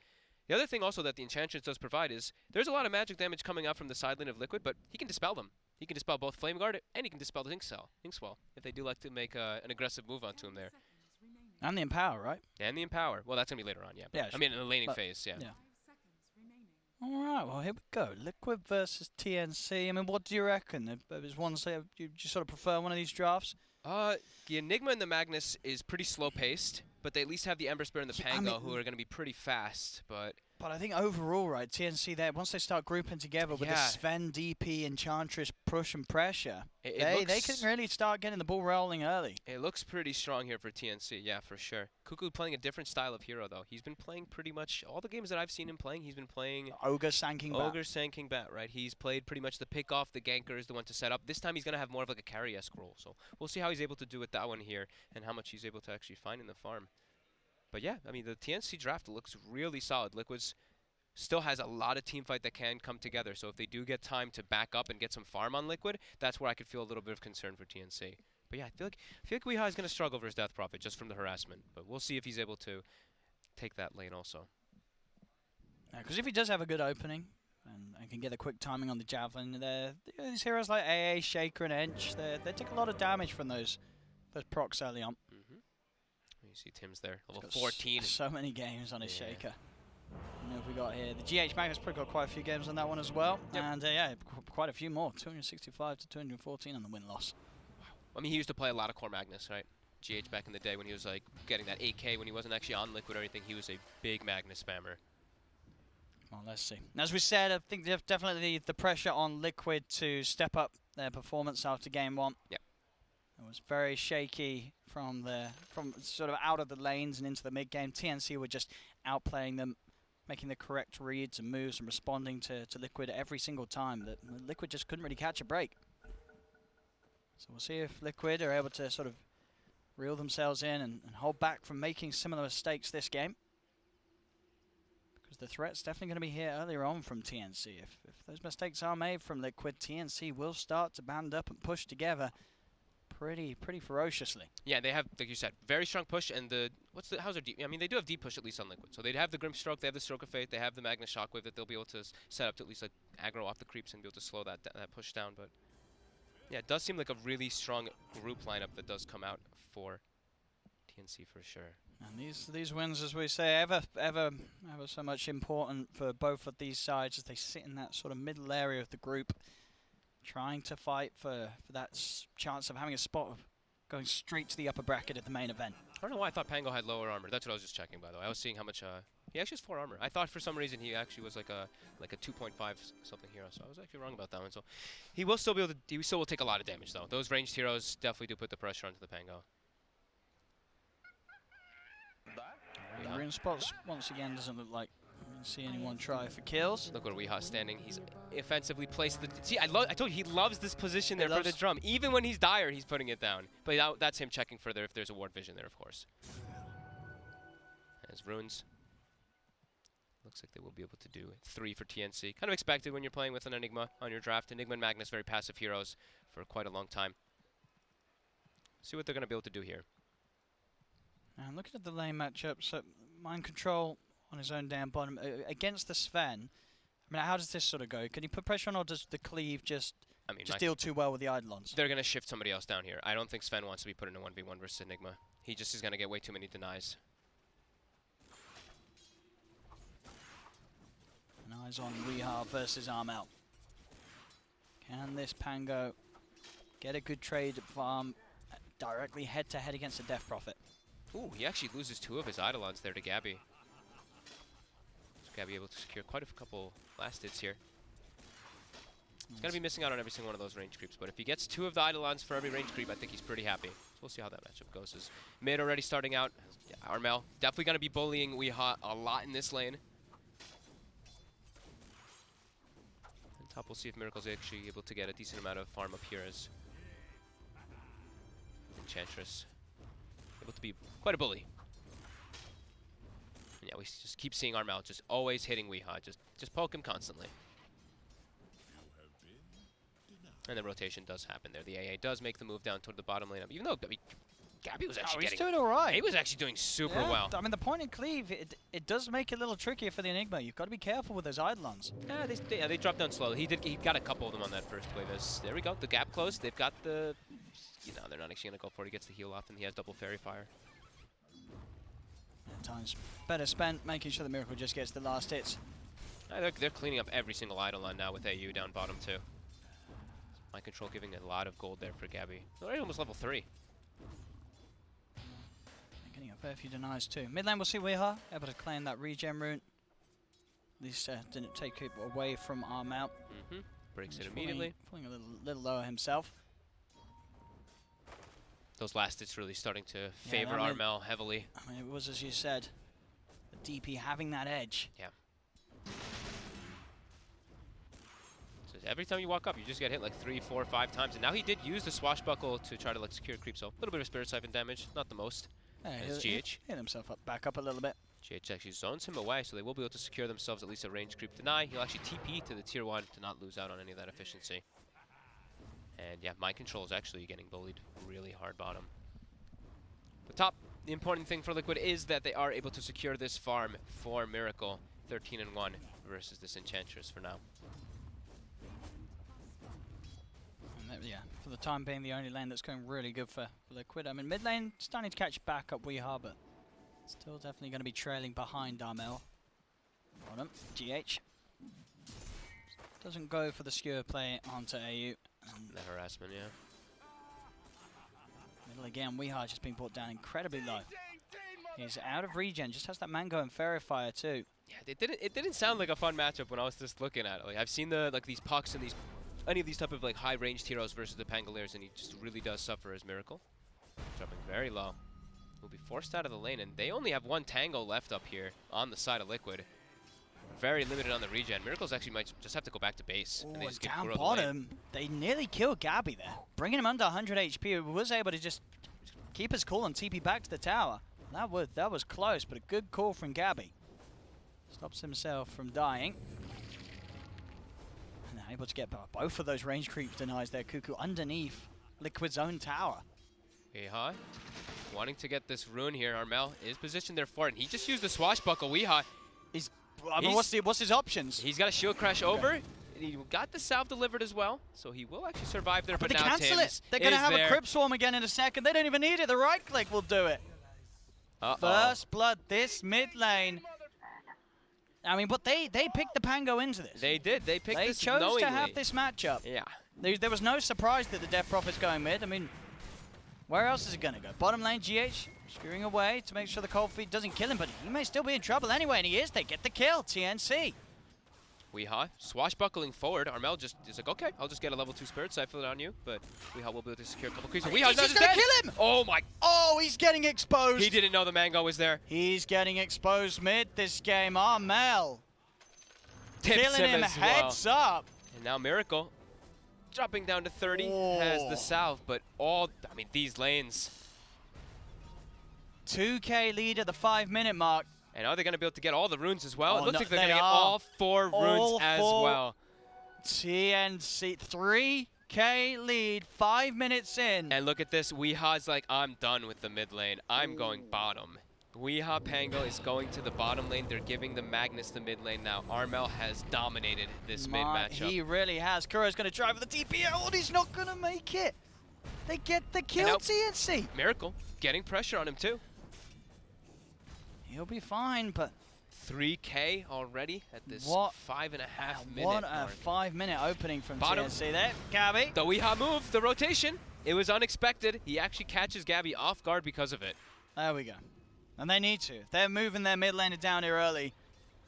the other thing also that the Enchantress does provide is there's a lot of magic damage coming out from the side lane of Liquid, but he can dispel them. He can dispel both Flame Guard and he can dispel the Inkswell if they do like to make an aggressive move onto him there. And the Empower, right? And the Empower. Well, that's gonna be later on, yeah. Yeah, I mean, in the laning but- phase, yeah. yeah. Alright, well, here we go. Liquid versus TNC. I mean, what do you reckon? There's one say you sort of prefer one of these drafts? The Enigma and the Magnus is pretty slow-paced, but they at least have the Ember Spirit and the Yeah, I Pango, mean- who are going to be pretty fast. But I think overall, right, TNC there, once they start grouping together with the Yeah. Sven, DP, Enchantress push and pressure, it they looks, can really start getting the ball rolling early. it looks pretty strong here for TNC, yeah, for sure. Cuckoo playing a different style of hero, though. He's been playing pretty much all the games that I've seen him playing. He's been playing Ogre Sanking back. Ogre Sanking Bat, right? He's played pretty much the pick off, the ganker is the one to set up. This time he's going to have more of like a carry-esque role, so we'll see how he's able to do with that one here and how much he's able to actually find in the farm. But yeah, I mean, the TNC draft looks really solid. Liquid's still has a lot of team fight that can come together, so if they do get time to back up and get some farm on Liquid, that's where I could feel a little bit of concern for TNC. But yeah, I feel like Weeha is going to struggle versus Death Prophet just from the harassment, but we'll see if he's able to take that lane also. Because if he does have a good opening and can get the quick timing on the Javelin, these heroes like AA, Shaker, and Ench, they take a lot of damage from those procs early on. You see Tim's there, level He's got 14. So many games on his Yeah. Shaker. You know, we got here the GH Magnus probably got quite a few games on that one as well, Yep. and yeah, quite a few more. 265 to 214 on the win-loss. I mean, he used to play a lot of core Magnus, right? GH back in the day when he was like getting that 8K when he wasn't actually on Liquid or anything, he was a big Magnus spammer. Well, let's see. As we said, I think definitely the pressure on Liquid to step up their performance after game one. Yep. It was very shaky from sort of out of the lanes and into the mid game. TNC were just outplaying them, making the correct reads and moves and responding to Liquid every single time. That Liquid just couldn't really catch a break. So we'll see if Liquid are able to sort of reel themselves in and hold back from making similar mistakes this game. Because the threat's definitely going to be here earlier on from TNC. If those mistakes are made from Liquid, TNC will start to band up and push together pretty ferociously. Yeah, they have, like you said, very strong push, and how's their deep? I mean, they do have deep push at least on Liquid. So they have the Grim Stroke, they have the Stroke of Fate, they have the Magnus Shockwave that they'll be able to set up to at least like aggro off the creeps and be able to slow that push down. But yeah, it does seem like a really strong group lineup that does come out for TNC for sure. And these wins, as we say, ever so much important for both of these sides as they sit in that sort of middle area of the group, trying to fight for that chance of having a spot of going straight to the upper bracket at the main event. I don't know why I thought Pango had lower armor. That's what I was just checking, by the way. I was seeing how much he actually has 4 armor. I thought for some reason he actually was like a 2.5 something hero, so I was actually wrong about that one. So he will still be able to. He still will take a lot of damage though. Those ranged heroes definitely do put the pressure onto the Pango. The rune spots once again doesn't look like we can see anyone try for kills. Look where Weeha's standing. He's offensively placed. See, I told you he loves this position there for the drum. Even when he's dire, he's putting it down. But that's him checking further if there's a ward vision there, of course. As runes. Looks like they will be able to do 3 for TNC. Kind of expected when you're playing with an Enigma on your draft. Enigma and Magnus, very passive heroes for quite a long time. See what they're going to be able to do here. And looking at the lane matchup, so Mind Control on his own down bottom against the Sven. I mean, how does this sort of go? Can you put pressure on, or does the Cleave just deal too well with the Eidolons? They're going to shift somebody else down here. I don't think Sven wants to be put in a 1v1 versus Enigma. He just is going to get way too many denies. And eyes on Weeha versus Armel. Can this Pango get a good trade farm directly head-to-head against the Death Prophet? Ooh, he actually loses 2 of his Eidolons there to Gabby. So Gabby able to secure quite a couple last hits here. He's going to be missing out on every single one of those range creeps, but if he gets 2 of the Eidolons for every range creep, I think he's pretty happy. So we'll see how that matchup goes. As mid already starting out, yeah, Armel definitely going to be bullying Weeha a lot in this lane. And top, we'll see if Miracle's actually able to get a decent amount of farm up here as Enchantress able to be quite a bully. And yeah, we just keep seeing Armel just always hitting Weeha, just poke him constantly. And the rotation does happen there. The AA does make the move down toward the bottom lane, even though Gabby was actually he's doing all right. He was actually doing super well. I mean, the point in Cleave, it does make it a little trickier for the Enigma. You've got to be careful with those Eidolons. Yeah, they dropped down slowly. He got a couple of them on that first wave. There we go. The gap closed. They've got the... they're not actually going to go for it. He gets the heal off, and he has double Fairy Fire. At times better spent, making sure the Miracle just gets the last hits. They're cleaning up every single Eidolon now with AU down bottom, too. Mind Control giving a lot of gold there for Gabby. They're almost level 3. Getting a fair few denies too. Mid lane we'll see Weeha able to claim that regen rune. At least didn't take it away from Armel. Breaks it immediately. Falling a little lower himself. Those last hits really starting to favor Armel heavily. I mean, it was, as you said, the DP having that edge. Yeah. So every time you walk up, you just get hit like 3, 4, 5 times. And now he did use the Swashbuckle to try to like secure creep, so a little bit of Spirit Siphon damage, not the most. As GH hit himself back up a little bit. GH actually zones him away, so they will be able to secure themselves at least a range creep deny. He'll actually TP to the tier 1 to not lose out on any of that efficiency. And yeah, Mind Control is actually getting bullied really hard bottom. But top, the important thing for Liquid is that they are able to secure this farm for Miracle. 13-1 versus this Enchantress for now. And yeah, for the time being, the only lane that's going really good for Liquid. I mean, mid lane starting to catch back up Weeha, but still definitely going to be trailing behind Armel. Bottom, GH. Doesn't go for the skewer play onto AU. That harassment, yeah. Middle again, Weeha just being brought down incredibly low. He's out of regen, just has that Mango and Fairy Fire too. Yeah, it didn't sound like a fun matchup when I was just looking at it. Like I've seen these pucks and any of these type of like high ranged heroes versus the Pangoliers, and he just really does suffer as Miracle. Dropping very low. Will be forced out of the lane, and they only have one Tango left up here on the side of Liquid. Very limited on the regen. Miracles actually might just have to go back to base. And they just get Down Kuro the lane. bottom, they nearly killed Gabby there. Bringing him under 100 HP, he was able to just keep his cool and TP back to the tower. That was close, but a good call from Gabby. Stops himself from dying. And they're able to get both of those range creep denies there, Cuckoo, underneath Liquid's own tower. Weehaw, wanting to get this rune here. Armel is positioned there for it, and he just used the swashbuckle. Weehaw. I mean, what's his options? He's got a shield crash over. And he got the salve delivered as well, so he will actually survive there. But But they now cancel Tim's it. They're going to have there. a Crypt Swarm again in a second. They don't even need it. The right click will do it. First blood, this mid lane. I mean, but they picked the Pango into this. They did. They picked this chose knowingly. to have this matchup. Yeah. There was no surprise that the Death Prophet's going mid. I mean, where else is it going to go? Bottom lane, GH skewing away to make sure the Cold Feet doesn't kill him, but he may still be in trouble anyway, and he is. They get the kill, TNC. Weehaw, swashbuckling forward. Armel just is like, okay, I'll just get a level 2 Spirit Siphon on you, but Weehaw will be able to secure a couple creeps. Weehaw's just going to kill him! Oh my! Oh, he's getting exposed. He didn't know the Mango was there. He's getting exposed mid this game. Armel Tips killing him as heads well. up. And now Miracle dropping down to 30 has the salve, but I mean, these lanes. 2K lead at the 5-minute mark. And are they going to be able to get all the runes as well? Oh, it looks no, like they're they going to get are. all 4 runes as well. TNC, 3K lead, 5 minutes in. And look at this. Weehaw's like, I'm done with the mid lane. I'm going bottom. Weehaw Pango is going to the bottom lane. They're giving the Magnus the mid lane now. Armel has dominated this mid matchup. He really has. Kuro's going to try for the TP out. He's not going to make it. They get the kill, TNC. Miracle getting pressure on him too. He'll be fine, but 3K already at this 5.5 minute what mark. a 5-minute opening from Bottom. TNC there. Gabby. The Weehaw move, the rotation. It was unexpected. He actually catches Gabby off guard because of it. There we go. And they need to. If they're moving their mid laner down here early,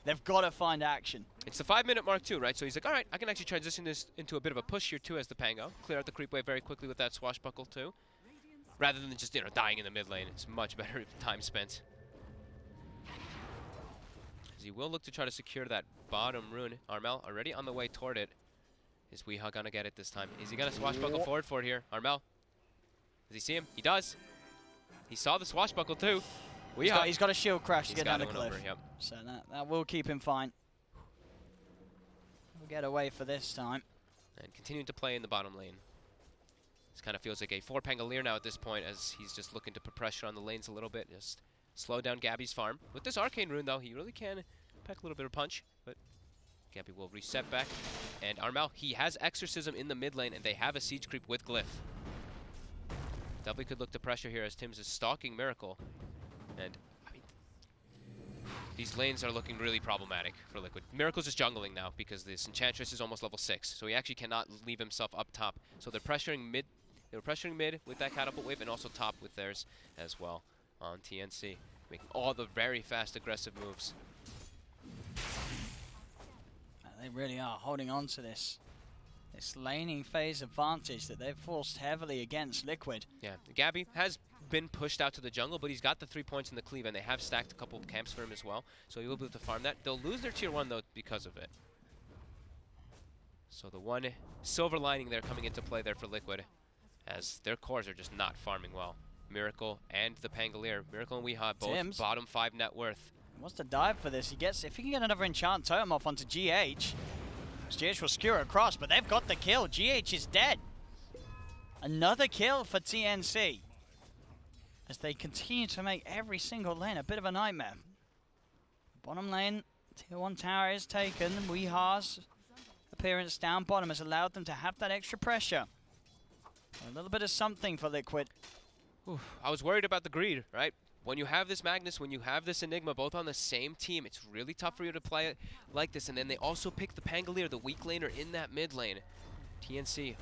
they've got to find action. It's the 5-minute mark too, right? So he's like, all right, I can actually transition this into a bit of a push here too as the Pango. Clear out the creep wave very quickly with that swashbuckle too. Rather than just, dying in the mid lane. It's much better time spent. As he will look to try to secure that bottom rune. Armel already on the way toward it. Is Weehaw gonna get it this time? Is he gonna swashbuckle forward for it here? Armel. Does he see him? He does. He saw the swashbuckle too. He's got a shield crash to get down the cliff. Over, yep. So that will keep him fine. We'll get away for this time. And continuing to play in the bottom lane. This kind of feels like a 4 Pangolier now at this point as he's just looking to put pressure on the lanes a little bit. Just slow down Gabby's farm. With this Arcane Rune though, he really can pack a little bit of punch. But Gabby will reset back. And Armel, he has Exorcism in the mid lane and they have a Siege Creep with Glyph. Definitely could look to pressure here as Tim's is stalking Miracle. And, I mean, these lanes are looking really problematic for Liquid. Miracle's just jungling now because this Enchantress is almost level 6, so he actually cannot leave himself up top. So they're pressuring mid. They were pressuring mid with that Catapult Wave and also top with theirs as well on TNC. Making all the very fast, aggressive moves. They really are holding on to this laning phase advantage that they've forced heavily against Liquid. Yeah, Gabby has been pushed out to the jungle, but he's got the 3 points in the cleave, and they have stacked a couple of camps for him as well, so he will be able to farm that. They'll lose their tier 1, though, because of it. So the one silver lining there coming into play there for Liquid, as their cores are just not farming well. Miracle and the Pangolier. Miracle and Weehaw, both Tim's bottom 5 net worth. He wants to dive for this. If he can get another enchant totem off onto GH, GH will skewer across, but they've got the kill. GH is dead. Another kill for TNC. As they continue to make every single lane a bit of a nightmare. Bottom lane, tier 1 tower is taken. Weehaw's appearance down bottom has allowed them to have that extra pressure. A little bit of something for Liquid. Oof, I was worried about the greed, right? When you have this Magnus, when you have this Enigma, both on the same team, it's really tough for you to play it like this. And then they also pick the Pangolier, the weak laner, in that mid lane. TNC.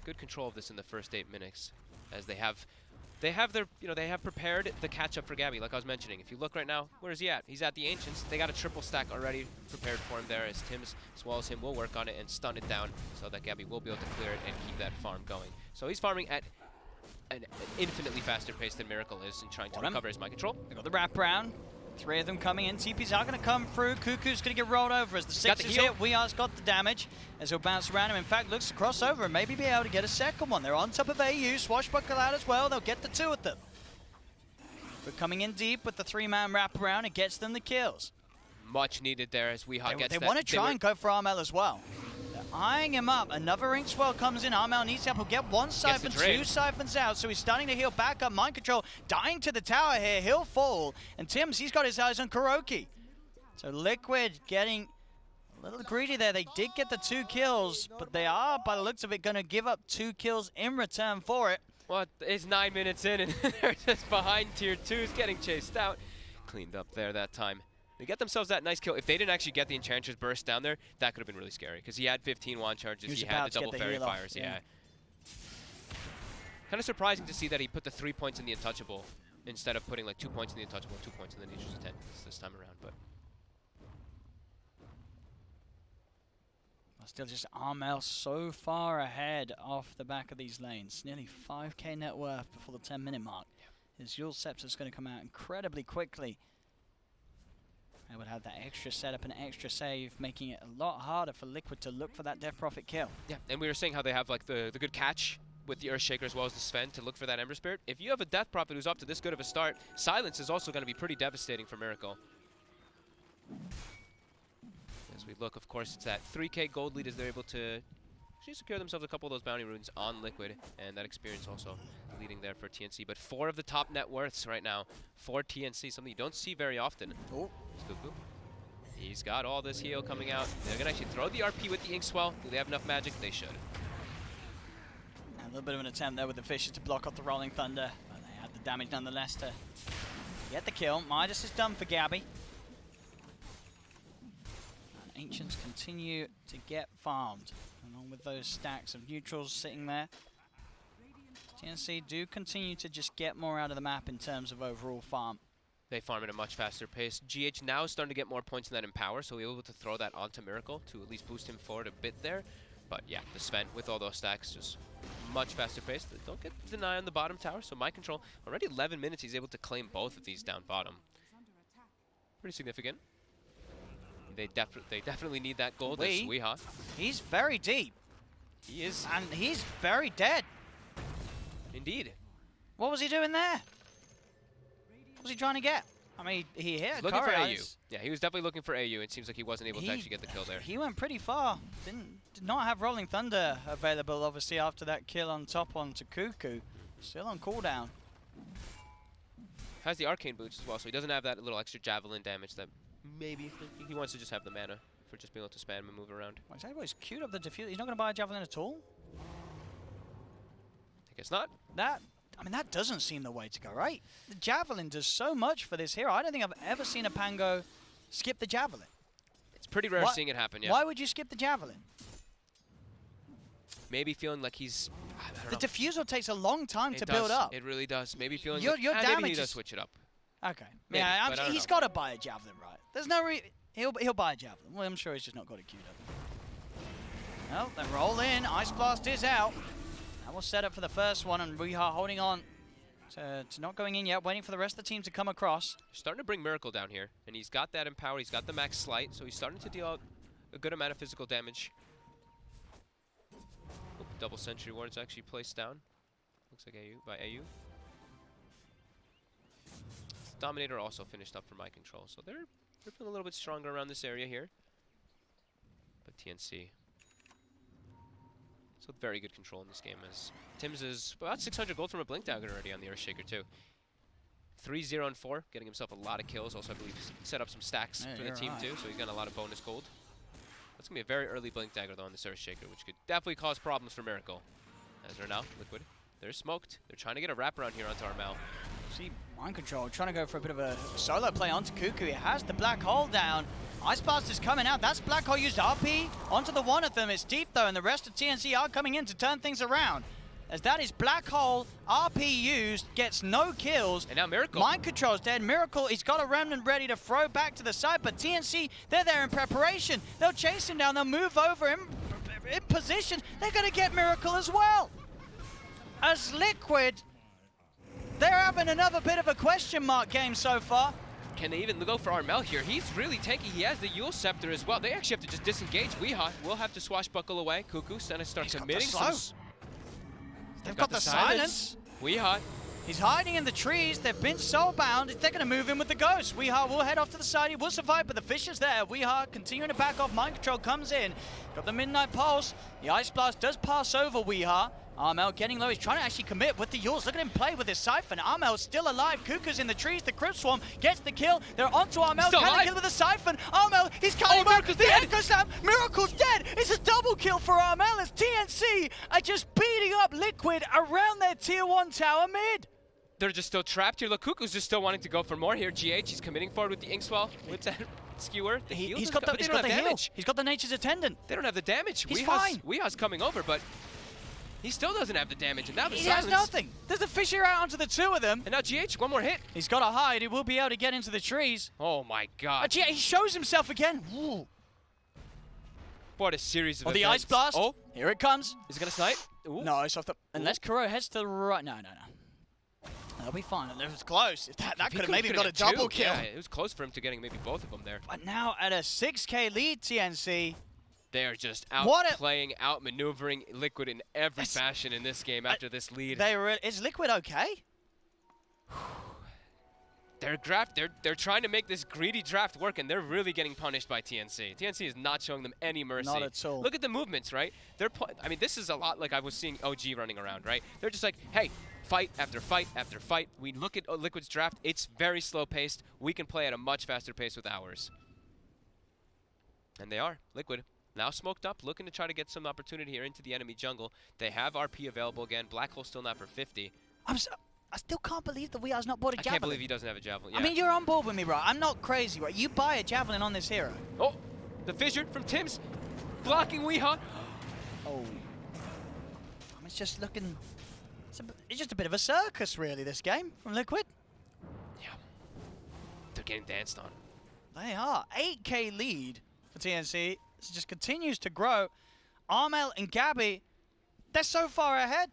Good control of this in the first 8 minutes, as they have they have their, they have prepared the catch-up for Gabby, like I was mentioning. If you look right now, where is he at? He's at the Ancients. They got a triple stack already prepared for him there, as Tims, as well as him, will work on it and stun it down so that Gabby will be able to clear it and keep that farm going. So he's farming at an infinitely faster pace than Miracle is in trying to recover his mind control. They got the wraparound. 3 of them coming in. TPs are going to come through. Cuckoo's going to get rolled over as the 6 is hit. Weehar's got the damage as he'll bounce around him. In fact, looks to cross over and maybe be able to get a second one. They're on top of AU. Swashbuckle out as well. They'll get the 2 of them. But coming in deep with the 3-man wraparound, it gets them the kills. Much needed there as Weehaw gets They that. want to try and go for Armel as well. They're eyeing him up. Another ink swell comes in. Armel needs help. He'll get 1 siphon, 2 siphons out. So he's starting to heal back up. Mind control dying to the tower here. He'll fall. And Tims, he's got his eyes on Kuroki. So Liquid getting a little greedy there. They did get the 2 kills, but they are, by the looks of it, going to give up 2 kills in return for it. Well, it's 9 minutes in, and they're just behind tier 2s, getting chased out. Cleaned up there that time. They get themselves that nice kill. If they didn't actually get the Enchantress burst down there, that could have been really scary, because he had 15 wand charges, he had the double fairy fires, yeah. Kind of surprising to see that he put the 3 points in the Untouchable, instead of putting like 2 points in the Untouchable and 2 points in the Nature's Intent this time around, but... Still just Armel so far ahead off the back of these lanes. Nearly 5k net worth before the 10-minute mark. His Yule Scepter's going to come out incredibly quickly. I would have that extra setup and extra save, making it a lot harder for Liquid to look for that Death Prophet kill. Yeah, and we were saying how they have like the good catch with the Earthshaker as well as the Sven to look for that Ember Spirit. If you have a Death Prophet who's up to this good of a start, Silence is also going to be pretty devastating for Miracle. As we look, of course, it's that 3k gold lead as they're able to actually secure themselves a couple of those bounty runes on Liquid, and that experience also leading there for TNC. But 4 of the top net worths right now for TNC, something you don't see very often. Oh, Cuckoo. He's got all this heal coming out. They're going to actually throw the RP with the Inkswell. Do they have enough magic? They should. A little bit of an attempt there with the Fishes to block off the Rolling Thunder, but they have the damage nonetheless to get the kill. Midas is done for Gabby. Ancients continue to get farmed, along with those stacks of neutrals sitting there. TNC do continue to just get more out of the map in terms of overall farm. They farm at a much faster pace. GH now is starting to get more points in that Empower, so we're able to throw that onto Miracle to at least boost him forward a bit there. But yeah, the Sven with all those stacks, just much faster pace. They don't get the deny on the bottom tower, so Mind Control, already 11 minutes, he's able to claim both of these down bottom. Pretty significant. They definitely need that gold. Weehaw. He's very deep. He is. And he's very dead. Indeed. What was he doing there? What was he trying to get? I mean, he hit looking for AU. Yeah, he was definitely looking for AU. It seems like he wasn't able to actually get the kill there. He went pretty far. Did not have Rolling Thunder available, obviously, after that kill on top onto Cuckoo. Still on cooldown. Has the Arcane Boots as well, so he doesn't have that little extra Javelin damage that maybe he wants to just have the mana for just being able to spam and move around. Well, exactly, he's queued up the defuse. He's not going to buy a Javelin at all? I guess not. I mean, that doesn't seem the way to go, right? The Javelin does so much for this hero. I don't think I've ever seen a Pango skip the Javelin. It's pretty rare seeing it happen, yeah. Why would you skip the Javelin? Maybe feeling like he's... I don't know. The diffusal takes a long time to build up. It really does. Maybe feeling your like damage maybe he does switch it up. Okay. Maybe, yeah, he's got to buy a Javelin, right? There's no he'll buy a Javelin. Well, I'm sure he's just not got it queued up. Well, they roll in. Ice Blast is out. That was set up for the first one, and we are holding on to not going in yet, waiting for the rest of the team to come across. Starting to bring Miracle down here, and he's got that Empower. He's got the max Slight, so he's starting to deal out a good amount of physical damage. Oh, double Sentry Ward's actually placed down. Looks like AU. Dominator also finished up for Mind Control, so they're feeling a little bit stronger around this area here. But TNC, so very good control in this game, as Tims is about 600 gold from a Blink Dagger already on the Earthshaker too. 3-0 and 4, getting himself a lot of kills. Also, I believe set up some stacks for the team too, so he's got a lot of bonus gold. That's gonna be a very early Blink Dagger though on this Earthshaker, which could definitely cause problems for Miracle. As they're now Liquid, they're smoked. They're trying to get a wraparound here onto Armel. See, Mind Control trying to go for a bit of a solo play onto Cuckoo. He has the Black Hole down. Ice Blast is coming out. That's Black Hole used RP onto the one of them. It's deep though, and the rest of TNC are coming in to turn things around. as that is Black Hole, RP used, gets no kills. And now Miracle. Mind Control's dead. Miracle, he's got a Remnant ready to throw back to the side, but TNC, they're there in preparation. They'll chase him down, they'll move over him in position. They're going to get Miracle as well. As Liquid, they're having another bit of a question mark game so far. Can they even go for Armel here? He's really tanky. He has the Yule Scepter as well. They actually have to just disengage. Weehaw will have to swashbuckle away. Cuckoo's gonna start committing. They've got the silence. Weehaw. He's hiding in the trees. They've been soulbound. They're going to move in with the ghost. Weehaw will head off to the side. He will survive, but the fish is there. Weehaw continuing to back off. Mind Control comes in. Got the Midnight Pulse. The Ice Blast does pass over Weehaw. Armel getting low. He's trying to actually commit with the Yules. Look at him play with his Siphon. Armel's still alive. Kuka's in the trees. The Crypt Swarm gets the kill. They're onto Armel. Can they kill with the Siphon? Armel, he's coming back. The Echo Slam. Miracle's dead. It's a double kill for Armel as TNC are just beating up Liquid around their tier 1 tower mid. They're just still trapped here. Look, Cuckoo's just still wanting to go for more here. GH, he's committing forward with the Inkswell. With that skewer. He's got the heal. He's got the Nature's Attendant. They don't have the damage. He's fine. Weehaw's coming over, but he still doesn't have the damage. And now the he silence. has nothing. There's the Fisher out onto the two of them. And now GH, one more hit. He's got to hide. He will be able to get into the trees. Oh my god. GH, he shows himself again. Ooh. What a series of the events. Ice Blast. Oh, here it comes. Is it going to snipe? Ooh. No, it's off the... Unless Kuro heads to the right. No. That'll be fine. It was close. That could have maybe got a double kill. Yeah, it was close for him to getting maybe both of them there. But now at a 6K lead, TNC. They are just outplaying, outmaneuvering Liquid in every fashion in this game after this lead. Is Liquid okay? They're trying to make this greedy draft work, and they're really getting punished by TNC. TNC is not showing them any mercy. Not at all. Look at the movements, right? I mean, this is a lot like I was seeing OG running around, right? They're just like, hey, fight after fight after fight. We look at Liquid's draft. It's very slow-paced. We can play at a much faster pace with ours. And they are. Liquid now smoked up, looking to try to get some opportunity here into the enemy jungle. They have RP available again. Black Hole still not for 50. I still can't believe that Weehar's not bought a Javelin. I can't believe he doesn't have a Javelin. Yeah. I mean, you're on board with me, bro. I'm not crazy, right? You buy a Javelin on this hero. Oh, the fissure from Tim's blocking Weehaw. Oh. It's just looking... It's just a bit of a circus, really, this game from Liquid. Yeah. They're getting danced on. They are. 8K lead for TNC. This just continues to grow. Armel and Gabby, they're so far ahead.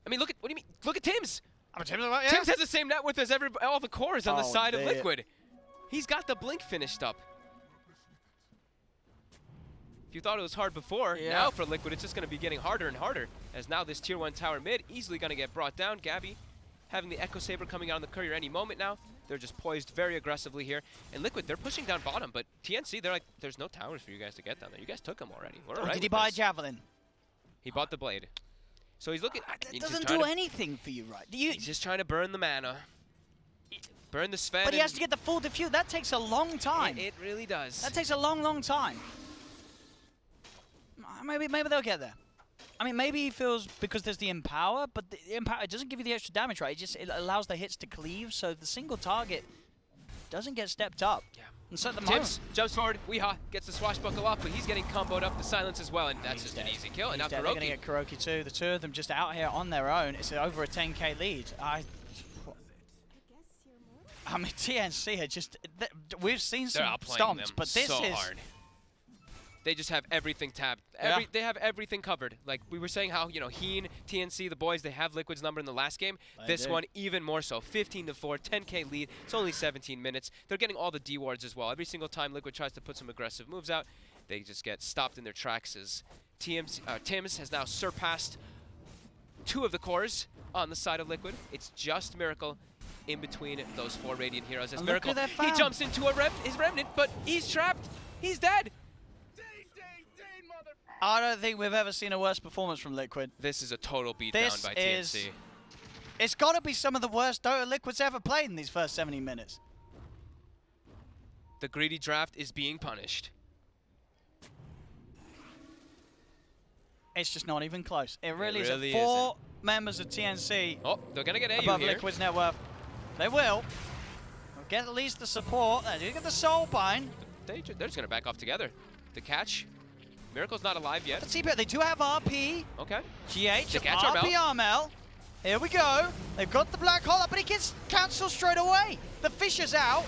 I mean, what do you mean? Look at Tim's. Yeah. Tim's has the same net worth as all the cores on the side of dear. Liquid. He's got the blink finished up. If you thought it was hard before, now for Liquid, it's just going to be getting harder and harder. As now this tier 1 tower mid easily going to get brought down. Gabby having the Echo Saber coming out on the courier any moment now. They're just poised very aggressively here. And Liquid, they're pushing down bottom, but TNC, they're like, there's no towers for you guys to get down there. You guys took them already. We're all right. Did he buy a Javelin? He bought the blade. So he's looking... That doesn't do anything for you, right? He's just trying to burn the mana. Burn the Sven. But he has to get the full defuse. That takes a long time. It really does. That takes a long, long time. Maybe they'll get there. I mean, maybe he feels because there's the Empower, but the Empower, it doesn't give you the extra damage, right? It allows the hits to cleave, so the single target doesn't get stepped up. Yeah. And so at the Tips, jumps forward, Weehaw gets the swashbuckle off, but he's getting comboed up the silence as well, and that's just an easy kill. And now They're going to get Kuroki too. The two of them just out here on their own. It's over a 10K lead. I mean, TNC are just... We've seen some stomps, but this is... hard. They just have everything tabbed. They have everything covered. Like we were saying how, Heen, TNC, the boys, they have Liquid's number in the last game. This one, even more so. 15-4, 10K lead. It's only 17 minutes. They're getting all the D wards as well. Every single time Liquid tries to put some aggressive moves out, they just get stopped in their tracks as Tims has now surpassed 2 of the cores on the side of Liquid. It's just Miracle in between those 4 Radiant heroes. As Miracle, he jumps into his Remnant, but he's trapped. He's dead. I don't think we've ever seen a worse performance from Liquid. This is a total beatdown by TNC. It's got to be some of the worst Dota Liquid's ever played in these first 70 minutes. The greedy draft is being punished. It's just not even close. It really is. 4 members of TNC. Oh, they're going to get AU above here. Liquid's net worth. They will. They'll get at least the support. They do get the soul bind. They're just going to back off together. The catch. Miracle's not alive yet. Let's see, but they do have RP. Okay. GH, They catch RP Armel. Armel. Here we go. They've got the black hole up, but he gets cancelled straight away. The Fisher's out.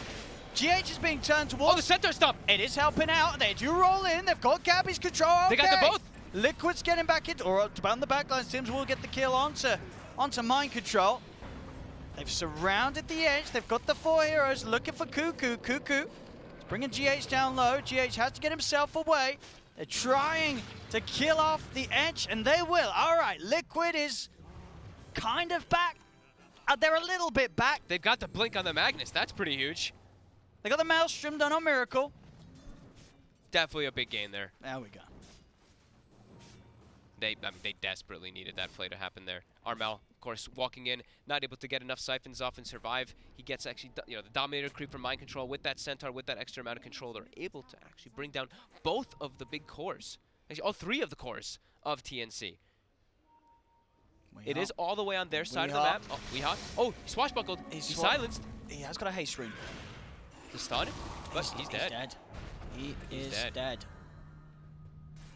GH is being turned towards. Oh, the center stop. It is helping out. They do roll in. They've got Gabby's control. They got them Okay. both. Liquid's getting back into, or on the backlines. Tims will get the kill onto mind control. They've surrounded the edge. They've got the 4 heroes looking for Cuckoo. Cuckoo is bringing GH down low. GH has to get himself away. They're trying to kill off the edge, and they will. All right, Liquid is kind of back. They're a little bit back. They've got the blink on the Magnus. That's pretty huge. They got the Maelstrom done on Miracle. Definitely a big gain there. There we go. They desperately needed that play to happen there. Armel, of course, walking in, not able to get enough siphons off and survive. He gets actually, the Dominator creep from Mind Control with that Centaur, with that extra amount of control. They're able to actually bring down both of the big cores. Actually, all 3 of the cores of TNC. It is all the way on their side of the map. Oh, Weehawk. Oh, he swashbuckled. He's silenced. He has got a haste ring. The stun, but he's dead. He is dead. dead.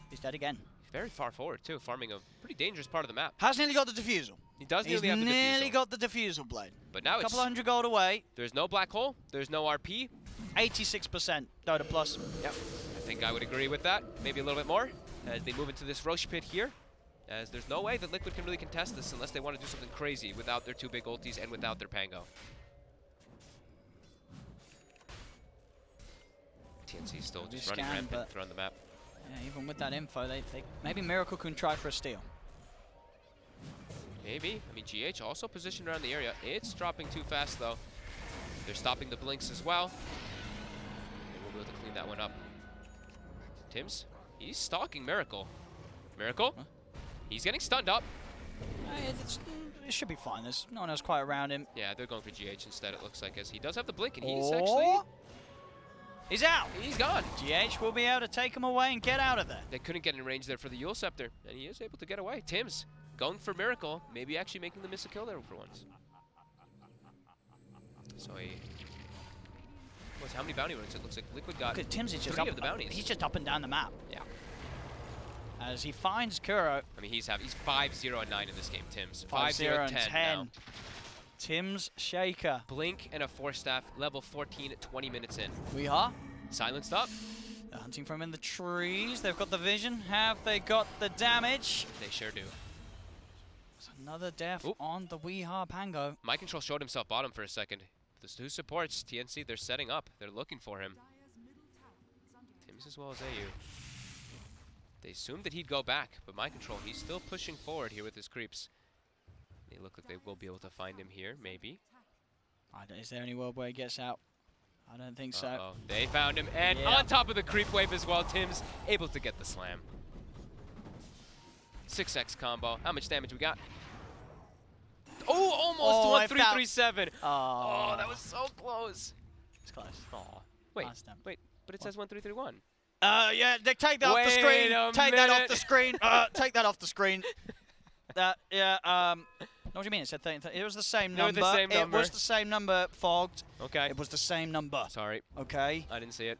He's dead again. He's very far forward, too, farming a pretty dangerous part of the map. Has nearly got the defusal. He does He's nearly have the nearly defusal. got the defusal blade. But now A couple it's, hundred gold away. there's no black hole, there's no RP. 86% Dota plus. Yep, I think I would agree with that. Maybe a little bit more as they move into this Roche pit here. As there's no way that Liquid can really contest this unless they want to do something crazy without their 2 big ultis and without their Pango. TNC still just running rampant around the map. Yeah, even with that info, they maybe Miracle can try for a steal. Maybe. I mean, GH also positioned around the area. It's dropping too fast, though. They're stopping the blinks as well. They will be able to clean that one up. Tims, he's stalking Miracle. Miracle? Huh? He's getting stunned up. It should be fine. There's no one else quite around him. Yeah, they're going for GH instead, it looks like, as he does have the blink, and he's actually... He's out. He's gone. GH will be able to take him away and get out of there. They couldn't get in range there for the Yule Scepter, and he is able to get away. Tims going for Miracle, maybe actually making them miss a kill there for once. So he... How many bounty runs? It looks like Liquid got Tims is just 3 up, of the bounties. He's just up and down the map. Yeah. As he finds Kuro. I mean, he's 5-0 and 9 in this game, Tims. 5-0 and 10 10. now. Tims Shaker. Blink and a 4-staff, level 14 at 20 minutes in. We are. Silenced up. They're hunting from in the trees. They've got the vision. Have they got the damage? They sure do. There's another death Oop. on the Weehar Pango. Mind Control showed himself bottom for a second. The 2 supports, TNC, they're setting up. They're looking for him. Tims as well as AU. They assumed that he'd go back, but Mind Control, he's still pushing forward here with his creeps. They look like they will be able to find him here, maybe. Is there any world where he gets out? I don't think so. Uh-oh. They found him, and Yeah. on top of the creep wave as well, Tims able to get the slam. 6x combo. How much damage we got? Oh, almost 1337. Oh, that was so close. It's close. Oh, wait, Last time. wait, but it says 1331. Yeah, they take that off the Wait screen. a Take that off minute. the screen. Take that off the screen. Yeah. What do you mean? It said 13. It was the same They were number. the same number. It was the same number. Fogged. Okay. It was the same number. Sorry, Okay. I didn't see it.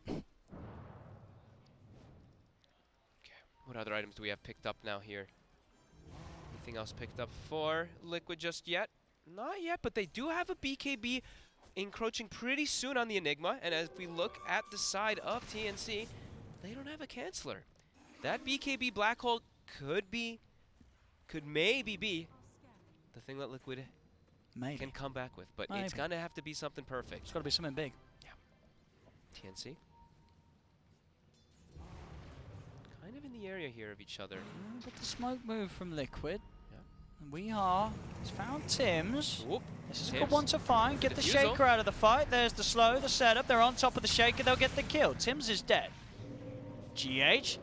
Okay. What other items do we have picked up now here? Anything else picked up for Liquid just yet? Not yet, but they do have a BKB encroaching pretty soon on the Enigma, and as we look at the side of TNC, they don't have a canceller. That BKB black hole could maybe be the thing that Liquid Maybe. can come back with, but Maybe. it's gonna have to be something perfect. It's got to be something big. TNC. Kind of in the area here of each other. Got the smoke move from Liquid. Yeah. And we are. He's found Tims. Whoop. This is a Tims. good one to find. Get the Defusal. Shaker out of the fight. There's the slow, the setup. They're on top of the Shaker. They'll get the kill. Tims is dead. GH.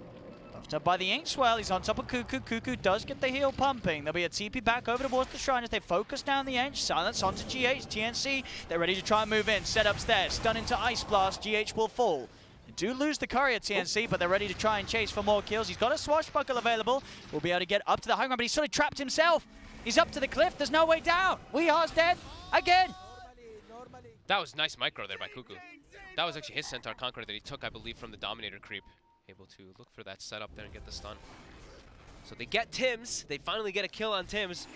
Buffed up by the Ink Swell. He's on top of Cuckoo. Cuckoo does get the heal pumping. There'll be a TP back over towards the Shrine as they focus down the edge. Silence onto GH. TNC. They're ready to try and move in. Setup's there. Stun into Ice Blast. GH will fall. They do lose the courier, TNC, but they're ready to try and chase for more kills. He's got a swashbuckle available. Will be able to get up to the high ground, but he's sort of trapped himself. He's up to the cliff. There's no way down. Weehar's dead again. That was nice micro there by Cuckoo. That was actually his Centaur Conqueror that he took, I believe, from the Dominator creep. able to look for that setup there and get the stun. So they get Tims. They finally get a kill on Tims,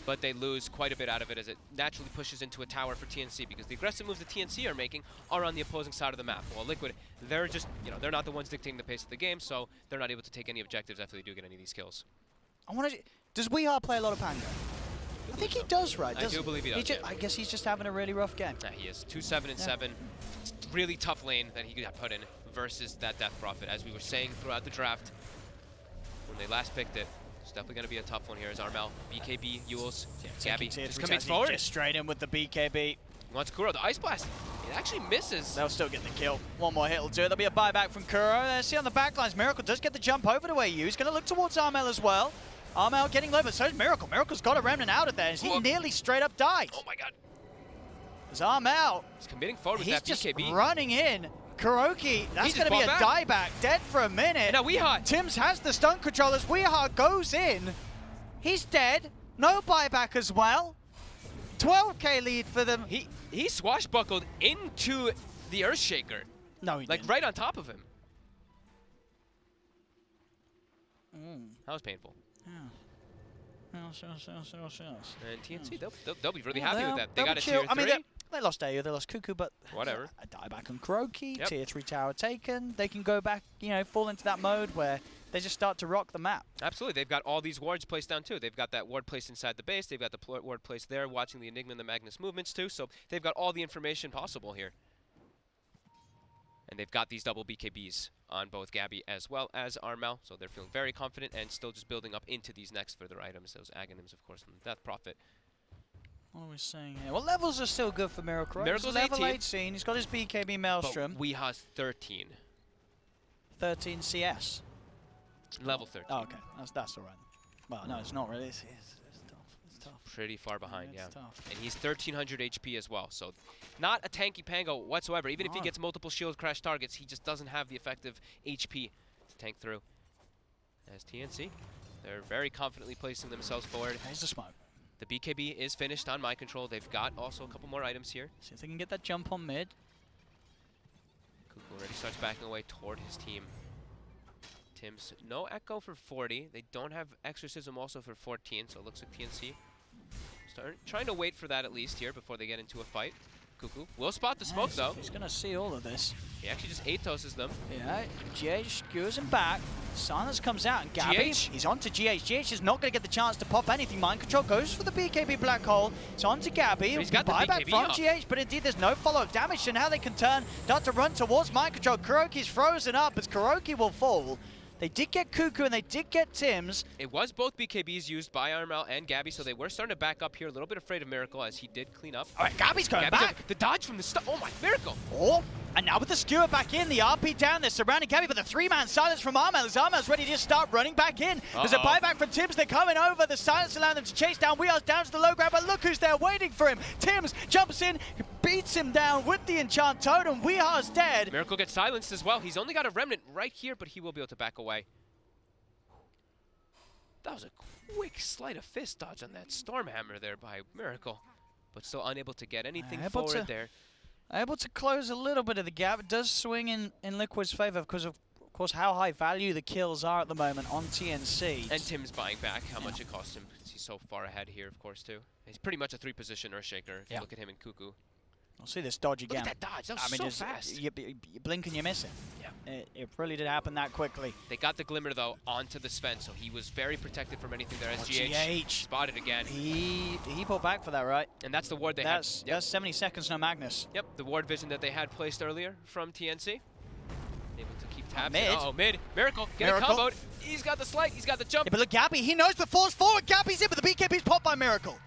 but they lose quite a bit out of it as it naturally pushes into a tower for TNC because the aggressive moves the TNC are making are on the opposing side of the map. While Liquid, they're just, they're not the ones dictating the pace of the game, so they're not able to take any objectives after they do get any of these kills. I want to. Does Weehar play a lot of Pango? I think he does, right? I do believe he does. I guess he's just having a really rough game. Yeah, he is. 2-7 and 7. It's a really tough lane that he got put in versus that Death Prophet. As we were saying throughout the draft, when they last picked it, it's definitely going to be a tough one here as Armel, BKB, Yules, Gabby just commits forward. Just straight in with the BKB. Wants Kuro, the Ice Blast. It actually misses. They'll still get the kill. One more hit will do it. There'll be a buyback from Kuro. See on the backlines, Miracle does get the jump over to AU. He's going to look towards Armel as well. Armel getting low, but so is Miracle. Miracle's got a remnant out of there as he nearly straight up died. Oh my god. As Armel, he's committing forward with he's that BKB. just running in. Kuroki, that's going to be a dieback. Dead for a minute. And now Weehar. Tims has the stun control as Weehar goes in. He's dead. No buyback as well. 12k lead for them. He swashbuckled into the Earthshaker. No, he like didn't. right on top of him. That was painful. Yeah. And TNC, they'll be really happy with that. They got a chill. tier 3. I mean, they lost AU, they lost Cuckoo, but whatever. A dieback on Kuroki, Yep. tier 3 tower taken. They can go back, fall into that mode where they just start to rock the map. Absolutely. They've got all these wards placed down too. They've got that ward placed inside the base. They've got the ward placed there, watching the Enigma and the Magnus movements too. So they've got all the information possible here. And they've got these double BKBs on both Gabby as well as Armel. So they're feeling very confident and still just building up into these next further items. Those Aghanims, of course, from the Death Prophet. What are we saying here? Well, levels are still good for Miracle. Right? Miracle's level 18. 18. He's got his BKB Maelstrom. But Weeha's 13. 13 CS. Level 13. Oh, okay. That's all right. Well, no, it's not really. It's tough. It's tough. Pretty far behind, yeah. It's tough. And he's 1300 HP as well, so not a tanky Pango whatsoever. Even if he gets multiple shield crash targets, he just doesn't have the effective HP to tank through. As TNC, they're very confidently placing themselves forward. There's the smoke. The BKB is finished on Mind Control. They've got also a couple more items here. See if they can get that jump on mid. Cuckoo already starts backing away toward his team. Tims, no Echo for 40. They don't have Exorcism also for 14, so it looks like TNC trying to wait for that at least here before they get into a fight. Cuckoo will spot the smoke though. He's going to see all of this. He actually just Aetoses them. Yeah, GH skewers him back. Silence comes out, and Gabby, GH? he's on to GH. GH is not going to get the chance to pop anything. Mind Control goes for the BKB Black Hole. It's on to Gabby. But he's got the buyback BKB from up. GH, but indeed there's no follow-up damage, so now they can start to run towards Mind Control. Kuroki's frozen up, as Kuroki will fall. They did get Cuckoo and they did get Tims. It was both BKBs used by Armel and Gabby, so they were starting to back up here. A little bit afraid of Miracle as he did clean up. All right, Gabby's going back. The dodge from the start. Oh my, Miracle! Oh, and now with the skewer back in, the RP down, they're surrounding Gabby, but the 3-man silence from Armel as Armel's ready to start running back in. There's a buyback from Tims, they're coming over, the silence allowing them to chase down. Weehar's down to the low ground, but look who's there waiting for him. Tims jumps in, beats him down with the enchant totem. Weehar's dead. Miracle gets silenced as well. He's only got a remnant right here, but he will be able to back away. That was a quick sleight of fist dodge on that Stormhammer there by Miracle, but still unable to get anything forward there. Able to close a little bit of the gap. It does swing in Liquid's favor because of course how high value the kills are at the moment on TNC. And Tim's buying back how much it cost him because he's so far ahead here, of course, too. He's pretty much a 3-position Earthshaker if you look at him and Cuckoo. I'll see this dodge again. Look at that dodge. That was so fast. You blink and you miss it. Yeah. It really did happen that quickly. They got the Glimmer, though, onto the Sven, so he was very protected from anything there as GH spotted again. He pulled back for that, right? And that's the ward they had. Yep. That's 70 seconds, no Magnus. Yep, the ward vision that they had placed earlier from TNC. Able to keep tabs. Mid. Uh-oh, mid. Miracle, get a combo. He's got the slight, he's got the jump. Yeah, but look, Gabby, he knows the force forward. Gabby's in, but the BKB's popped by Miracle.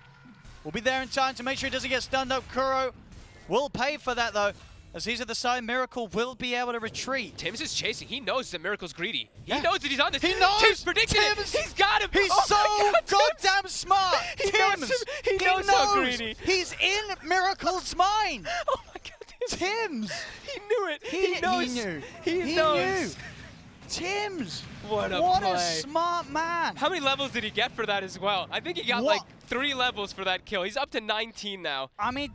We'll be there in time to make sure he doesn't get stunned up. Kuro will pay for that, though. As he's at the side, Miracle will be able to retreat. Tims is chasing. He knows that Miracle's greedy. Yeah. He knows that he's on this. He knows! Tims predicted it. He's got him! He's so goddamn smart! He knows so greedy. He's in Miracle's mind! Oh my god. Tims! He knew it. He knows. He knew. He knows. Knew. Tims! What a What play. a smart man! How many levels did he get for that as well? I think he got like 3 levels for that kill. He's up to 19 now. I mean,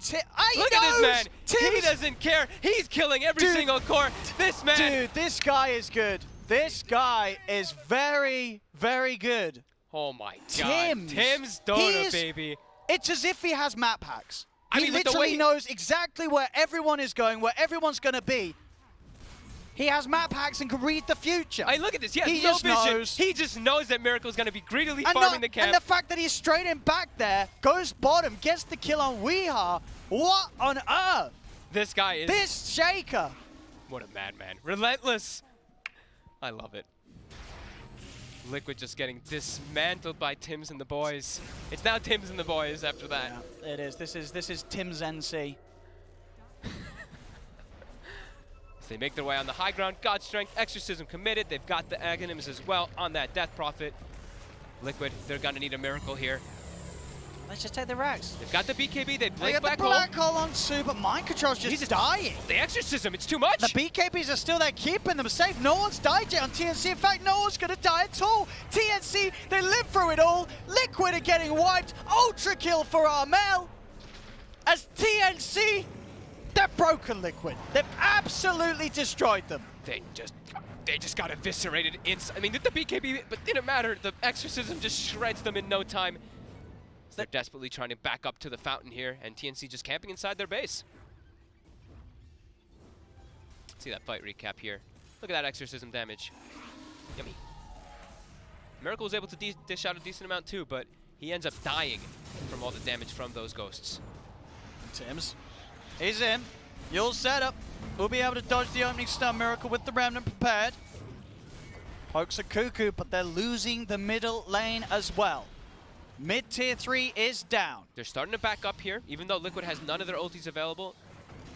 look at this man. He doesn't care. He's killing every single core. This man. Dude, this guy is good. This guy is very, very good. Oh my Tim's. God. Tim's Dota, baby. It's as if he has map hacks. I He mean, with the literally way- knows exactly where everyone is going, where everyone's going to be. He has map hacks and can read the future. I look at this. He has He no just vision. knows. He just knows that Miracle's going to be greedily and, farming the camp. and the fact that he's straight in back there, goes bottom, gets the kill on Weeha. What on earth? This guy is... This Shaker. What a madman. Relentless. I love it. Liquid just getting dismantled by Tims and the boys. It's now Tims and the boys after that. Yeah, it is. This is Tim's NC. As they make their way on the high ground, God Strength, Exorcism committed. They've got the Aghanims as well on that Death Prophet. Liquid, they're going to need a miracle here. Let's just take the racks. They've got the BKB, they They blink got Black the Hole. black hole on Super. Mind Control's just Jesus. dying. The Exorcism, it's too much. The BKBs are still there, keeping them safe. No one's died yet on TNC. In fact, no one's going to die at all. TNC, they live through it all. Liquid are getting wiped. Ultra kill for Armel. As TNC, they're broken, Liquid. They've absolutely destroyed them. They just got eviscerated. I mean, with the BKB, but didn't matter. The Exorcism just shreds them in no time. They're desperately trying to back up to the fountain here, and TNC just camping inside their base. See that fight recap here. Look at that Exorcism damage. Yummy. Miracle was able to dish out a decent amount too, but he ends up dying from all the damage from those ghosts. Tims, he's in. You'll set up. We'll be able to dodge the opening stun. Miracle with the Remnant prepared. Pokes a Cuckoo, but they're losing the middle lane as well. Mid-tier 3 is down. They're starting to back up here, even though Liquid has none of their ultis available.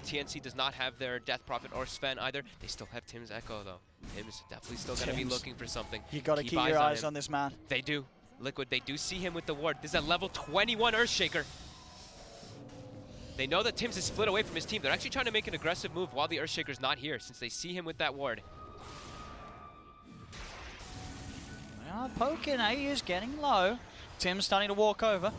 TNC does not have their Death Prophet or Sven either. They still have Tim's Echo, though. Tim's definitely still going to be Tims. looking for something. You got to keep your eyes on this man. They do. Liquid, they do see him with the ward. This is a level 21 Earthshaker. They know that Tim's is split away from his team. They're actually trying to make an aggressive move while the Earthshaker's not here, since they see him with that ward. They are poking. AU's getting low. Tim's starting to walk over.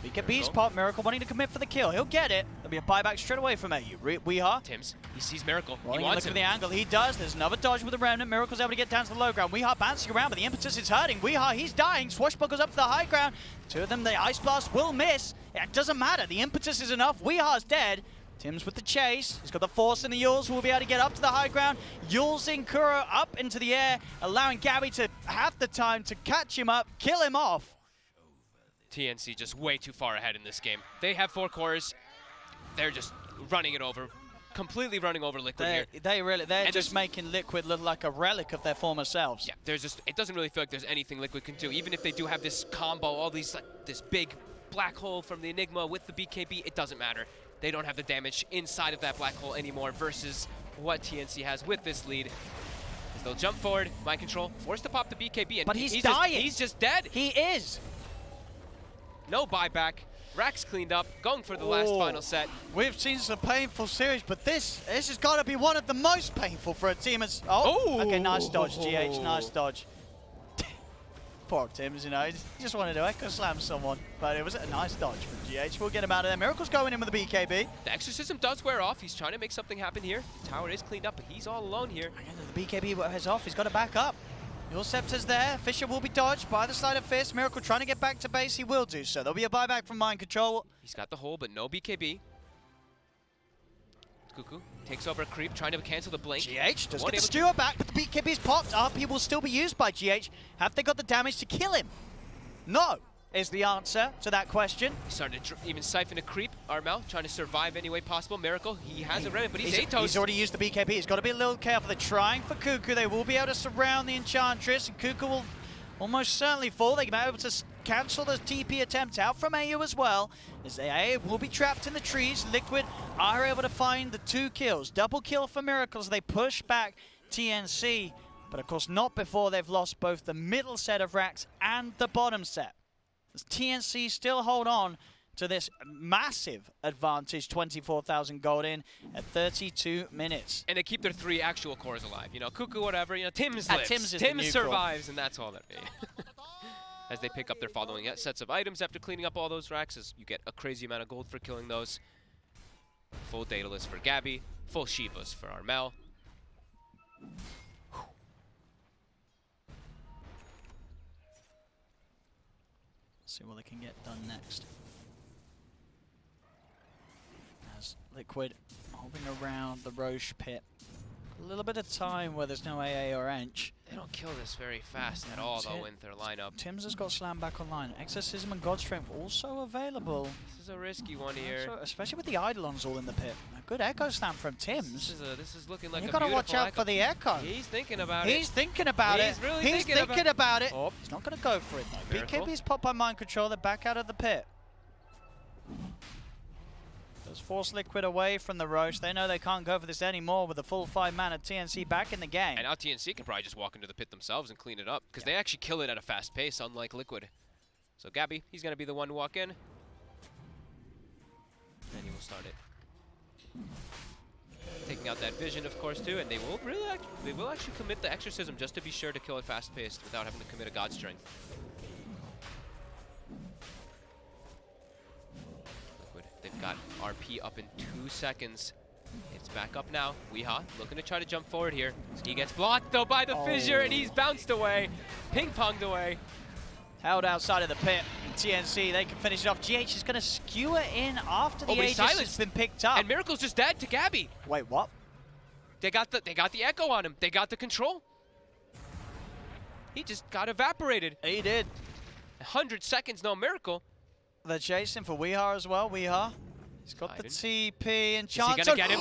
BKB's pop. Miracle wanting to commit for the kill. He'll get it. There'll be a buyback straight away from AU. Weeha. Tim's, he sees Miracle. Rolling He in, wants looking him. for the angle. He does. There's another dodge with the Remnant. Miracle's able to get down to the low ground. Weeha bouncing around, but the impetus is hurting. Weeha, he's dying. Swashbuckles up to the high ground. Two of them, the Ice Blast will miss. It doesn't matter. The impetus is enough. Weeha's dead. Tim's with the chase. He's got the force and the Yules who will be able to get up to the high ground. Yulesing Kuro up into the air, allowing Gabby to have the time to catch him up, kill him off. TNC just way too far ahead in this game. They have 4 cores. They're just running it over. Completely running over Liquid here. They're And just making Liquid look like a relic of their former selves. Yeah, it doesn't really feel like there's anything Liquid can do. Even if they do have this combo, all these, like, this big black hole from the Enigma with the BKB, it doesn't matter. They don't have the damage inside of that black hole anymore versus what TNC has with this lead. As they'll jump forward, mind control, forced to pop the BKB, and But he's dying. He's just dead. He is. No buyback. Rack's cleaned up, going for the last final set. We've seen some painful series, but this has got to be one of the most painful for a team. Okay, nice dodge, GH, nice dodge. Poor Tims, you know, he just wanted to echo slam someone, but it was a nice dodge from GH. We'll get him out of there. Miracle's going in with the BKB. The Exorcism does wear off. He's trying to make something happen here. Tower is cleaned up, but he's all alone here. The BKB wears off. He's got to back up. Your Scepter's there. Fisher will be dodged by the Sleight of Fist. Miracle trying to get back to base. He will do so. There'll be a buyback from Mind Control. He's got the hole, but no BKB. Cuckoo takes over a creep, trying to cancel the blink. GH does get the Stewart back, but the BKB's popped up. He will still be used by GH. Have they got the damage to kill him? No, is the answer to that question. He's starting to even siphon a creep. Armel trying to survive any way possible. Miracle, he has a remnant, but he's Atos. He's already used the BKB. He's got to be a little careful. They're trying for Cuckoo. They will be able to surround the Enchantress, and Cuckoo will almost certainly fall. They can be able to cancel the TP attempt out from AU as well, as AU will be trapped in the trees. Liquid are able to find the 2 kills. Double kill for Miracles. They push back TNC, but of course not before they've lost both the middle set of racks and the bottom set. As TNC still hold on to this massive advantage, 24,000 gold in at 32 minutes. And they keep their 3 actual cores alive. You know, Cuckoo, whatever, you know, Tims lives. Tims survives, and that's all that means. As they pick up their following sets of items after cleaning up all those racks, as you get a crazy amount of gold for killing those. Full Daedalus for Gabby, full Shivas for Armel. See what they can get done next. As Liquid hovering around the Roche pit. A little bit of time where there's no AA or Ench. They don't kill this very fast at all, though, in their lineup. Tims has got Slam back online. Exorcism and God Strength also available. This is a risky one here. Especially with the Eidolons all in the pit. A good Echo Slam from Tims. This is looking like You a gotta beautiful watch out Echo. for the Echo. He's thinking about it. He's thinking about it. He's really He's thinking about it. Oh. He's not gonna go for it though. Miracle. BKB's popped by Mind Control. They're back out of the pit. Does force Liquid away from the Roche. They know they can't go for this anymore with the full 5-man of TNC back in the game. And now TNC can probably just walk into the pit themselves and clean it up, because they actually kill it at a fast pace, unlike Liquid. So Gabby, he's going to be the one to walk in. And he will start it. Taking out that vision, of course, too, and they will actually commit the Exorcism just to be sure to kill it fast-paced without having to commit a God Strength. They've got RP up in 2 seconds. It's back up now. Weehaw looking to try to jump forward here. He gets blocked though by the fissure and he's bounced away. Ping-ponged away. Held outside of the pit. TNC, they can finish it off. GH is going to skewer in after the but he's Aegis has silenced. been picked up. And Miracle's just dead to Gabby. Wait, what? They got the echo on him. They got the control. He just got evaporated. He did. 100 seconds, no Miracle. They're chasing for Weehaw as well. Weehaw. He's got the TP and Is chance. he gonna get him?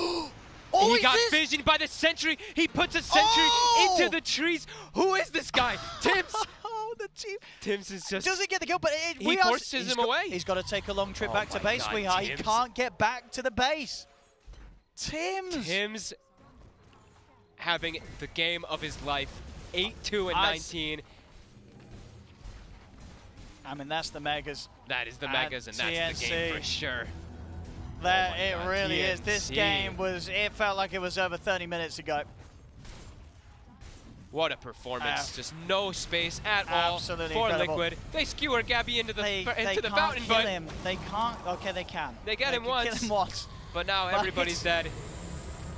Oh, he got visioned by the sentry. He puts a sentry into the trees. Who is this guy? Tims. Oh, the team. Tims is just. Doesn't get the kill, but He forces him away. He's got to take a long trip Oh back to my base. God, Weehaw. He Tims. can't get back to the base. Tims having the game of his life. 8-2 and 19. I mean, that's the Megas. That is the Megas, and that's the game for sure. That Oh my it God, really is. This TNC. game it felt like it was over 30 minutes ago. What a performance. Just no space at all Absolutely for incredible. Liquid. They skewer Gabby into the They fountain, can't kill but him. They can't. Okay, they can. They get him can once. Kill him once. but now But everybody's dead.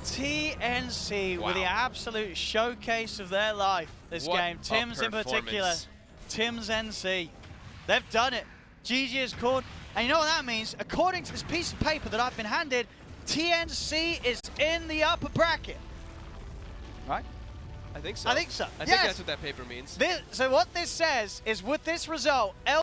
TNC with the Wow. absolute showcase of their life this What game. a Tims in particular. performance. Tims NC. They've done it. GG has scored. And you know what that means? According to this piece of paper that I've been handed, TNC is in the upper bracket. Right? I think so. I think so. I think Yes. that's what that paper means. So what this says is with this result,